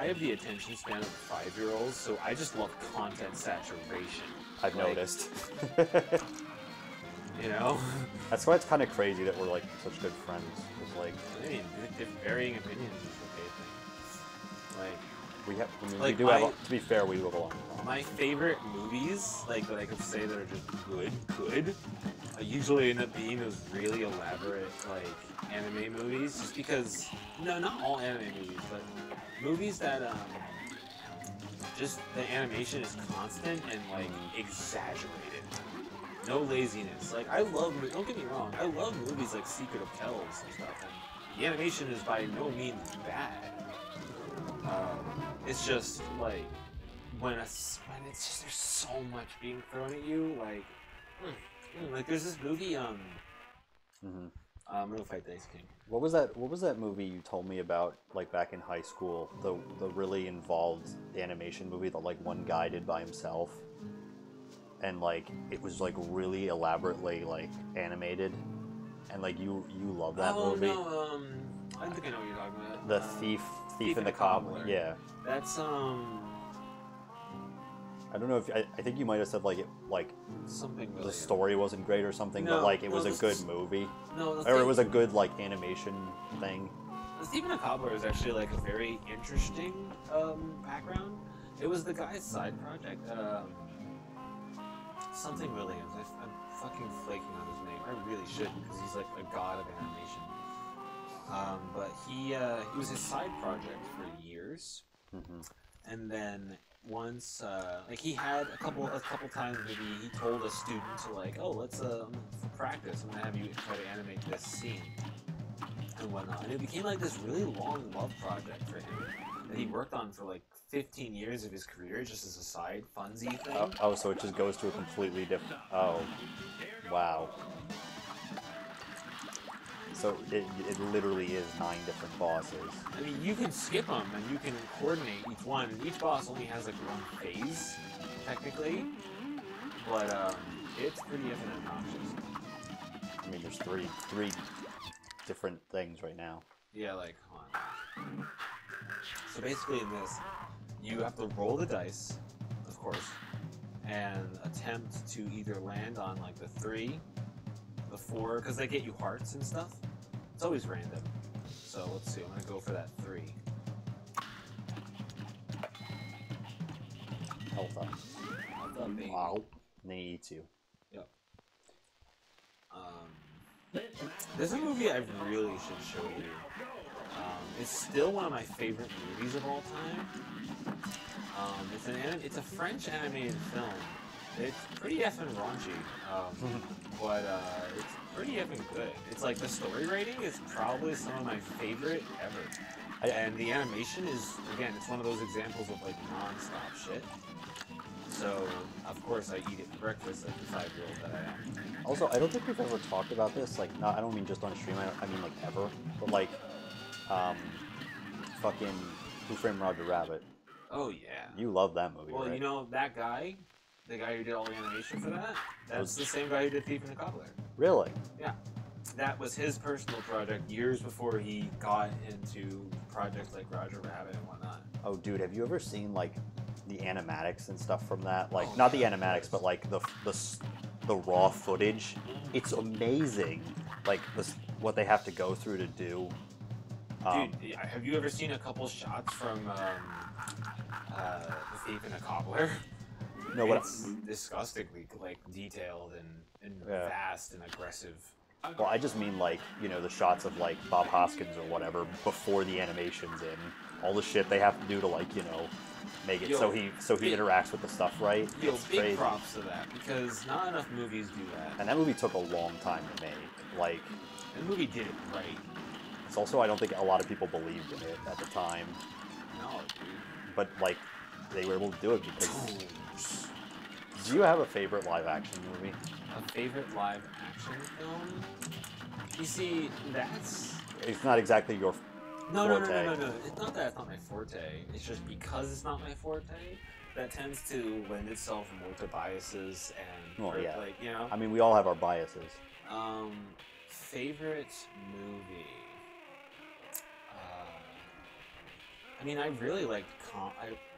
have the attention span of 5-year-olds, so I just love content saturation. I've noticed. You know? That's why it's kind of crazy that we're like such good friends. It's like, I mean, varying opinions is okay thing. Like, we do have, to be fair, we live along. My favorite movies, like that I could say that are just good, usually end up being those really elaborate, like, anime movies, just because, no, not all anime movies, but movies that, just the animation is constant and, like, exaggerated. No laziness. Like, I love, don't get me wrong, I love movies like Secret of Kells and stuff, and the animation is by no means bad. It's just, like, when it's just, there's so much being thrown at you, like there's this movie, I'm gonna fight Dice King. What was that movie you told me about, like, back in high school? The really involved animation movie that, like, one guy did by himself, and, like, it was, like, really elaborately, like, animated, and, like, you love that movie. Oh no, I think I know what you're talking about. The Thief and the Cobbler. Yeah. That's I don't know if I think you might have said like something really the story wasn't great or something, No, but like it no, was a this good is- movie, No, or it was a good like animation thing. The Stephen the Cobbler is actually like a very interesting background. It was the guy's side project. Something Williams. I'm fucking flaking on his name. I really should because he's like a god of animation. But he was his side project for years, and then once like he had a couple times maybe he told a student to like, oh, let's for practice I'm gonna have you try to animate this scene and whatnot, and it became like this really long love project for him that he worked on for like 15 years of his career just as a side funsy thing. Oh, so it just goes to a completely different. Oh, wow. So it literally is 9 different bosses. I mean, you can skip them and you can coordinate each one. And each boss only has like one phase, technically, but it's pretty effing obnoxious. I mean, there's three different things right now. Yeah, like, hold on. So basically in this, you have to roll the dice, of course, and attempt to either land on like the 3, the 4, because they get you hearts and stuff. It's always random. So let's see, I'm gonna go for that 3. Health up. Wow. And then he eats you. Yep. There's a movie I really should show you. It's still one of my favorite movies of all time. It's a French animated film. It's pretty effing raunchy, but it's pretty effing good. It's like the story rating is probably some of my favorite ever. And the animation is, again, it's one of those examples of like non-stop shit. So, of course, I eat it for breakfast like the 5-year-old that I am. Also, I don't think we've ever talked about this. Like, not, I don't mean just on stream. I mean like ever. But like, fucking Who Framed Roger Rabbit. Oh yeah. You love that movie, Well, right? you know that guy, the guy who did all the animation for that. That's the same guy who did Thief and the Cobbler. Really? Yeah. that was his personal project years before he got into projects like Roger Rabbit and whatnot. Oh, dude, have you ever seen like the animatics and stuff from that? Like, Oh, not yeah, the of animatics, course. but like the raw footage. It's amazing. Like what they have to go through to do. Dude, have you ever seen a couple shots from The Thief and a Cobbler? No, but It's disgustingly like detailed and Yeah. vast and aggressive. well, I just mean like the shots of like Bob Hoskins or whatever before the animation's in. All the shit they have to do to like make it so he big- interacts with the stuff right. Yo, It's big crazy. props to that because not enough movies do that. And that movie took a long time to make. Like, The movie did it right. it's also I don't think a lot of people believed in it at the time, No, dude. but like they were able to do it because. Tones. Do you have a favorite live action movie? A favorite live action film? You see, that's It's not exactly your no. forte. It's not that it's not my forte. It's just because it's not my forte that tends to lend itself more to biases and Well, yeah. like I mean, we all have our biases. Favorite movie. I mean, I really liked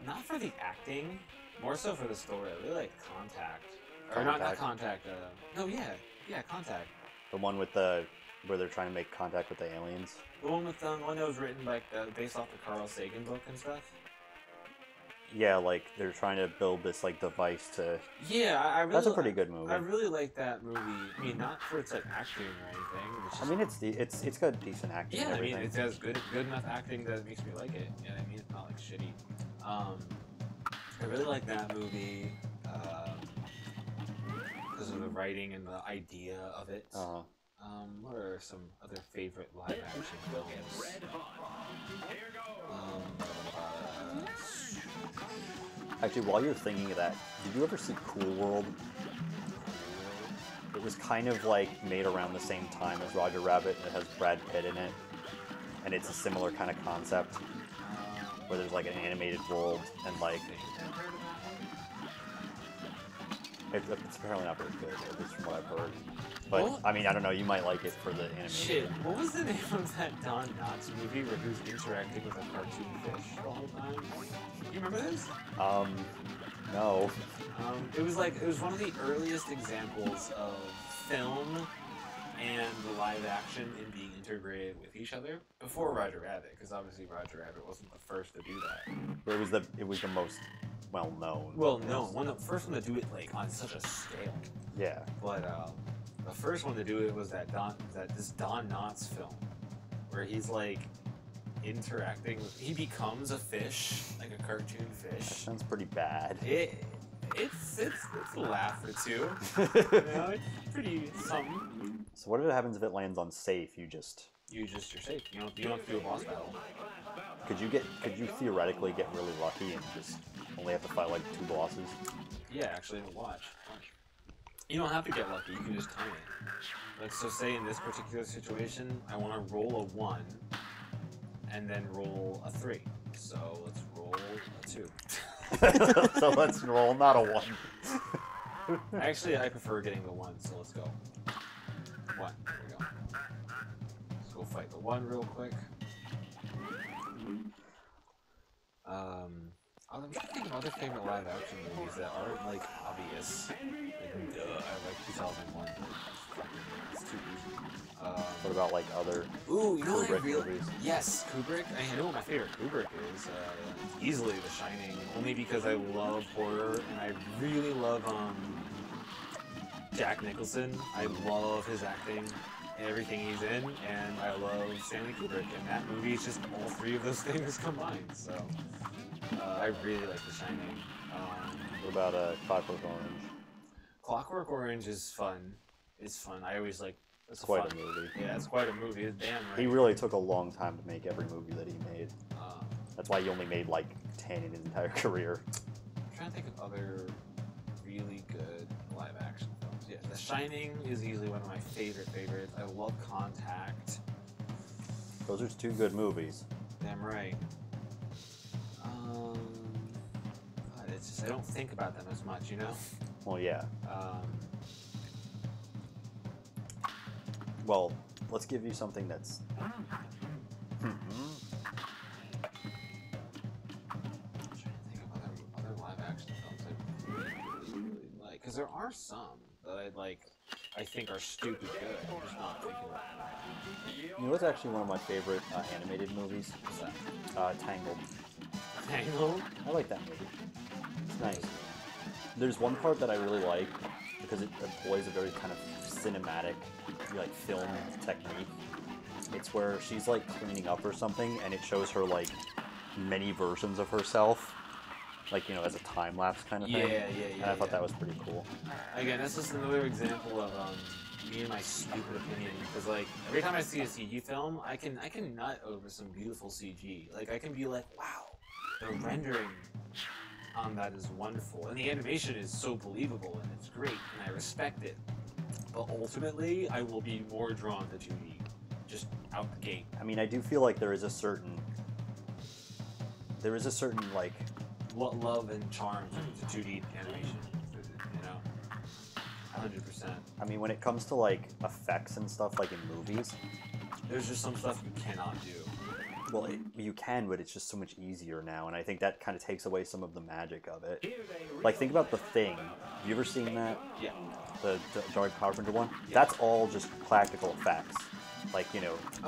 not for the acting, more so for the story. I really liked Contact. Or not Contact. No, yeah, Contact. The one with where they're trying to make contact with the aliens. The one with the one that was written like based off the Carl Sagan book and stuff. Yeah, like they're trying to build this like device to. Yeah, I really. That's a pretty good movie. I really like that movie. I mean, not for its like acting or anything. Which is, I mean, it's got decent acting. yeah, and I mean, everything. it has good enough acting that it makes me like it. You know what I mean? It's not like shitty. I really like that movie because of the writing and the idea of it. Uh-huh. What are some other favorite live action films? Actually, while you're thinking of that, did you ever see Cool World? It was kind of like made around the same time as Roger Rabbit, and it has Brad Pitt in it, and it's a similar kind of concept where there's like an animated world and like it's apparently not very good, at least from what I've heard. But What? I mean, I don't know. You might like it for the animation. Shit, what was the name of that Don Knotts movie where he was interacting with a cartoon fish the whole time? You remember this? No. It was one of the earliest examples of film and live action in being integrated with each other before Roger Rabbit, because obviously Roger Rabbit wasn't the first to do that. But it was the most well known. Well, no, the first one to do it like on such a scale. Yeah. But the first one to do it was this Don Knotts film, where he's like interacting with. He becomes a fish, like a cartoon fish. Sounds pretty bad. It's a laugh or two. You know, it's pretty something. So what if it happens if it lands on safe? You're safe. You don't have to do a boss battle. Could you theoretically get really lucky and just only have to fight like 2 bosses? Yeah, actually, watch. You don't have to get lucky. You can just time it. Like, so say in this particular situation, I want to roll a 1 and then roll a 3. So let's roll a 2. So let's roll, not a 1. Actually, I prefer getting the 1, so let's go. 1. There we go. Let's go fight the 1 real quick. I'm trying to think of other favorite live action movies that aren't like obvious. Like, I like 2001. It's too easy. What about like other Ooh, you know what I Kubrick really... movies? Yes, Kubrick. I know what my favorite Kubrick is. Easily The Shining. Only because I love horror and I really love Jack Nicholson. I love his acting and everything he's in, and I love Stanley Kubrick. And that movie is just all 3 of those things combined. So I really like The Shining. What about Clockwork Orange? Clockwork Orange is fun. It's fun. I always like. It's quite a movie. Yeah, it's quite a movie. It's damn right. He really took a long time to make every movie that he made. Um, That's why he only made like 10 in his entire career. I'm trying to think of other really good live action films. Yeah, The Shining is easily one of my favorites. I love Contact. Those are 2 good movies. Damn right. God, it's just I don't think about them as much, you know. Well, yeah. Um, Well, let's give you something that's. I'm trying to think of other live action films I really like, because there are some that I think are stupid good. I'm just not thinking about them. You know what's actually one of my favorite animated movies? What's that? Tangled. Tangled? I like that movie. It's nice. There's one part that I really like because it employs a very kind of cinematic, like film technique. It's where she's like cleaning up or something, and it shows her like many versions of herself, like as a time lapse kind of thing. Yeah. And I thought that was pretty cool. Again, that's just another example of me and my stupid opinion. Because like every time I see a CG film, I can nut over some beautiful CG. Like I can be like, wow, the rendering on that is wonderful, and the animation is so believable, and it's great, and I respect it. But ultimately, I will be more drawn to 2D, just out the gate. I mean, I do feel like there is a certain like. What love and charm to 2D animation, 100%. I mean, when it comes to like effects and stuff, like in movies, There's just some stuff you cannot do. well, you can, but it's just so much easier now, and I think that kind of takes away some of the magic of it. Like, think about The Thing. Have you ever seen that? Yeah. The John Carpenter one? That's all just practical effects. Like,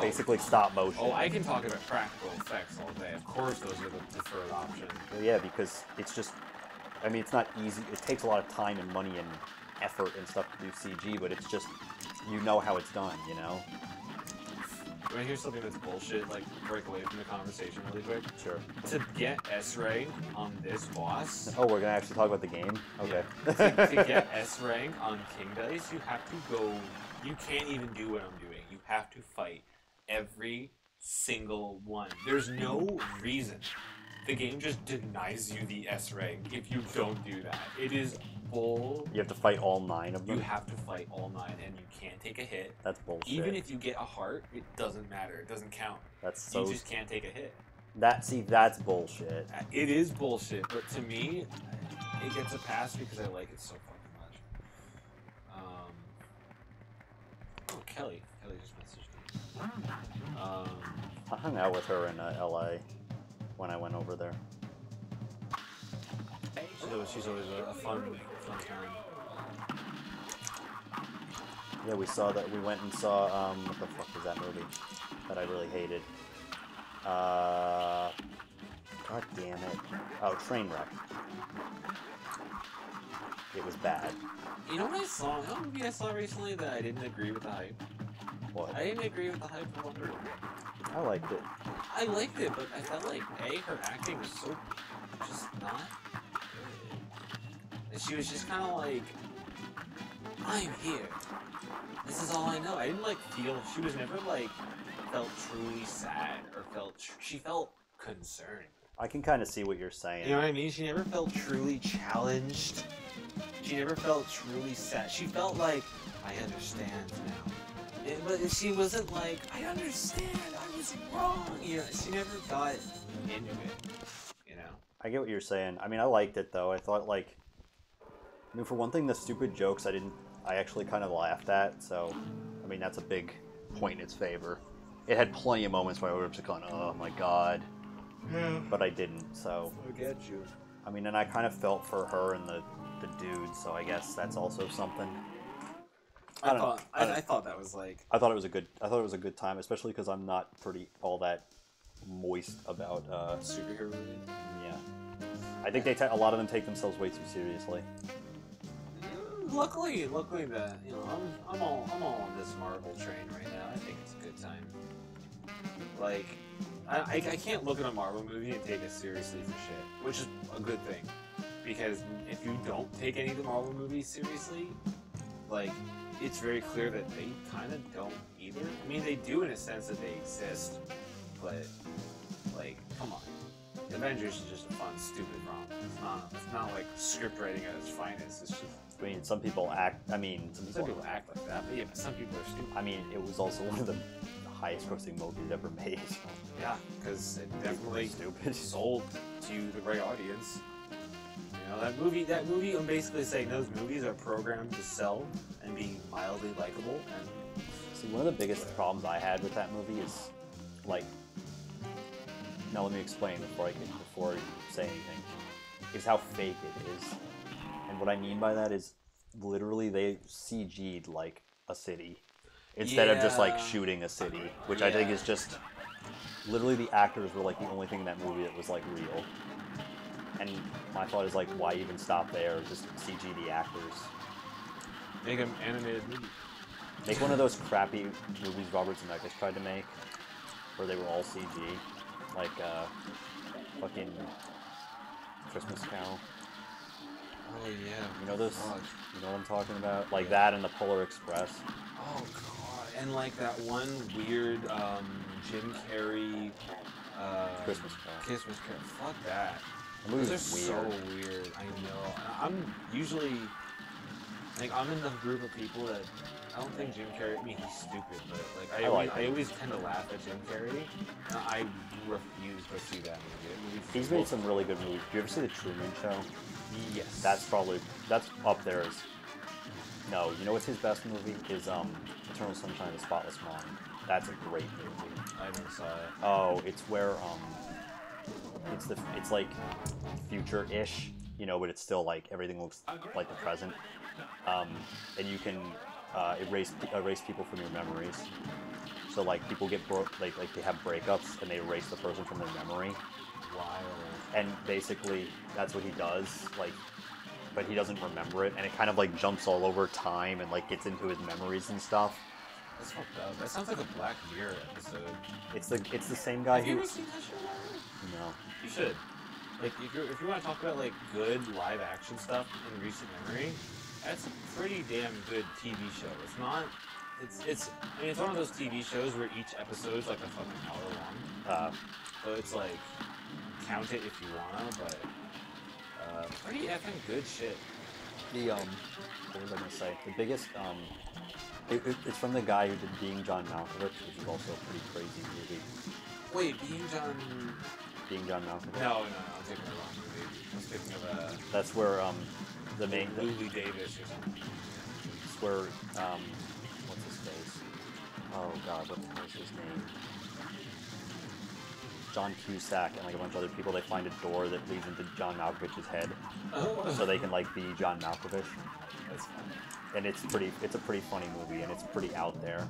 basically stop motion. Oh, I can talk about practical effects all day. Of course, those are the preferred option. Well, yeah, because it's just, I mean, it's not easy. It takes a lot of time and money and effort and stuff to do CG, but it's just, how it's done, You want to hear something that's bullshit, like break away from the conversation really quick? Sure. To get S rank on this boss, Oh, we're gonna actually talk about the game? Okay. to get S rank on King Dice, you have to go. You can't even do what I'm doing. You have to fight every single one. There's no reason. The game just denies you the S rank if you don't do that. It is bull. You have to fight all 9 of them? You have to fight all 9, and you can't take a hit. That's bullshit. Even if you get a heart, it doesn't matter. It doesn't count. That's so... You just can't take a hit. That's bullshit. It is bullshit, but to me, it gets a pass because I like it so fucking much. Oh, Kelly. Kelly just messaged me. I hung out with her in LA when I went over there. She's always a fun time. Yeah, we went and saw, what the fuck was that movie that I really hated? God damn it. Oh, Trainwreck. It was bad. You know what I saw? You know what movie I saw recently that I didn't agree with the hype? What? I didn't agree with the hype for Wonder Woman. I liked it. I liked it, but I felt like, her acting was so just not good. And she was just kind of like, I'm here. This is all I know. I didn't feel, she was never felt truly sad or she felt concerned. I can kind of see what you're saying. You know what I mean? She never felt truly challenged. She never felt truly sad. She felt like, I understand now. But she wasn't like, I understand, I was wrong. She never got into it, I get what you're saying. I mean, I liked it, though. I thought, for one thing, the stupid jokes I actually kind of laughed at, so, I mean, that's a big point in its favor. It had plenty of moments where I was just going, oh my god. Yeah. But I didn't, so. I get you. I mean, and I kind of felt for her and the dude, so I guess that's also something. I thought that was I thought it was a good time, especially because I'm not all that moist about superhero movies. Yeah, I think a lot of them take themselves way too seriously. Luckily that I'm all on this Marvel train right now. I think it's a good time. I can't look at a Marvel movie and take it seriously for shit, which is a good thing, because if you don't take any of the Marvel movies seriously, it's very clear that they kind of don't either. I mean, they do in a sense that they exist, but, come on. Avengers is just a fun, stupid romp. It's not like script writing at its finest. It's just... I mean, some people act... Some people act like that, but yeah, but some people are stupid. I mean, it was also one of the highest grossing movies ever made. Yeah, because it definitely sold to the right audience. That movie, I'm basically saying those movies are programmed to sell and be mildly likable, and See, one of the biggest problems I had with that movie is, like, now let me explain before you say anything, is how fake it is. And what I mean by that is, literally, they CG'd, like, a city. Instead of just, like, shooting a city. Which I think is just... Literally, the actors were, like, the only thing in that movie that was, like, real. And my thought is, like, why even stop there? Just CG the actors. Make an animated movie. Make one of those crappy movies Robert Zemeckis tried to make, where they were all CG. Like, fucking Christmas Carol. Oh yeah. You know those? Fuck. You know what I'm talking about? Like that and the Polar Express. Oh god. And like that one weird Jim Carrey Christmas Carol. Christmas Carol. Fuck that. The movie Those are was so weird. weird. I know. I'm usually like I'm in the group of people that I don't think Jim Carrey. I mean, he's stupid, but like I always tend to laugh at Jim Carrey. And I refuse to see that movie. He's made some really good movies. Do you ever see The Truman Show? Yes. That's up there as... No, you know what's his best movie? Is Eternal Sunshine of the Spotless Mind. That's a great movie. I never saw it. Oh, it's where it's like future-ish, you know, but it's still like everything looks like the present. And you can erase people from your memories. So like people get like they have breakups and they erase the person from their memory. Wild. And basically that's what he does, like, but he doesn't remember it, and it kind of like jumps all over time and like gets into his memories and stuff. That's fucked up. That sounds like a Black Mirror episode. It's the same guy Have you who... ever seen that show? No. You should. Like, if you want to talk about like good live action stuff in recent memory, that's a pretty damn good TV show. It's not. It's. I mean, it's one of those TV shows where each episode is like a fucking hour long. So it's like, count it if you wanna, but pretty effing good shit. The what was I gonna say? The biggest it's from the guy who did Being John Malkovich, which is also a pretty crazy movie. Wait, Being John Malkovich. No, I'm thinking of the wrong movie. I was thinking of That's where the main... Louis Davis or something. It's where what's his face? Oh god, what the hell is his name? John Cusack and like a bunch of other people, they find a door that leads into John Malkovich's head. So they can like be John Malkovich. That's funny. And it's a pretty funny movie, and it's pretty out there.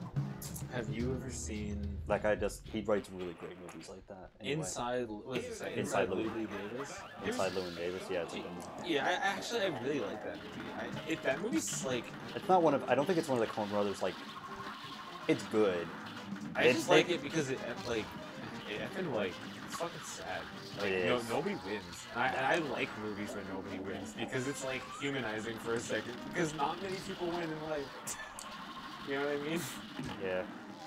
Have you ever seen That guy he writes really great movies like that. Anyway. Inside? What does it say? Inside Louis Louis Davis. Inside Llewyn Davis, yeah, it's a good movie. Yeah, I really like that movie. That movie's like It's not one of... I don't think it's one of the Coen Brothers, like... It's good. I just like it because it effing like it's fucking sad. Like, It is. Nobody wins. And I like movies where nobody wins because it's like humanizing for a second. Because not many people win in life. You know what I mean? Yeah.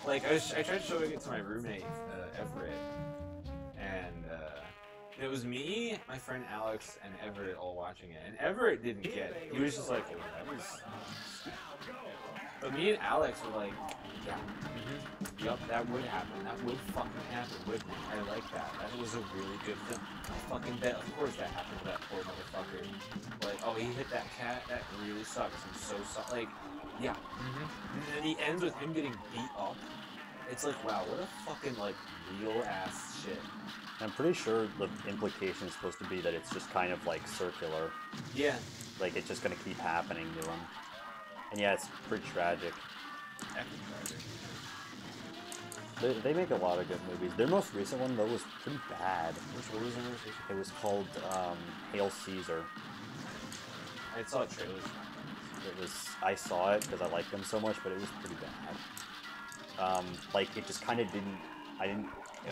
Like I tried showing it to my roommate Everett, and it was me, my friend Alex, and Everett all watching it. And Everett didn't get it. He was just like, oh, that was sad. But me and Alex were like, yeah, yup, that would happen. That would fucking happen with me. I like that. That was a really good film. I fucking bet. Of course that happened to that poor motherfucker. Like, oh, he hit that cat. That really sucks. I'm so sorry. Like, yeah. And then he ends with him getting beat up. It's like, wow, what a fucking, like, real ass shit. I'm pretty sure the implication is supposed to be that it's just kind of like circular. Yeah. Like it's just gonna keep happening to him. And yeah, it's pretty tragic. They make a lot of good movies. Their most recent one, though, was pretty bad. Which was it? It was called Hail Caesar. I saw trailers. I saw it because I liked them so much, but it was pretty bad. Like, it just kind of didn't...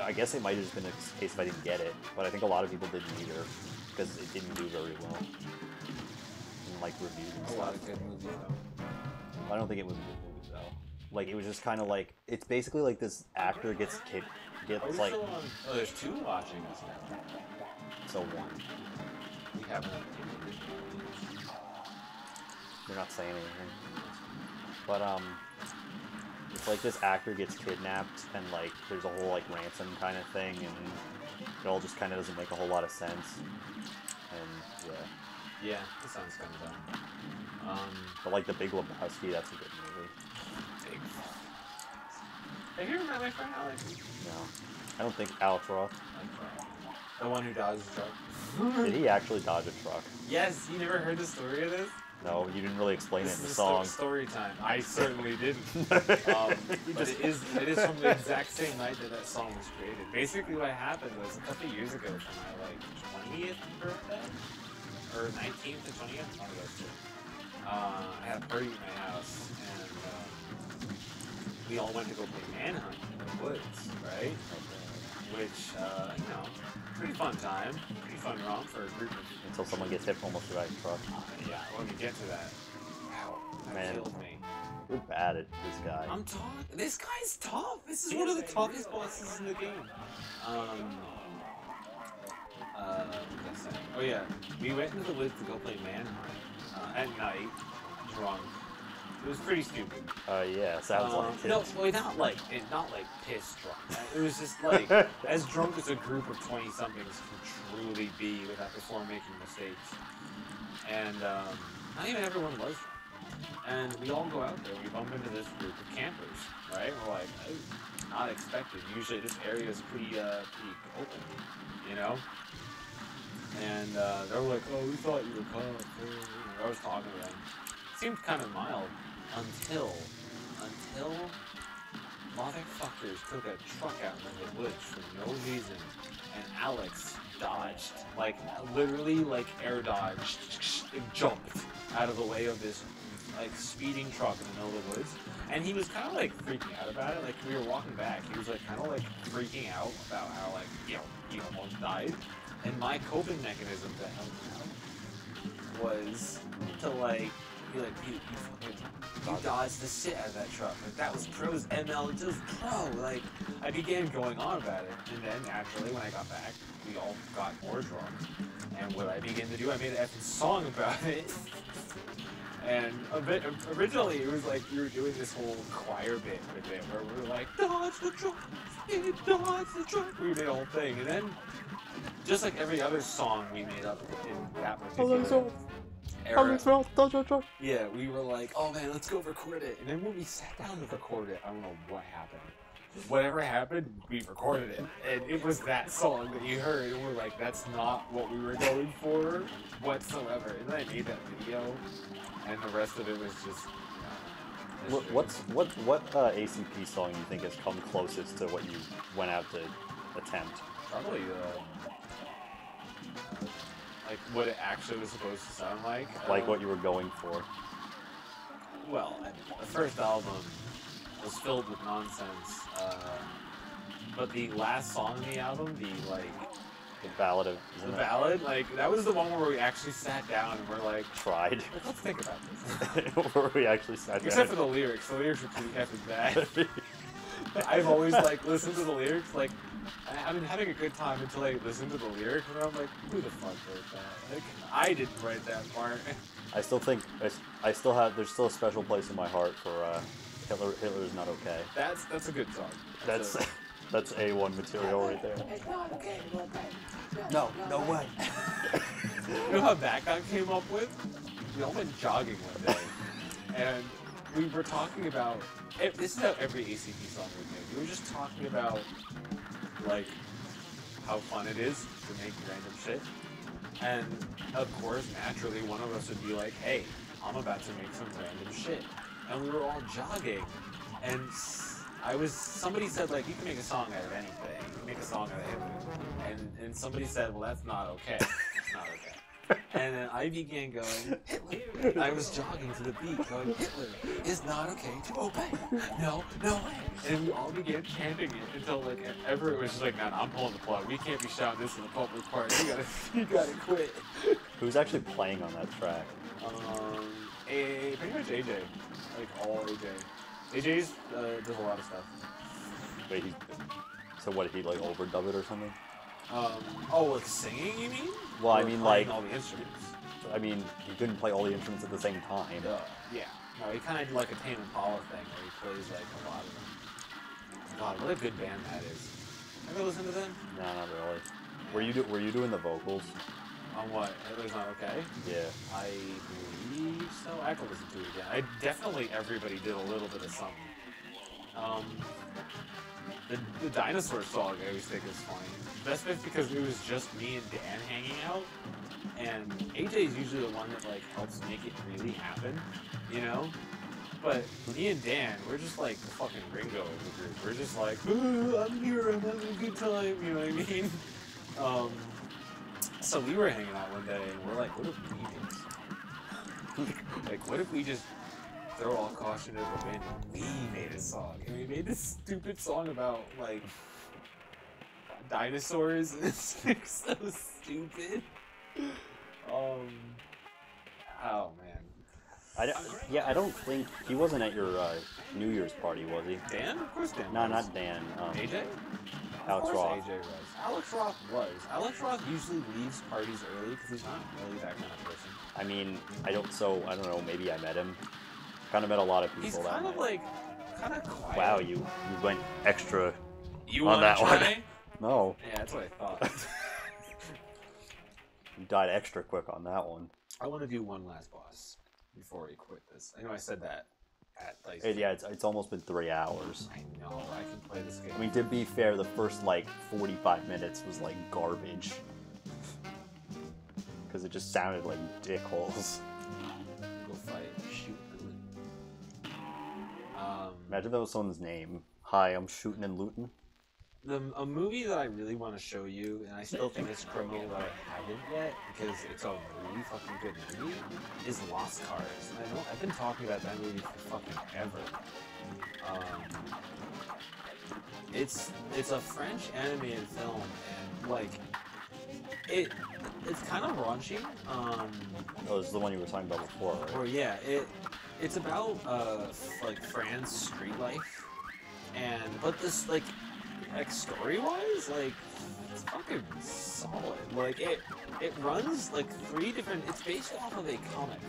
I guess it might have just been a case if I didn't get it, but I think a lot of people didn't either, because it didn't do very well. In, like, reviews and A stuff. lot of good movies, though. I don't think it was a good movie, though. Like, it was just kind of like... It's basically like this actor gets like... Oh, there's two watching this now. So one. We haven't. You're not saying anything. But, it's like this actor gets kidnapped, and, like, there's a whole, like, ransom kind of thing, and it all just kind of doesn't make a whole lot of sense. And, yeah. Yeah, that sounds kind of dumb. But, like, The Big Lebowski, that's a good movie. Have you ever met my friend Alex? No. I don't think Alex Roth. The one who dodged the truck. Did he actually dodge a truck? Yes, you never heard the story of this? No, you didn't really explain This it in is the song. story time. I certainly didn't. But it is from the exact same night that that song was created. Basically, what happened was a couple years ago for my like 20th birthday or 19th to 20th, one of those two. I had a party at my house, and we all went to go play Manhunt in the woods, right? Which, you know, pretty fun time, pretty fun romp for a group of. Until someone gets hit almost by a truck. Yeah, when we get to that. Wow, that Man. killed me. You're bad at this guy. I'm tough. This guy's tough. This is one of the toughest bosses in the game. What was I saying? Oh yeah, we went into the woods to go play Manhunt at night, drunk. It was pretty stupid. Yeah, sounds like it. No, well, not like piss drunk. It was just like as drunk as a group of 20-somethings can truly be before making mistakes. And not even everyone was drunk. And we all go out there. We bump into this group of campers, right? We're like, oh, not expected. Usually this area is pretty open, you know. And they're like, oh, we thought you were cops. I was talking to them. Seemed kind of mild. Until motherfuckers took a truck out in the woods for no reason, and Alex dodged, like literally like air dodged, and jumped out of the way of this like speeding truck in the middle of the woods, and he was kind of like freaking out about it. Like we were walking back, he was like kind of like freaking out about how like he almost died, and my coping mechanism to help him out was to like. You dodged the shit out of that truck. Like, that was pros ML, it was pro. Like, I began going on about it. And then, naturally, when I got back, we all got more drunk. And what I began to do, I made an effing song about it. And originally, it was like we were doing this whole choir bit with it, where we were like, dodge the truck, dodge the truck. We made a whole thing. And then, just like every other song we made up in that particular era. Yeah, we were like, oh man, let's go record it. And then when we sat down to record it, I don't know what happened. Whatever happened, we recorded it. And it was that song that you heard, and we're like, that's not what we were going for whatsoever. And then I made that video, and the rest of it was just, you know, What ACP song you think has come closest to what you went out to attempt? probably like what it actually was supposed to sound like. Like what you were going for? Well, the first album was filled with nonsense, but the last song in the album, the Ballad of... the ballad, like that was the one where we actually sat down and we're like, Tried. let's think about this. Where we actually sat down. Except for the lyrics were pretty effing bad. I've always like listened to the lyrics, like I've been having a good time until I listen to the lyrics, and I'm like, who the fuck wrote that? Like, I didn't write that part. I still think there's still a special place in my heart for Hitler is Not Okay. That's a good song. That's A1 material right there. No way. You know how that guy came up with? We all went jogging one day, and we were talking about. This is how every ACP song we make. We were just talking about like how fun it is to make random shit, and of course, naturally, one of us would be like, "Hey, I'm about to make some random shit," and we were all jogging, and somebody said like, "You can make a song out of anything. You can make a song out of Hitler," and somebody said, "Well, that's not okay. It's not okay." And then I began going, Hitler. I was jogging to the beat going, Hitler is not okay to obey. No way. And we all began chanting it until like Everett was just like, man, I'm pulling the plug. We can't be shouting this in the public park. You gotta quit. Who's actually playing on that track? Pretty much AJ. Like all AJ. AJ's does a lot of stuff. Wait, so what, he like overdub it or something? Like singing, you mean? Well, I Or mean playing like... all the instruments. I mean, he couldn't play all the instruments at the same time. Yeah. No, he kind of did like a Tame Impala thing where he plays like a lot of them. God, what a good band that is. Ever listen to them? No, not really. Were you doing the vocals? On what? Hitler's Not Okay? Yeah. I believe so. I have to listen to it again. Everybody did a little bit of something. The dinosaur song I always think is funny. That's just because it was just me and Dan hanging out, and AJ is usually the one that like helps make it really happen, you know. But me and Dan, we're just like the fucking Ringo of the group. We're just like, "Ooh, I'm here, I'm having a good time," you know what I mean? So we were hanging out one day, and we're like, what if we made this? Like, what if we just throw all caution to the wind and we made a song? And we made this stupid song about, like, dinosaurs, and it's like, so stupid. Oh, man. I don't think he wasn't at your New Year's party, was he? Dan? Of course Dan No, was. not Dan. AJ? Alex Of course Roth. AJ was. Alex Roth was. Alex Roth usually leaves parties early because he's not really that kind of person. I mean, I don't know, maybe I met him. Kind of met a lot of people He's that kind of night. like, kind of quiet. Wow, you went extra You on want that to one. try? No, Yeah, that's what I thought. you died extra quick on that one. I want to do one last boss before we quit this. I know I said that at Dice. Yeah, it's almost been 3 hours. I know, I can play this game. I mean, to be fair, the first, like, 45 minutes was, like, garbage. Because it just sounded like dickholes. Go fight, shoot, looting. Imagine if that was someone's name. Hi, I'm shooting and looting. A movie that I really want to show you, and I still think it's criminal that I haven't yet, because it's a really fucking good movie, is Lost Cars. And I know I've been talking about that movie for fucking ever. It's a French animated film, and like it's kind of raunchy. Oh, this is the one you were talking about before, right? Or yeah, it's about like France street life, but this like story-wise, like it's fucking solid. Like it runs like 3 different. It's based off of a comic,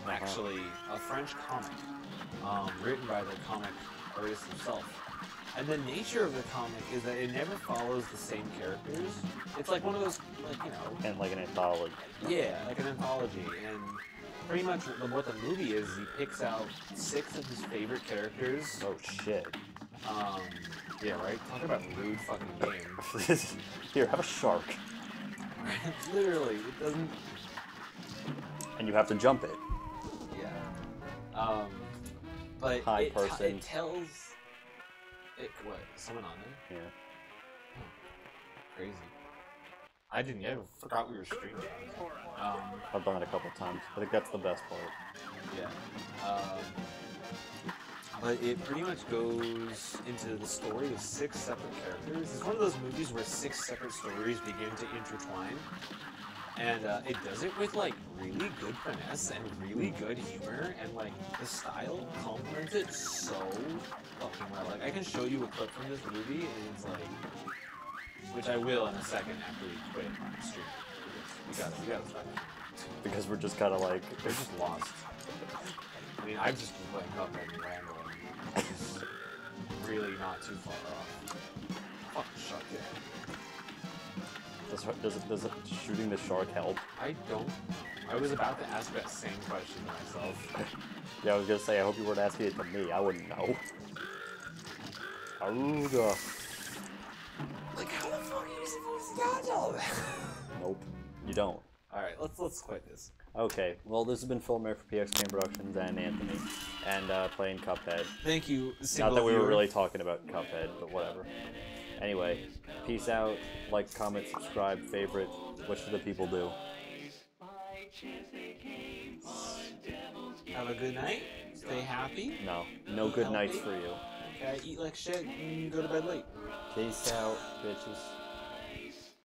actually, a French comic, written by the comic artist himself. And the nature of the comic is that it never follows the same characters. It's like one of those, like, you know... And like an anthology. Yeah, like an anthology. And pretty much what the movie is, he picks out 6 of his favorite characters. Oh, shit. Yeah, right? Talk about rude fucking game. Here, have a shark. Literally, it doesn't... And you have to jump it. Yeah. But Hi, it person. tells... What? Someone on there? Yeah. Crazy. I didn't yet. I forgot we were streaming. I've done it a couple times. I think that's the best part. Yeah. But it pretty much goes into the story of 6 separate characters. It's one of those movies where 6 separate stories begin to intertwine. And it does it with, like, really good finesse and really good humor. And, like, the style complements it so fucking well. Like, I can show you a clip from this movie, and it's like... Which I will in a second after we quit stream. We gotta stop. Because we're just kind of like... They're just lost. I mean, I've just been playing Cuphead and rambling. It's really not too far off. Fucking shut down. Does shooting the shark help? I don't. I was about to ask that same question to myself. Yeah, I was gonna say, I hope you weren't asking it to me. I wouldn't know. Aruga. Like, how the fuck are you supposed to dodge all that? Nope. You don't. Alright, let's quit this. Okay, well, this has been Phil Mayer for PXKM Productions and Anthony, and playing Cuphead. Thank you, Not that we were really talking about Cuphead, but whatever. Anyway, peace out, like, comment, subscribe, favorite. What should the people do? Have a good night. Stay happy. No good nights for you. Okay, eat like shit and go to bed late. Peace out, bitches.